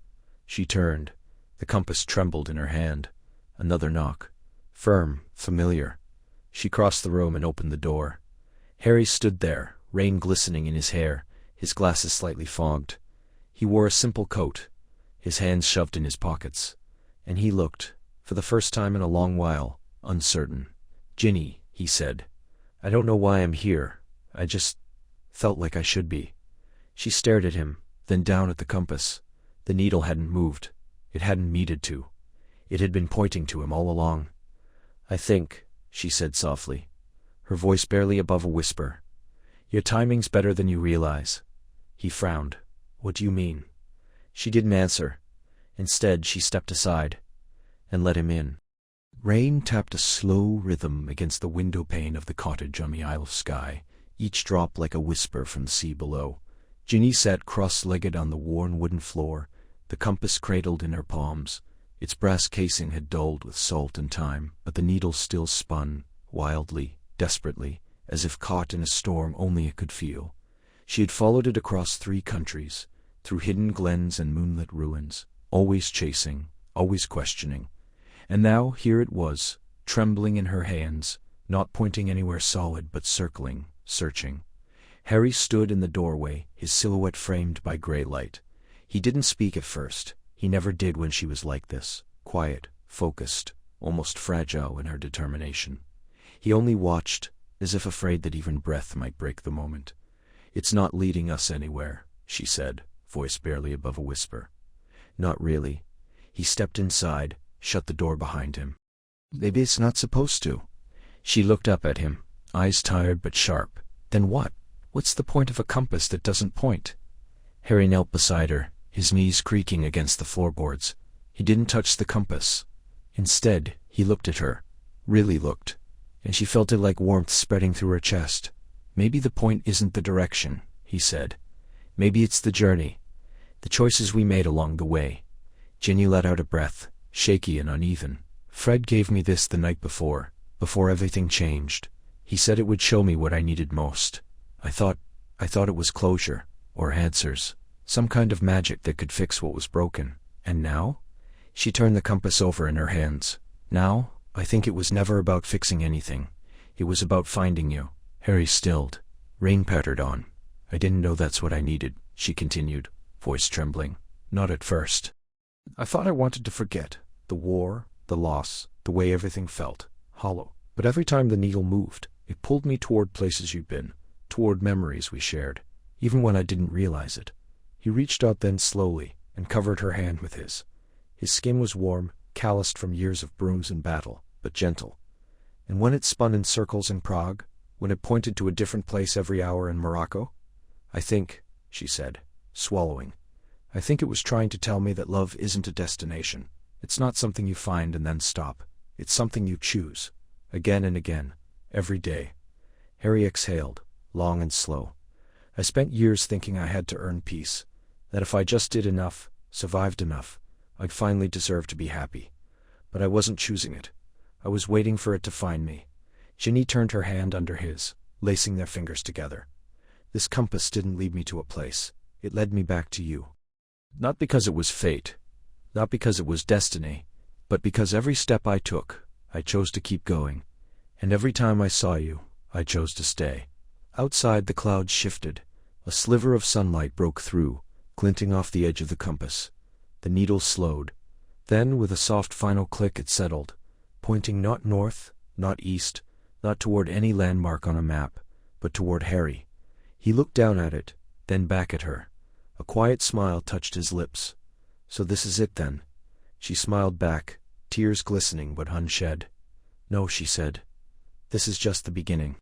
She turned. The compass trembled in her hand. Another knock. Firm, familiar. She crossed the room and opened the door. Harry stood there, rain glistening in his hair, his glasses slightly fogged. He wore a simple coat, his hands shoved in his pockets. And he looked, for the first time in a long while, uncertain. "Ginny," he said, "I don't know why I'm here. I just felt like I should be." She stared at him, then down at the compass. The needle hadn't moved. It hadn't needed to. It had been pointing to him all along. "I think," she said softly, her voice barely above a whisper, "your timing's better than you realize." He frowned. "What do you mean?" She didn't answer. Instead, she stepped aside and let him in. Rain tapped a slow rhythm against the window pane of the cottage on the Isle of Skye, each drop like a whisper from the sea below. Ginny sat cross-legged on the worn wooden floor, the compass cradled in her palms. Its brass casing had dulled with salt and time, but the needle still spun, wildly, desperately, as if caught in a storm only it could feel. She had followed it across 3 countries, through hidden glens and moonlit ruins, always chasing, always questioning. And now here it was, trembling in her hands, not pointing anywhere solid but circling, searching. Harry stood in the doorway, his silhouette framed by grey light. He didn't speak at first. He never did when she was like this, quiet, focused, almost fragile in her determination. He only watched, as if afraid that even breath might break the moment. "It's not leading us anywhere," she said, voice barely above a whisper. "Not really." He stepped inside, shut the door behind him. "Maybe it's not supposed to." She looked up at him, eyes tired but sharp. "Then what? What's the point of a compass that doesn't point?" Harry knelt beside her, his knees creaking against the floorboards. He didn't touch the compass. Instead, he looked at her, really looked, and she felt it like warmth spreading through her chest. "Maybe the point isn't the direction," he said. "Maybe it's the journey, the choices we made along the way." Ginny let out a breath, shaky and uneven. "Fred gave me this the night before everything changed. He said it would show me what I needed most. I thought it was closure, or answers, some kind of magic that could fix what was broken. And now?" She turned the compass over in her hands. "Now, I think it was never about fixing anything. It was about finding you." Harry stilled. Rain pattered on. "I didn't know that's what I needed," she continued, voice trembling. "Not at first. I thought I wanted to forget. The war, the loss, the way everything felt. Hollow. But every time the needle moved, it pulled me toward places you'd been, toward memories we shared, even when I didn't realize it." He reached out then slowly and covered her hand with his. His skin was warm, calloused from years of brooms and battle, but gentle. "And when it spun in circles in Prague, when it pointed to a different place every hour in Morocco?" "I think," she said, swallowing, I think it was trying to tell me that love isn't a destination. It's not something you find and then stop. It's something you choose. Again and again. Every day. Harry exhaled, long and slow. I spent years thinking I had to earn peace. That if I just did enough, survived enough, I'd finally deserve to be happy. But I wasn't choosing it. I was waiting for it to find me. Ginny turned her hand under his, lacing their fingers together. This compass didn't lead me to a place. It led me back to you. Not because it was fate, not because it was destiny, but because every step I took, I chose to keep going. And every time I saw you, I chose to stay. Outside the clouds shifted. A sliver of sunlight broke through, glinting off the edge of the compass. The needle slowed. Then, with a soft final click, it settled, pointing not north, not east, not toward any landmark on a map, but toward Harry. He looked down at it, then back at her. A quiet smile touched his lips. So this is it then? She smiled back, tears glistening but unshed. No, she said. This is just the beginning.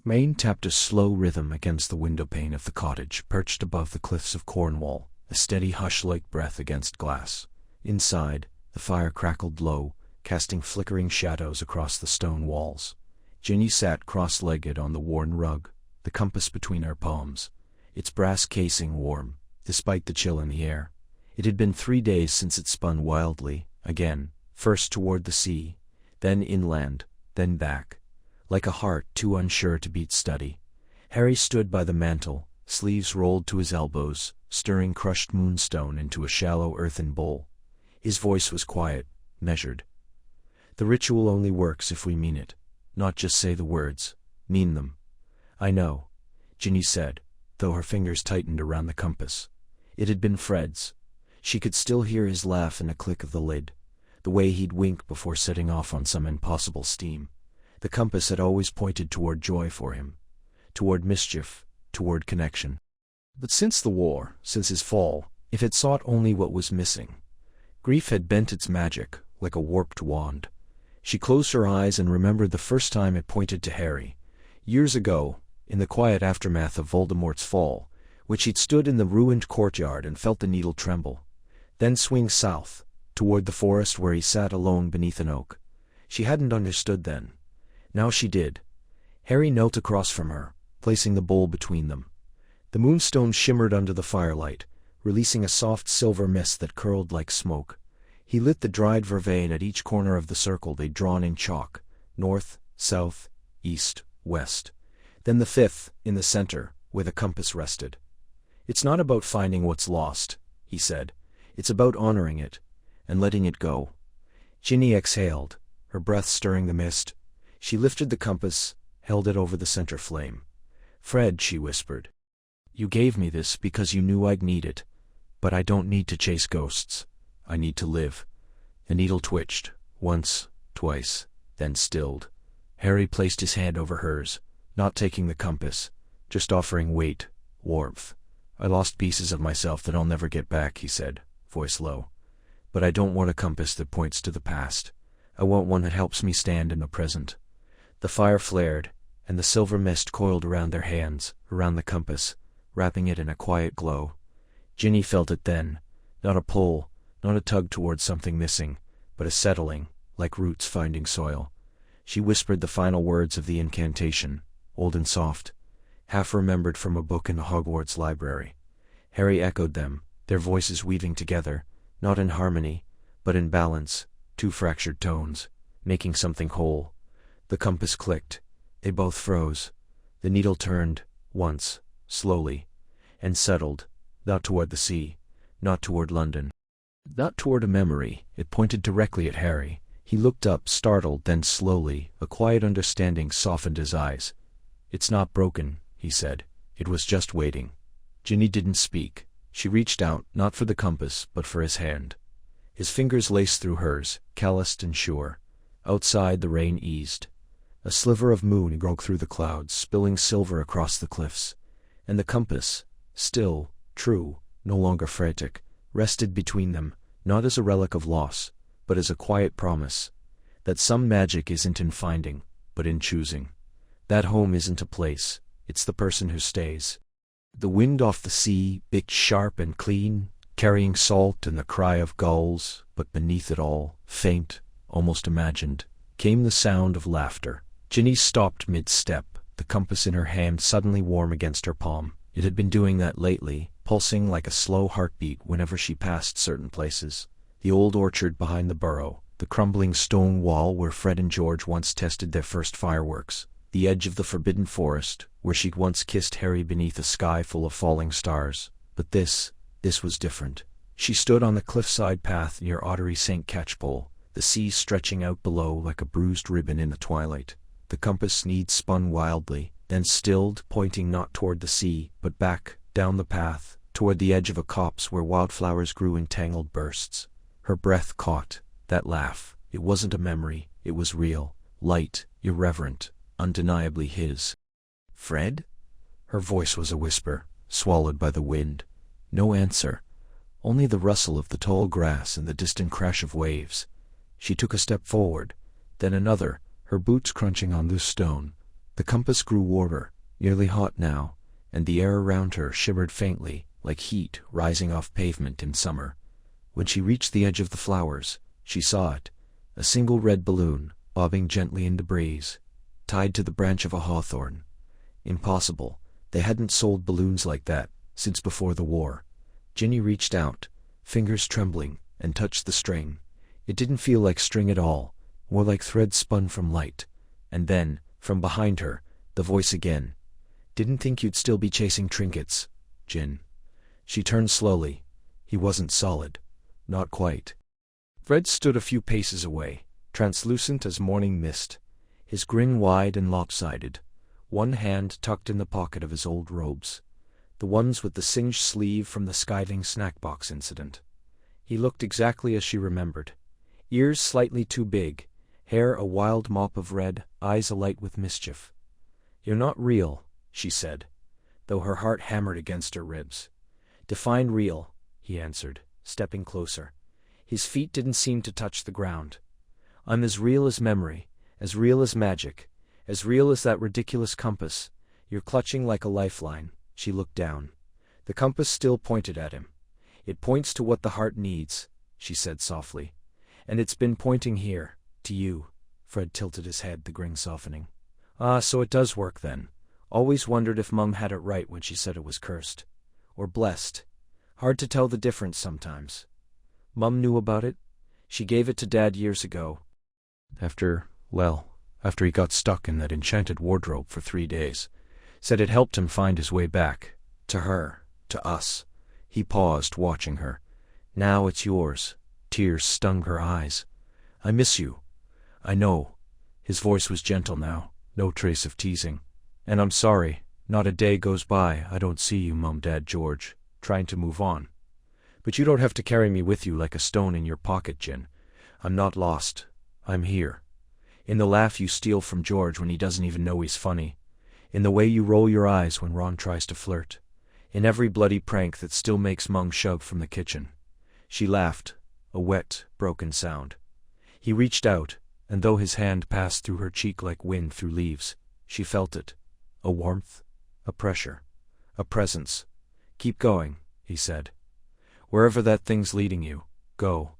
Maine tapped a slow rhythm against the windowpane of the cottage perched above the cliffs of Cornwall, a steady hush-like breath against glass. Inside, the fire crackled low, casting flickering shadows across the stone walls. Ginny sat cross-legged on the worn rug, the compass between her palms, its brass casing warm, despite the chill in the air. It had been 3 days since it spun wildly, again, first toward the sea, then inland, then back, like a heart too unsure to beat steady. Harry stood by the mantel, sleeves rolled to his elbows, stirring crushed moonstone into a shallow earthen bowl. His voice was quiet, measured. The ritual only works if we mean it, not just say the words, mean them. I know, Ginny said, though her fingers tightened around the compass. It had been Fred's. She could still hear his laugh in a click of the lid, the way he'd wink before setting off on some impossible scheme. The compass had always pointed toward joy for him, toward mischief, toward connection. But since the war, since his fall, it had sought only what was missing. Grief had bent its magic, like a warped wand. She closed her eyes and remembered the first time it pointed to Harry. Years ago, in the quiet aftermath of Voldemort's fall, which he'd stood in the ruined courtyard and felt the needle tremble, then swing south, toward the forest where he sat alone beneath an oak. She hadn't understood then. Now she did. Harry knelt across from her, placing the bowl between them. The moonstone shimmered under the firelight, releasing a soft silver mist that curled like smoke. He lit the dried vervain at each corner of the circle they'd drawn in chalk, north, south, east, west. Then the fifth, in the center, where the compass rested. It's not about finding what's lost, he said. It's about honoring it, and letting it go. Ginny exhaled, her breath stirring the mist. She lifted the compass, held it over the center flame. Fred, she whispered. You gave me this because you knew I'd need it. But I don't need to chase ghosts. I need to live. The needle twitched, once, twice, then stilled. Harry placed his hand over hers, not taking the compass, just offering weight, warmth. I lost pieces of myself that I'll never get back, he said, voice low. But I don't want a compass that points to the past. I want one that helps me stand in the present. The fire flared, and the silver mist coiled around their hands, around the compass, wrapping it in a quiet glow. Ginny felt it then, not a pull, not a tug towards something missing, but a settling, like roots finding soil. She whispered the final words of the incantation, old and soft, half remembered from a book in the Hogwarts library. Harry echoed them, their voices weaving together, not in harmony, but in balance, two fractured tones, making something whole. The compass clicked. They both froze. The needle turned, once, slowly, and settled, not toward the sea, not toward London, not toward a memory. It pointed directly at Harry. He looked up, startled, then slowly, a quiet understanding softened his eyes. It's not broken, he said. It was just waiting. Ginny didn't speak. She reached out, not for the compass, but for his hand. His fingers laced through hers, calloused and sure. Outside, the rain eased. A sliver of moon broke through the clouds, spilling silver across the cliffs. And the compass, still, true, no longer frantic, rested between them, not as a relic of loss, but as a quiet promise, that some magic isn't in finding, but in choosing. That home isn't a place, it's the person who stays. The wind off the sea, bit sharp and clean, carrying salt and the cry of gulls, but beneath it all, faint, almost imagined, came the sound of laughter. Ginny stopped mid-step, the compass in her hand suddenly warm against her palm. It had been doing that lately, pulsing like a slow heartbeat whenever she passed certain places. The old orchard behind the burrow, the crumbling stone wall where Fred and George once tested their first fireworks, the edge of the forbidden forest, where she'd once kissed Harry beneath a sky full of falling stars. But this was different. She stood on the cliffside path near Ottery St. Catchpole, the sea stretching out below like a bruised ribbon in the twilight. The compass needle spun wildly, then stilled, pointing not toward the sea, but back, down the path, toward the edge of a copse where wildflowers grew in tangled bursts. Her breath caught. That laugh. It wasn't a memory, it was real, light, irreverent, undeniably his. "Fred?" Her voice was a whisper, swallowed by the wind. No answer, only the rustle of the tall grass and the distant crash of waves. She took a step forward, then another, her boots crunching on loose stone. The compass grew warmer, nearly hot now, and the air around her shimmered faintly, like heat rising off pavement in summer. When she reached the edge of the flowers, she saw it, a single red balloon, bobbing gently in the breeze, tied to the branch of a hawthorn. Impossible, they hadn't sold balloons like that since before the war. Ginny reached out, fingers trembling, and touched the string. It didn't feel like string at all, more like thread spun from light. And then, from behind her, the voice again. "Didn't think you'd still be chasing trinkets, Gin." She turned slowly. He wasn't solid. Not quite. Fred stood a few paces away, translucent as morning mist, his grin wide and lopsided, one hand tucked in the pocket of his old robes, the ones with the singed sleeve from the skiving snack box incident. He looked exactly as she remembered. Ears slightly too big, hair a wild mop of red, eyes alight with mischief. "You're not real," she said, though her heart hammered against her ribs. "Define real," he answered, stepping closer. His feet didn't seem to touch the ground. "I'm as real as memory, as real as magic, as real as that ridiculous compass. You're clutching like a lifeline." She looked down. The compass still pointed at him. "It points to what the heart needs," she said softly. "And it's been pointing here, to you." Fred tilted his head, the grin softening. "Ah, so it does work then. Always wondered if Mum had it right when she said it was cursed. Or blessed. Hard to tell the difference sometimes. Mum knew about it. She gave it to Dad years ago. After he got stuck in that enchanted wardrobe for 3 days. Said it helped him find his way back. To her. To us." He paused, watching her. "Now it's yours." Tears stung her eyes. "I miss you. I know." His voice was gentle now, no trace of teasing. "And I'm sorry. Not a day goes by I don't see you, Mum, Dad, George, trying to move on. But you don't have to carry me with you like a stone in your pocket, Gin. I'm not lost. I'm here. In the laugh you steal from George when he doesn't even know he's funny. In the way you roll your eyes when Ron tries to flirt. In every bloody prank that still makes Mung shove from the kitchen." She laughed, a wet, broken sound. He reached out, and though his hand passed through her cheek like wind through leaves, she felt it. A warmth, a pressure, a presence. "Keep going," he said. "Wherever that thing's leading you, go.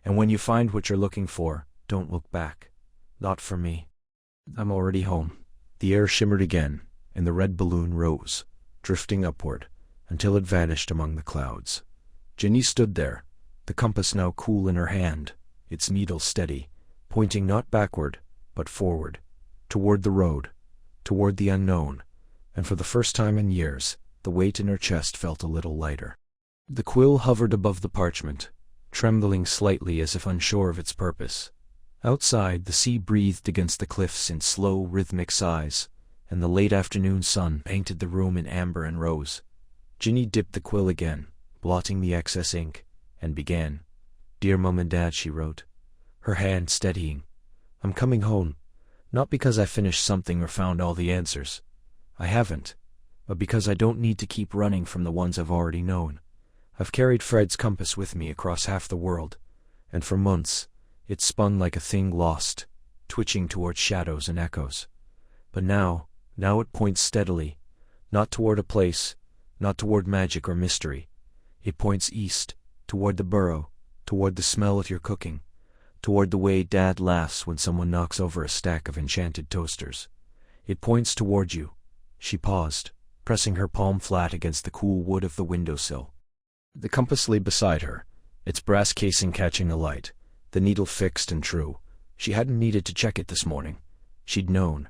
And when you find what you're looking for, don't look back. Not for me. I'm already home." The air shimmered again, and the red balloon rose, drifting upward, until it vanished among the clouds. Ginny stood there, the compass now cool in her hand, its needle steady, pointing not backward, but forward, toward the road, toward the unknown, and for the first time in years, the weight in her chest felt a little lighter. The quill hovered above the parchment, trembling slightly as if unsure of its purpose. Outside, the sea breathed against the cliffs in slow, rhythmic sighs, and the late afternoon sun painted the room in amber and rose. Ginny dipped the quill again, blotting the excess ink, and began. "Dear Mum and Dad," she wrote, her hand steadying. "I'm coming home, not because I finished something or found all the answers. I haven't, but because I don't need to keep running from the ones I've already known. I've carried Fred's compass with me across half the world, and for months it spun like a thing lost, twitching toward shadows and echoes. But now it points steadily, not toward a place, not toward magic or mystery. It points east, toward the burrow, toward the smell of your cooking, toward the way Dad laughs when someone knocks over a stack of enchanted toasters. It points toward you." She paused, pressing her palm flat against the cool wood of the windowsill. The compass lay beside her, its brass casing catching the light, the needle fixed and true. She hadn't needed to check it this morning. She'd known.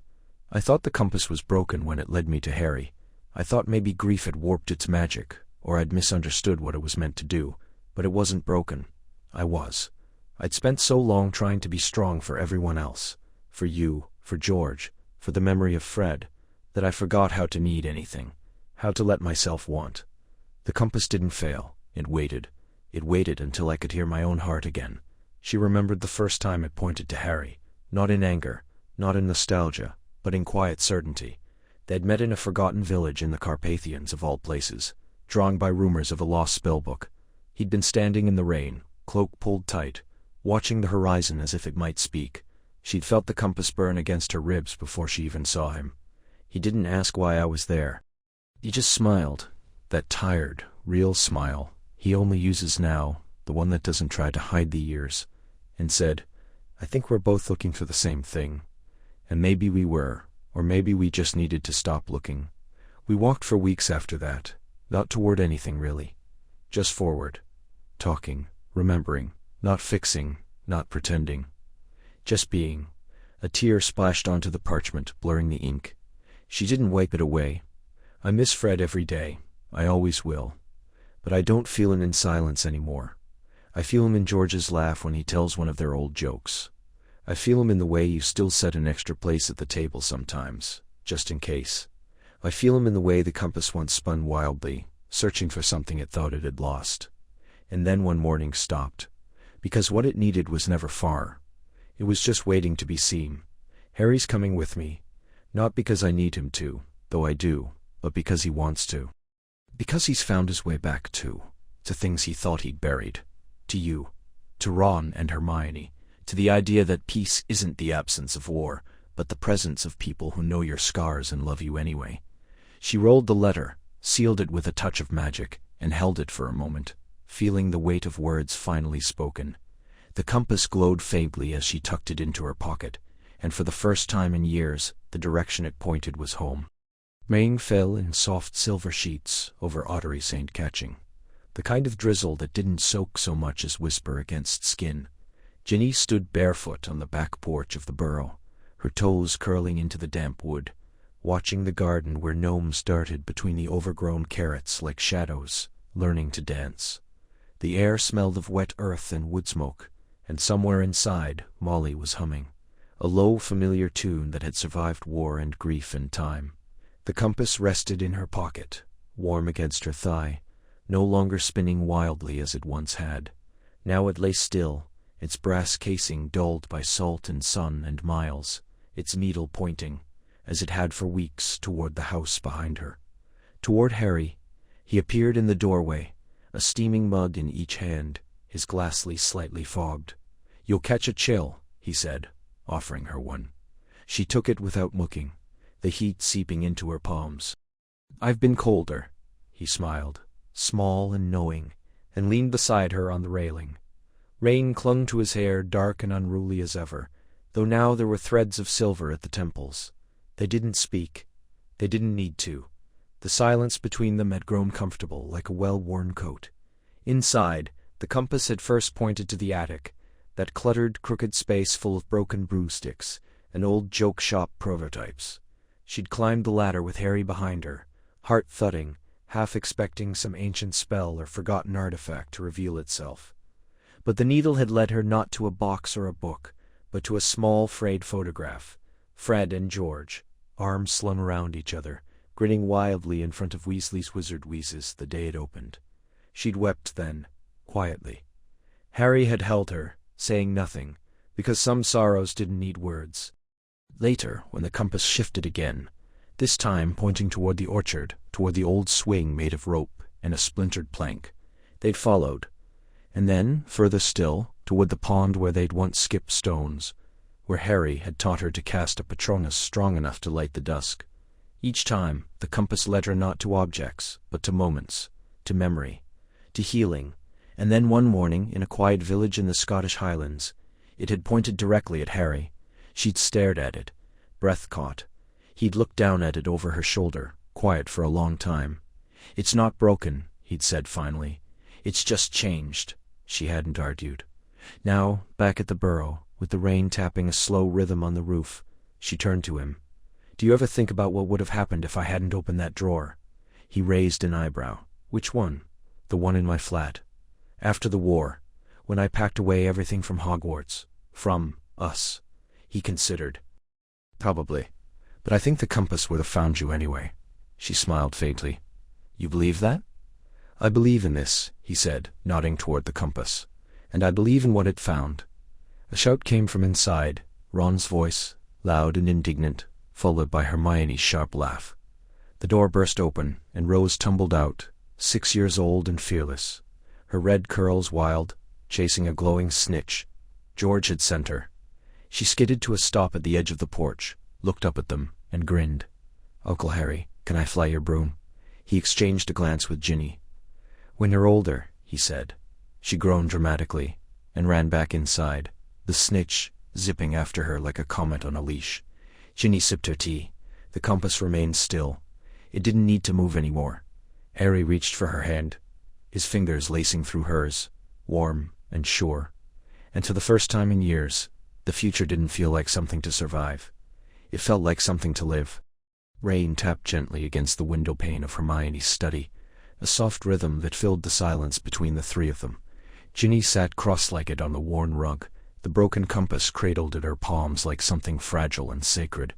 "I thought the compass was broken when it led me to Harry. I thought maybe grief had warped its magic, or I'd misunderstood what it was meant to do, but it wasn't broken. I was. I'd spent so long trying to be strong for everyone else, for you, for George, for the memory of Fred, that I forgot how to need anything, how to let myself want. The compass didn't fail. It waited. It waited until I could hear my own heart again." She remembered the first time it pointed to Harry, not in anger, not in nostalgia, but in quiet certainty. They'd met in a forgotten village in the Carpathians of all places, drawn by rumors of a lost spellbook. He'd been standing in the rain, cloak pulled tight, watching the horizon as if it might speak. She'd felt the compass burn against her ribs before she even saw him. He didn't ask why I was there. He just smiled, that tired, real smile he only uses now, the one that doesn't try to hide the years, and said, "I think we're both looking for the same thing." And maybe we were, or maybe we just needed to stop looking. We walked for weeks after that, not toward anything really, just forward, talking, remembering, not fixing, not pretending, just being. A tear splashed onto the parchment, blurring the ink. She didn't wipe it away. "I miss Fred every day. I always will. But I don't feel him in silence anymore. I feel him in George's laugh when he tells one of their old jokes. I feel him in the way you still set an extra place at the table sometimes, just in case. I feel him in the way the compass once spun wildly, searching for something it thought it had lost. And then one morning stopped. Because what it needed was never far. It was just waiting to be seen. Harry's coming with me. Not because I need him to, though I do, but because he wants to. Because he's found his way back to things he thought he'd buried. To you. To Ron and Hermione. To the idea that peace isn't the absence of war, but the presence of people who know your scars and love you anyway. She rolled the letter, sealed it with a touch of magic, and held it for a moment, feeling the weight of words finally spoken. The compass glowed faintly as she tucked it into her pocket, and for the first time in years, the direction it pointed was home. Rain fell in soft silver sheets over Ottery St. Catching, the kind of drizzle that didn't soak so much as whisper against skin. Ginny stood barefoot on the back porch of the burrow, her toes curling into the damp wood, watching the garden where gnomes darted between the overgrown carrots like shadows, learning to dance. The air smelled of wet earth and wood smoke, and somewhere inside Molly was humming, a low familiar tune that had survived war and grief and time. The compass rested in her pocket, warm against her thigh, no longer spinning wildly as it once had. Now it lay still, its brass casing dulled by salt and sun and miles, its needle pointing, as it had for weeks, toward the house behind her. Toward Harry. He appeared in the doorway, a steaming mug in each hand, his glassly slightly fogged. "You'll catch a chill," he said, offering her one. She took it without looking, the heat seeping into her palms. "I've been colder," he smiled, small and knowing, and leaned beside her on the railing. Rain clung to his hair, dark and unruly as ever, though now there were threads of silver at the temples. They didn't speak. They didn't need to. The silence between them had grown comfortable, like a well-worn coat. Inside, the compass had first pointed to the attic, that cluttered, crooked space full of broken broomsticks and old joke shop prototypes. She'd climbed the ladder with Harry behind her, heart thudding, half expecting some ancient spell or forgotten artifact to reveal itself. But the needle had led her not to a box or a book, but to a small, frayed photograph. Fred and George, arms slung around each other, grinning wildly in front of Weasley's Wizard Wheezes the day it opened. She'd wept then, quietly. Harry had held her, saying nothing, because some sorrows didn't need words. Later, when the compass shifted again, this time pointing toward the orchard, toward the old swing made of rope and a splintered plank, they'd followed. And then, further still, toward the pond where they'd once skipped stones, where Harry had taught her to cast a Patronus strong enough to light the dusk. Each time, the compass led her not to objects, but to moments, to memory, to healing, and then one morning, in a quiet village in the Scottish Highlands, it had pointed directly at Harry. She'd stared at it, breath caught. He'd looked down at it over her shoulder, quiet for a long time. "It's not broken," he'd said finally. "It's just changed," she hadn't argued. Now, back at the burrow, with the rain tapping a slow rhythm on the roof, she turned to him. "Do you ever think about what would have happened if I hadn't opened that drawer?" He raised an eyebrow. "Which one?" "The one in my flat. After the war, when I packed away everything from Hogwarts. From us." He considered. "Probably. But I think the compass would have found you anyway." She smiled faintly. "You believe that?" "I believe in this," he said, nodding toward the compass. "And I believe in what it found." A shout came from inside, Ron's voice, loud and indignant, followed by Hermione's sharp laugh. The door burst open, and Rose tumbled out, 6 years old and fearless, her red curls wild, chasing a glowing snitch. George had sent her. She skidded to a stop at the edge of the porch, looked up at them, and grinned. "Uncle Harry, can I fly your broom?" He exchanged a glance with Ginny. "When you're older," he said. She groaned dramatically, and ran back inside, the snitch zipping after her like a comet on a leash. Ginny sipped her tea. The compass remained still. It didn't need to move anymore. Harry reached for her hand, his fingers lacing through hers, warm and sure. And for the first time in years, the future didn't feel like something to survive. It felt like something to live. Rain tapped gently against the window pane of Hermione's study, a soft rhythm that filled the silence between the three of them. Ginny sat cross-legged on the worn rug, the broken compass cradled in her palms like something fragile and sacred.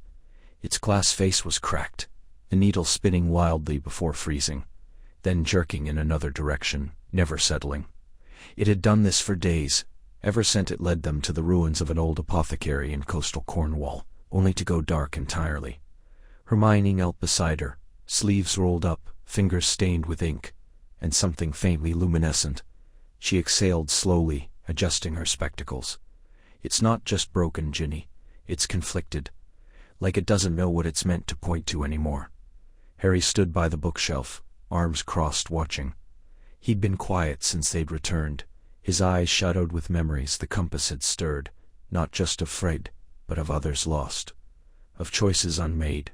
Its glass face was cracked, the needle spinning wildly before freezing, then jerking in another direction, never settling. It had done this for days, ever since it led them to the ruins of an old apothecary in coastal Cornwall, only to go dark entirely. Hermione knelt beside her, sleeves rolled up, fingers stained with ink, and something faintly luminescent. She exhaled slowly, adjusting her spectacles. "It's not just broken, Ginny. It's conflicted. Like it doesn't know what it's meant to point to anymore." Harry stood by the bookshelf, arms crossed, watching. He'd been quiet since they'd returned, his eyes shadowed with memories the compass had stirred, not just of Fred, but of others lost, of choices unmade.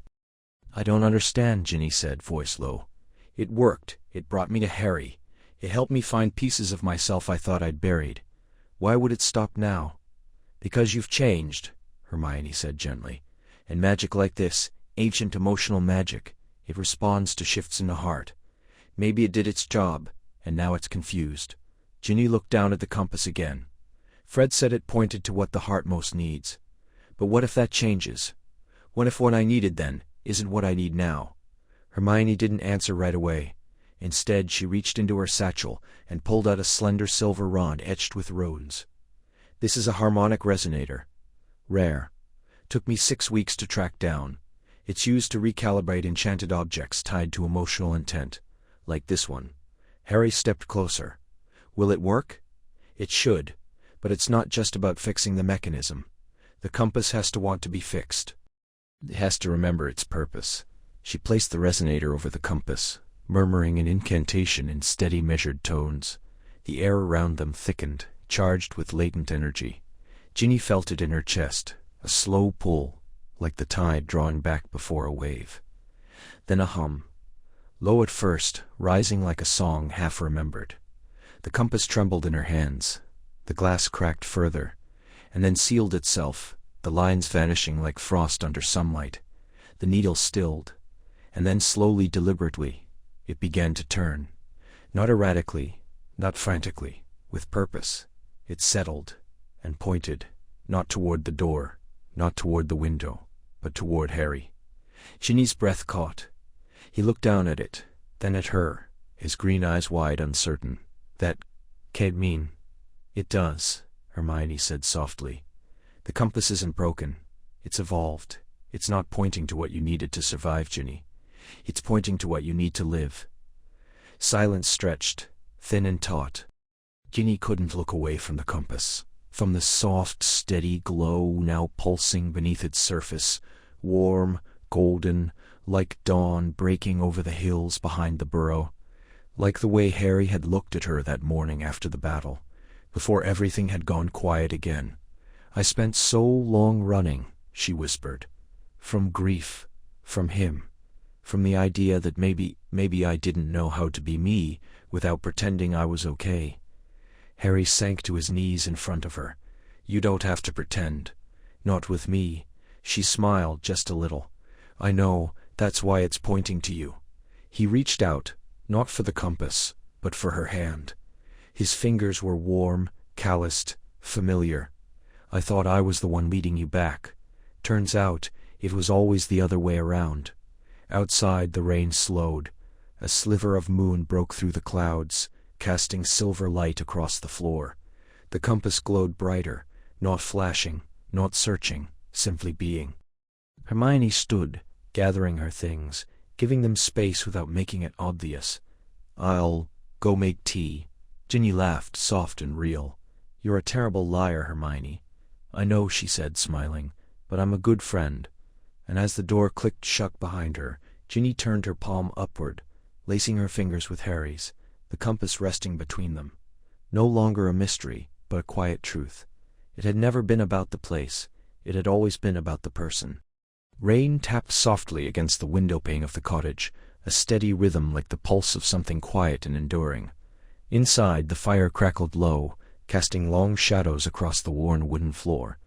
"I don't understand," Ginny said, voice low. "It worked. It brought me to Harry. It helped me find pieces of myself I thought I'd buried. Why would it stop now?" "Because you've changed," Hermione said gently. "And magic like this, ancient emotional magic, it responds to shifts in the heart. Maybe it did its job, and now it's confused." Ginny looked down at the compass again. "Fred said it pointed to what the heart most needs. But what if that changes? What if what I needed then isn't what I need now?" Hermione didn't answer right away. Instead, she reached into her satchel and pulled out a slender silver rod etched with runes. "This is a harmonic resonator. Rare. Took me 6 weeks to track down. It's used to recalibrate enchanted objects tied to emotional intent, like this one." Harry stepped closer. "Will it work?" "It should, but it's not just about fixing the mechanism. The compass has to want to be fixed. It has to remember its purpose." She placed the resonator over the compass, murmuring an incantation in steady, measured tones. The air around them thickened, charged with latent energy. Ginny felt it in her chest, a slow pull, like the tide drawing back before a wave. Then a hum, low at first, rising like a song half remembered. The compass trembled in her hands. The glass cracked further, and then sealed itself, the lines vanishing like frost under sunlight. The needle stilled, and then slowly, deliberately, it began to turn. Not erratically, not frantically, with purpose. It settled, and pointed, not toward the door, not toward the window, but toward Harry. Ginny's breath caught. He looked down at it, then at her, his green eyes wide, uncertain. "That can't mean—" "It does," Hermione said softly. "The compass isn't broken. It's evolved. It's not pointing to what you needed to survive, Ginny. It's pointing to what you need to live." Silence stretched, thin and taut. Ginny couldn't look away from the compass, from the soft, steady glow now pulsing beneath its surface, warm, golden, like dawn breaking over the hills behind the burrow. like the way Harry had looked at her that morning after the battle, before everything had gone quiet again. "I spent so long running," she whispered. "From grief. From him. From the idea that maybe I didn't know how to be me without pretending I was okay." Harry sank to his knees in front of her. "You don't have to pretend. Not with me." She smiled just a little. "I know, that's why it's pointing to you." He reached out, not for the compass, but for her hand. His fingers were warm, calloused, familiar. "I thought I was the one leading you back. Turns out, it was always the other way around." Outside, the rain slowed. A sliver of moon broke through the clouds, casting silver light across the floor. The compass glowed brighter, not flashing, not searching, simply being. Hermione stood, gathering her things, giving them space without making it obvious. "I'll go make tea." Ginny laughed, soft and real. "You're a terrible liar, Hermione." "I know," she said, smiling, "but I'm a good friend." And as the door clicked shut behind her, Ginny turned her palm upward, lacing her fingers with Harry's, the compass resting between them. No longer a mystery, but a quiet truth. It had never been about the place. It had always been about the person. Rain tapped softly against the windowpane of the cottage, a steady rhythm like the pulse of something quiet and enduring. Inside, the fire crackled low, casting long shadows across the worn wooden floor.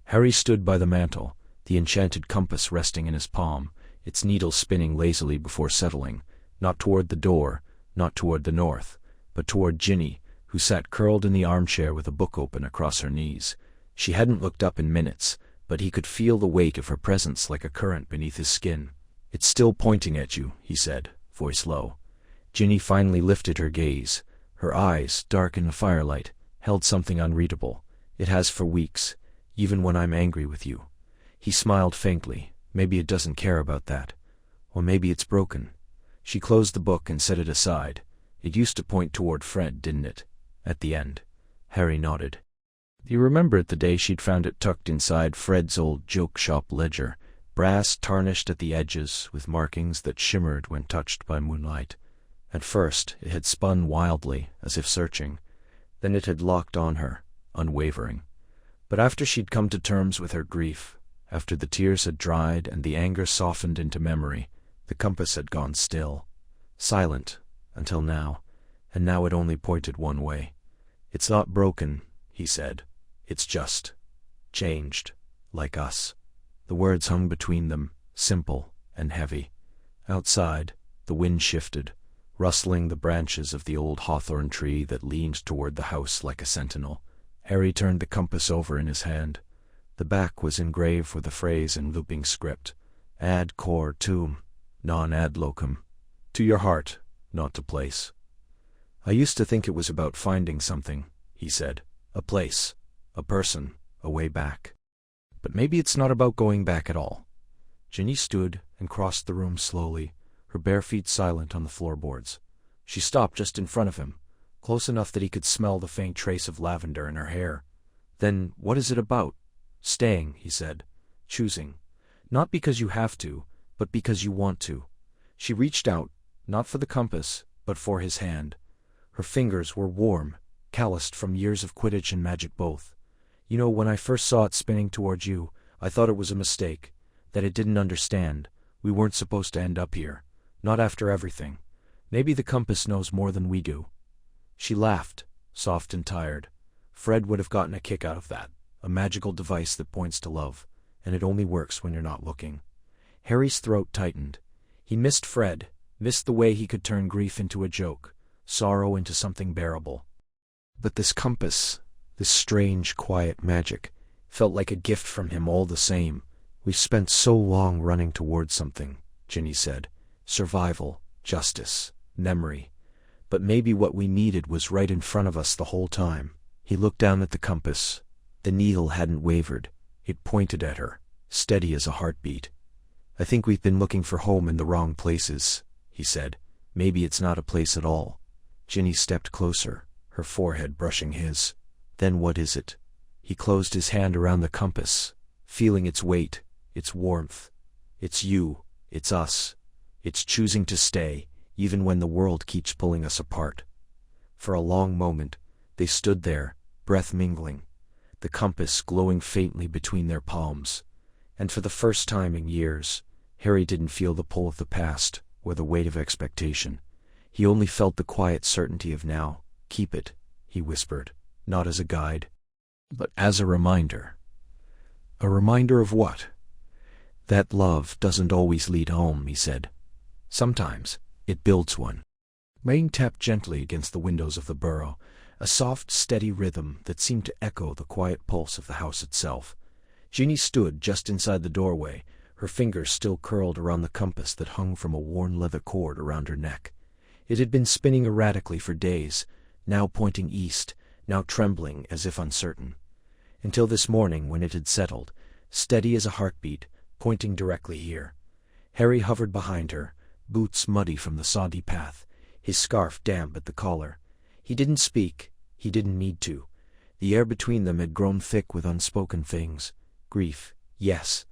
Harry stood by the mantel, the enchanted compass resting in his palm, its needle spinning lazily before settling, not toward the door, not toward the north, but toward Ginny, who sat curled in the armchair with a book open across her knees. She hadn't looked up in minutes, but he could feel the weight of her presence like a current beneath his skin. "It's still pointing at you," he said, voice low. Ginny finally lifted her gaze. Her eyes, dark in the firelight, held something unreadable. "It has for weeks, even when I'm angry with you." He smiled faintly. "Maybe it doesn't care about that. Or maybe it's broken." She closed the book and set it aside. "It used to point toward Fred, didn't it? At the end." Harry nodded. He remembered the day she'd found it tucked inside Fred's old joke shop ledger, brass tarnished at the edges with markings that shimmered when touched by moonlight. At first, it had spun wildly, as if searching. Then it had locked on her, unwavering. But after she'd come to terms with her grief, after the tears had dried and the anger softened into memory, the compass had gone still. Silent, until now, and now it only pointed one way. "It's not broken," he said. "It's just changed, like us." The words hung between them, simple and heavy. Outside, the wind shifted, rustling the branches of the old hawthorn tree that leaned toward the house like a sentinel. Harry turned the compass over in his hand. The back was engraved with a phrase in looping script: "Ad cor tuum, non ad locum." To your heart, not to place. "I used to think it was about finding something," he said. "A place, a person, a way back. But maybe it's not about going back at all." Ginny stood and crossed the room slowly, her bare feet silent on the floorboards. She stopped just in front of him, close enough that he could smell the faint trace of lavender in her hair. "Then what is it about?" "Staying," he said. "Choosing. Not because you have to, but because you want to." She reached out, not for the compass, but for his hand. Her fingers were warm, calloused from years of Quidditch and magic both. "You know, when I first saw it spinning towards you, I thought it was a mistake, that it didn't understand. We weren't supposed to end up here. Not after everything. Maybe the compass knows more than we do." She laughed, soft and tired. Fred would have gotten a kick out of that, a magical device that points to love, and it only works when you're not looking. Harry's throat tightened. He missed Fred, missed the way he could turn grief into a joke, sorrow into something bearable. But this compass, this strange, quiet magic, felt like a gift from him all the same. "We've spent so long running towards something," Ginny said. "Survival, justice, memory. But maybe what we needed was right in front of us the whole time." He looked down at the compass. The needle hadn't wavered. It pointed at her, steady as a heartbeat. "I think we've been looking for home in the wrong places," he said. "Maybe it's not a place at all." Ginny stepped closer, her forehead brushing his. "Then what is it?" He closed his hand around the compass, feeling its weight, its warmth. "It's you, it's us. It's choosing to stay, even when the world keeps pulling us apart. For a long moment, they stood there, breath mingling, the compass glowing faintly between their palms. And for the first time in years, Harry didn't feel the pull of the past or the weight of expectation. He only felt the quiet certainty of now. "Keep it," he whispered, "not as a guide, but as a reminder." "A reminder of what?" "That love doesn't always lead home," he said. "Sometimes it builds one." Rain tapped gently against the windows of the burrow, a soft, steady rhythm that seemed to echo the quiet pulse of the house itself. Ginny stood just inside the doorway, her fingers still curled around the compass that hung from a worn leather cord around her neck. It had been spinning erratically for days, now pointing east, now trembling as if uncertain. Until this morning when it had settled, steady as a heartbeat, pointing directly here. Harry hovered behind her, boots muddy from the soggy path, his scarf damp at the collar. He didn't speak, he didn't need to. The air between them had grown thick with unspoken things. Grief, yes,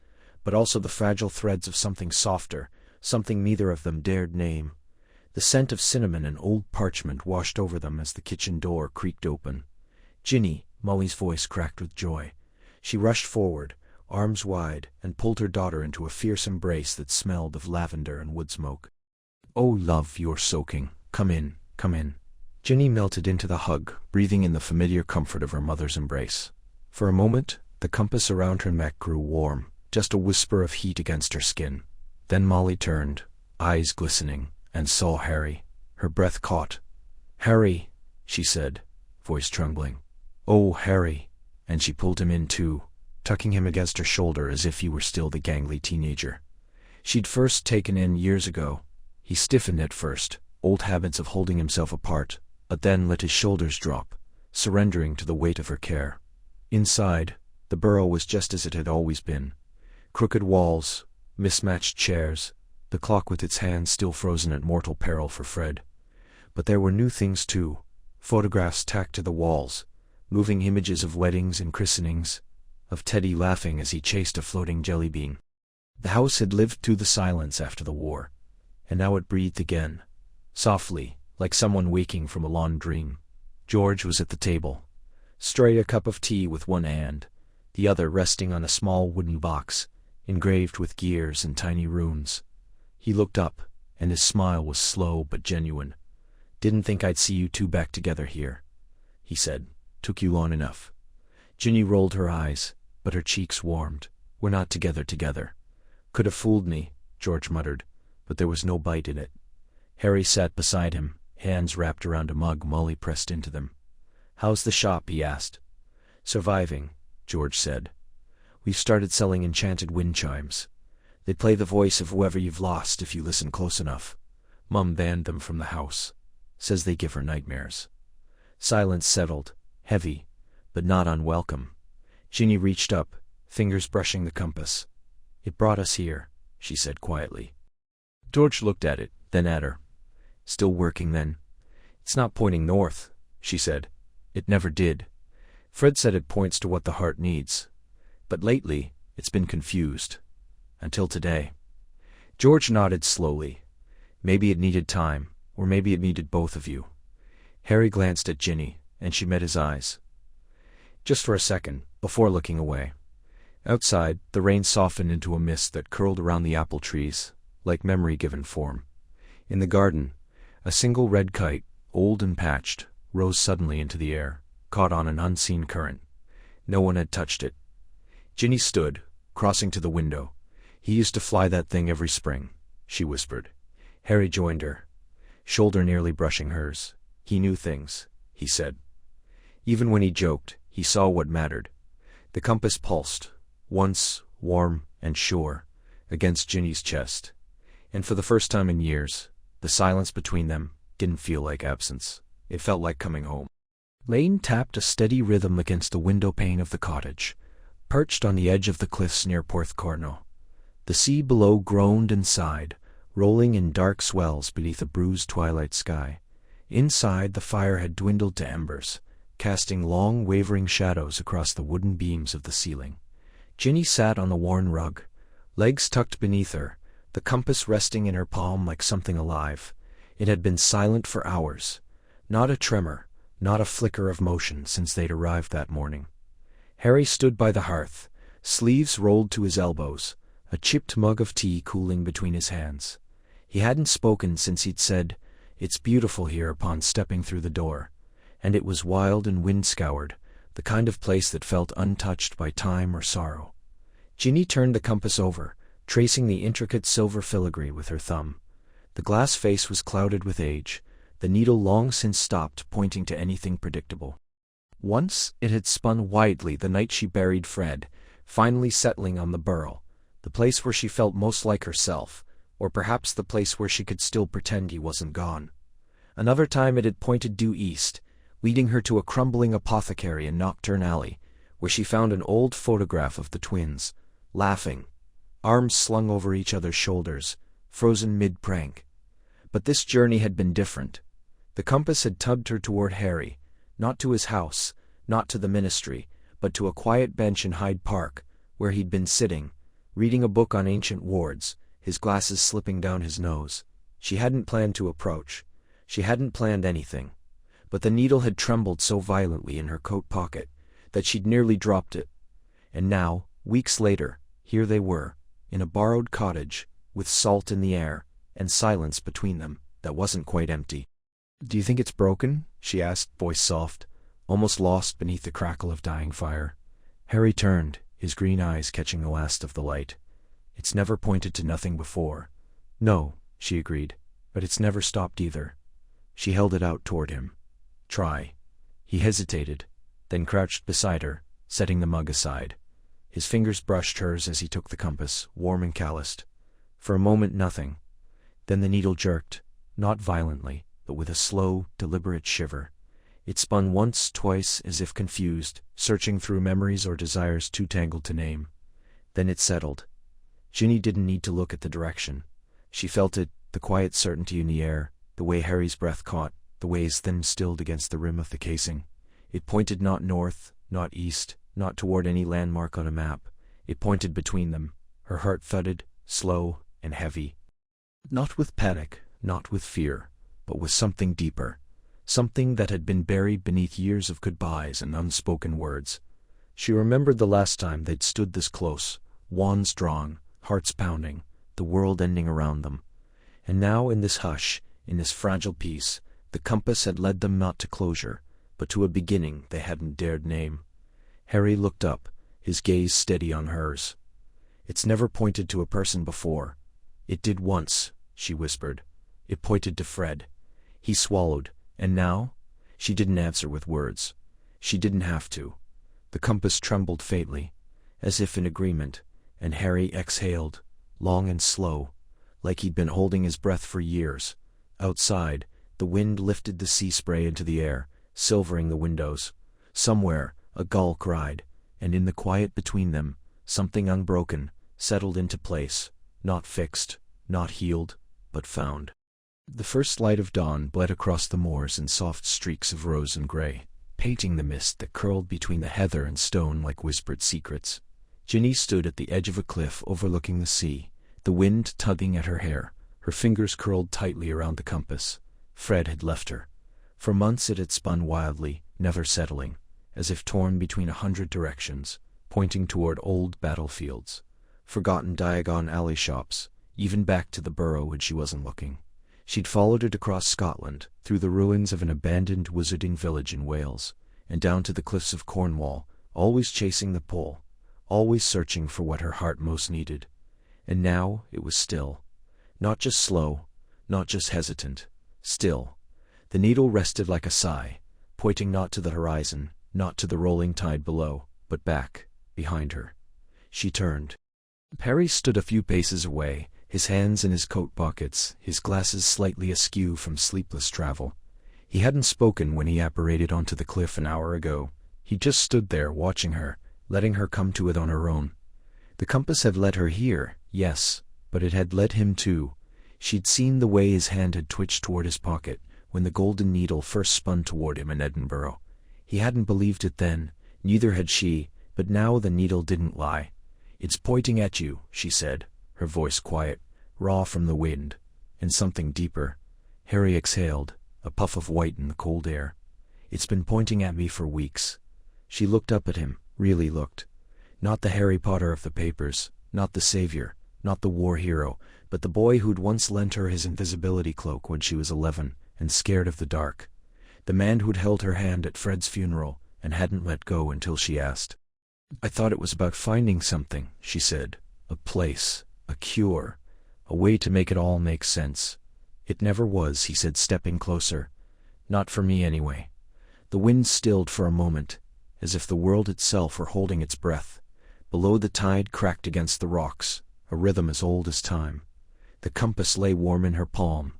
but also the fragile threads of something softer, something neither of them dared name. The scent of cinnamon and old parchment washed over them as the kitchen door creaked open. "Ginny," Molly's voice cracked with joy. She rushed forward, arms wide, and pulled her daughter into a fierce embrace that smelled of lavender and wood smoke. "Oh, love, you're soaking. Come in, come in." Ginny melted into the hug, breathing in the familiar comfort of her mother's embrace. For a moment, the compass around her neck grew warm, just a whisper of heat against her skin. Then Molly turned, eyes glistening, and saw Harry. Her breath caught. "Harry," she said, voice trembling. "Oh, Harry." And she pulled him in too, tucking him against her shoulder as if he were still the gangly teenager she'd first taken in years ago. He stiffened at first, old habits of holding himself apart, but then let his shoulders drop, surrendering to the weight of her care. Inside, the burrow was just as it had always been. Crooked walls, mismatched chairs, the clock with its hands still frozen at mortal peril for Fred. But there were new things too, photographs tacked to the walls, moving images of weddings and christenings, of Teddy laughing as he chased a floating jelly bean. The house had lived through the silence after the war, and now it breathed again, softly, like someone waking from a long dream. George was at the table, stirring a cup of tea with one hand, the other resting on a small wooden box, engraved with gears and tiny runes. He looked up, and his smile was slow but genuine. "Didn't think I'd see you two back together here," he said. "Took you long enough." Ginny rolled her eyes, but her cheeks warmed. "We're not together. Could have fooled me," George muttered, but there was no bite in it. Harry sat beside him, hands wrapped around a mug Molly pressed into them. "How's the shop?" he asked. "Surviving," George said. "We've started selling enchanted wind chimes. They play the voice of whoever you've lost if you listen close enough. Mum banned them from the house. Says they give her nightmares." Silence settled, heavy, but not unwelcome. Ginny reached up, fingers brushing the compass. "It brought us here," she said quietly. George looked at it, then at her. "Still working then?" "It's not pointing north," she said. "It never did. Fred said it points to what the heart needs. But lately, it's been confused. Until today." George nodded slowly. Maybe it needed time, or maybe it needed both of you. Harry glanced at Ginny, and she met his eyes. Just for a second, before looking away. Outside, the rain softened into a mist that curled around the apple trees, like memory given form. In the garden, a single red kite, old and patched, rose suddenly into the air, caught on an unseen current. No one had touched it. Ginny stood, crossing to the window. "He used to fly that thing every spring," she whispered. Harry joined her, shoulder nearly brushing hers. "He knew things," he said. Even when he joked, he saw what mattered. The compass pulsed, once warm and sure, against Ginny's chest. And for the first time in years, the silence between them didn't feel like absence. It felt like coming home. Lane tapped a steady rhythm against the window pane of the cottage, perched on the edge of the cliffs near Porthcurno. The sea below groaned and sighed, rolling in dark swells beneath a bruised twilight sky. Inside, the fire had dwindled to embers, casting long, wavering shadows across the wooden beams of the ceiling. Ginny sat on the worn rug, legs tucked beneath her, the compass resting in her palm like something alive. It had been silent for hours. Not a tremor, not a flicker of motion since they'd arrived that morning. Harry stood by the hearth, sleeves rolled to his elbows, a chipped mug of tea cooling between his hands. He hadn't spoken since he'd said, "It's beautiful here," upon stepping through the door. And it was wild and wind-scoured, the kind of place that felt untouched by time or sorrow. Ginny turned the compass over, tracing the intricate silver filigree with her thumb. The glass face was clouded with age, the needle long since stopped pointing to anything predictable. Once it had spun widely the night she buried Fred, finally settling on the burrow, the place where she felt most like herself, or perhaps the place where she could still pretend he wasn't gone. Another time it had pointed due east, leading her to a crumbling apothecary in Nocturne Alley, where she found an old photograph of the twins, laughing, arms slung over each other's shoulders, frozen mid-prank. But this journey had been different. The compass had tugged her toward Harry, not to his house, not to the ministry, but to a quiet bench in Hyde Park, where he'd been sitting, reading a book on ancient wards, his glasses slipping down his nose. She hadn't planned to approach. She hadn't planned anything. But the needle had trembled so violently in her coat pocket that she'd nearly dropped it. And now, weeks later, here they were, in a borrowed cottage, with salt in the air, and silence between them that wasn't quite empty. "Do you think it's broken?" she asked, voice soft, almost lost beneath the crackle of dying fire. Harry turned, his green eyes catching the last of the light. "It's never pointed to nothing before." "No," she agreed, "but it's never stopped either." She held it out toward him. "Try." He hesitated, then crouched beside her, setting the mug aside. His fingers brushed hers as he took the compass, warm and calloused. For a moment nothing. Then the needle jerked, not violently, but with a slow, deliberate shiver. It spun once, twice, as if confused, searching through memories or desires too tangled to name. Then it settled. Ginny didn't need to look at the direction. She felt it, the quiet certainty in the air, the way Harry's breath caught, the way his thin stilled against the rim of the casing. It pointed not north, not east, not toward any landmark on a map. It pointed between them. Her heart thudded, slow and heavy. Not with panic, not with fear, but with something deeper. Something that had been buried beneath years of goodbyes and unspoken words. She remembered the last time they'd stood this close, wands drawn, hearts pounding, the world ending around them. And now in this hush, in this fragile peace, the compass had led them not to closure, but to a beginning they hadn't dared name. Harry looked up, his gaze steady on hers. "It's never pointed to a person before." "It did once," she whispered. "It pointed to Fred." He swallowed. "And now?" She didn't answer with words. She didn't have to. The compass trembled faintly, as if in agreement, and Harry exhaled, long and slow, like he'd been holding his breath for years. Outside, the wind lifted the sea spray into the air, silvering the windows. Somewhere, a gull cried, and in the quiet between them, something unbroken, settled into place, not fixed, not healed, but found. The first light of dawn bled across the moors in soft streaks of rose and gray, painting the mist that curled between the heather and stone like whispered secrets. Ginny stood at the edge of a cliff overlooking the sea, the wind tugging at her hair, her fingers curled tightly around the compass. Fred had left her. For months it had spun wildly, never settling, as if torn between 100 directions, pointing toward old battlefields, forgotten Diagon Alley shops, even back to the burrow when she wasn't looking. She'd followed it across Scotland, through the ruins of an abandoned wizarding village in Wales, and down to the cliffs of Cornwall, always chasing the pole, always searching for what her heart most needed. And now it was still. Not just slow, not just hesitant. Still. The needle rested like a sigh, pointing not to the horizon, not to the rolling tide below, but back, behind her. She turned. Harry stood a few paces away, his hands in his coat pockets, his glasses slightly askew from sleepless travel. He hadn't spoken when he apparated onto the cliff an hour ago. He just stood there watching her, letting her come to it on her own. The compass had led her here, yes, but it had led him too. She'd seen the way his hand had twitched toward his pocket when the golden needle first spun toward him in Edinburgh. He hadn't believed it then, neither had she, but now the needle didn't lie. "It's pointing at you," she said, her voice quiet, raw from the wind, and something deeper. Harry exhaled, a puff of white in the cold air. It's been pointing at me for weeks. She looked up at him, really looked. Not the Harry Potter of the papers, not the savior, not the war hero, but the boy who'd once lent her his invisibility cloak when she was 11 and scared of the dark. The man who'd held her hand at Fred's funeral and hadn't let go until she asked. I thought it was about finding something, she said. A place, a cure, a way to make it all make sense. It never was, he said, stepping closer. Not for me anyway. The wind stilled for a moment, as if the world itself were holding its breath. Below, the tide cracked against the rocks, a rhythm as old as time. The compass lay warm in her palm,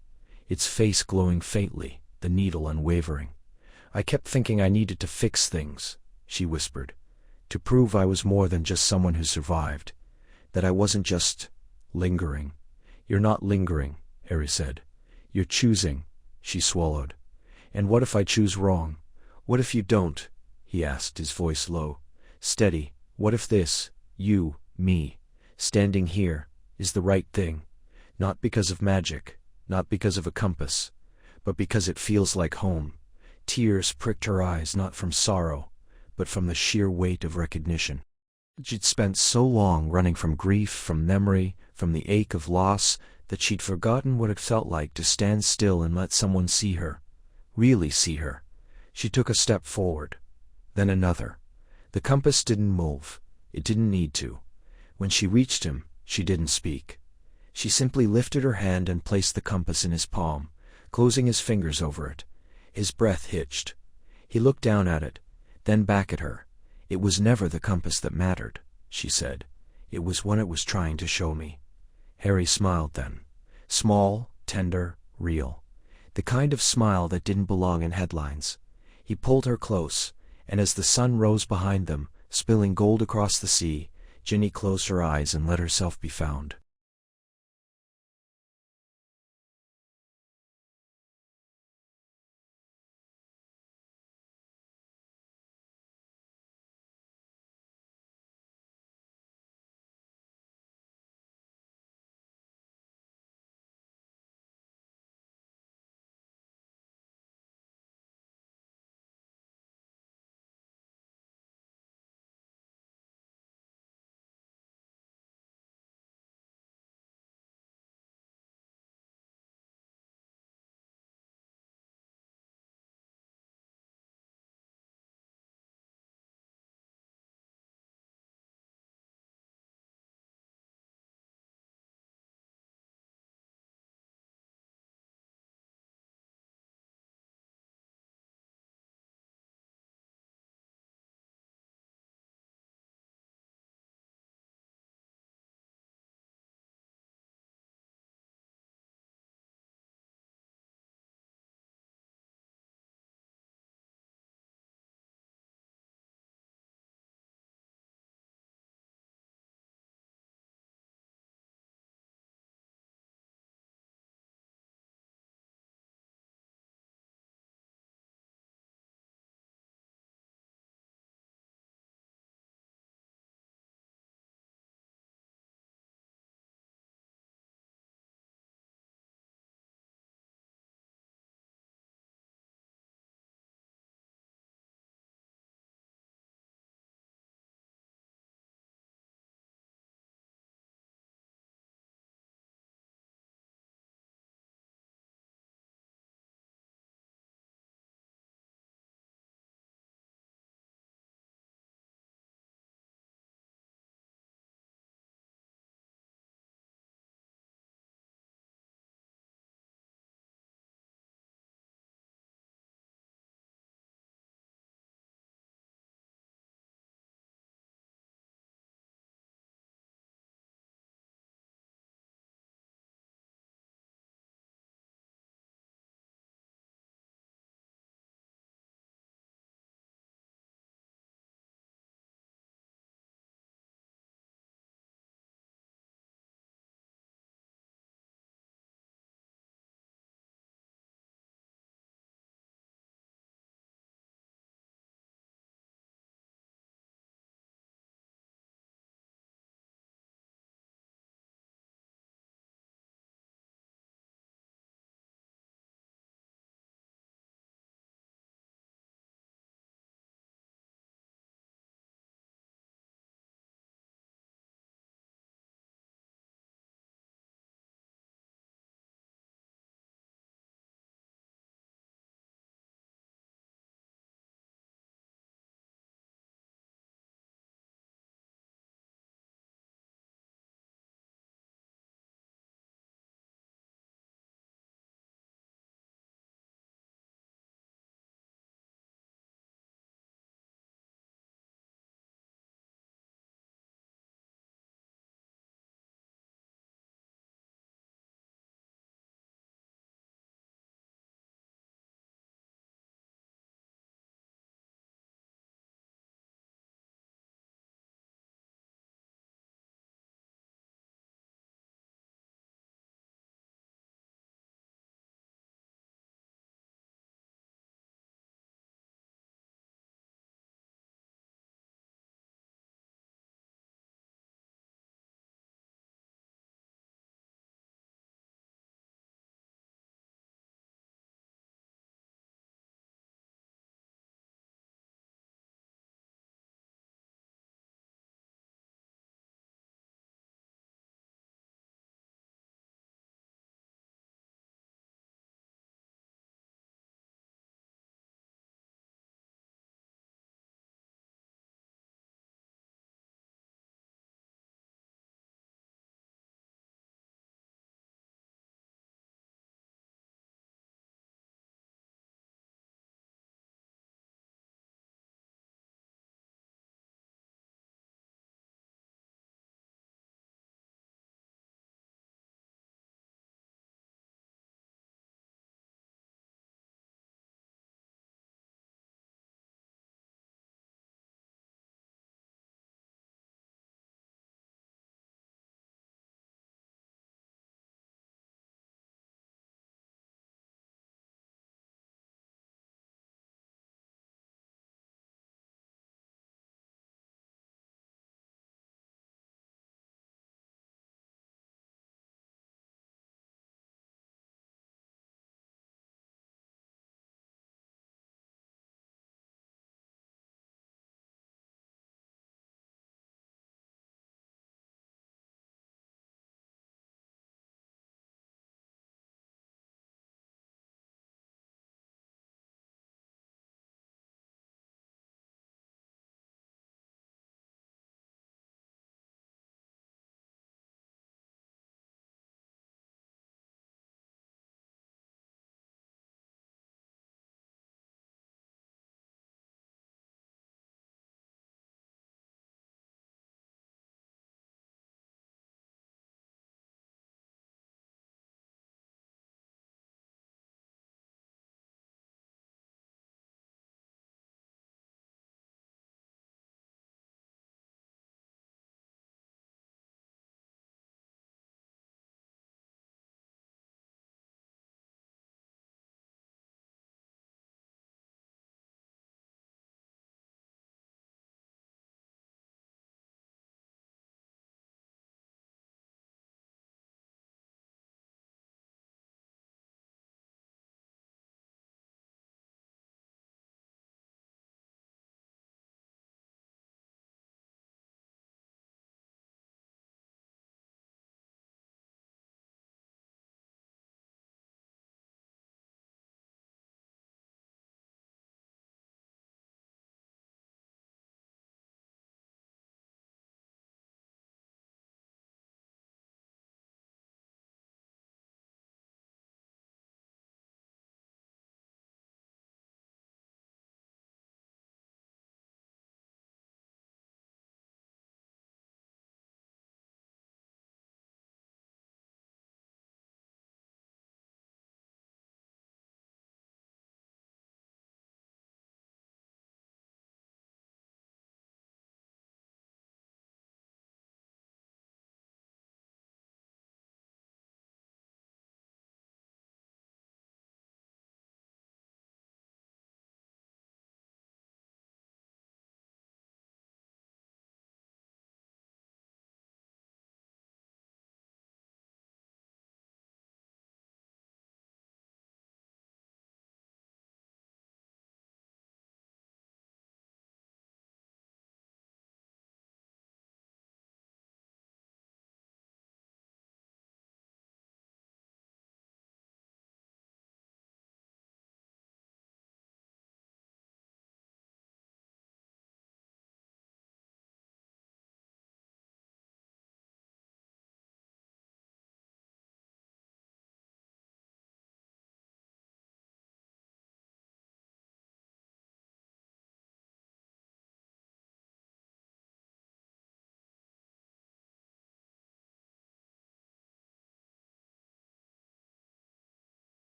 its face glowing faintly, the needle unwavering. I kept thinking I needed to fix things, she whispered, to prove I was more than just someone who survived, that I wasn't just lingering. You're not lingering, Harry said. You're choosing, she swallowed. And what if I choose wrong? What if you don't? He asked, his voice low, steady. What if this, you, me, standing here, is the right thing? Not because of magic, not because of a compass, but because it feels like home. Tears pricked her eyes, not from sorrow, but from the sheer weight of recognition. She'd spent so long running from grief, from memory, from the ache of loss, that she'd forgotten what it felt like to stand still and let someone see her, really see her. She took a step forward, then another. The compass didn't move. It didn't need to. When she reached him, she didn't speak. She simply lifted her hand and placed the compass in his palm, closing his fingers over it. His breath hitched. He looked down at it, then back at her. It was never the compass that mattered, she said. It was what it was trying to show me. Harry smiled then. Small, tender, real. The kind of smile that didn't belong in headlines. He pulled her close, and as the sun rose behind them, spilling gold across the sea, Ginny closed her eyes and let herself be found.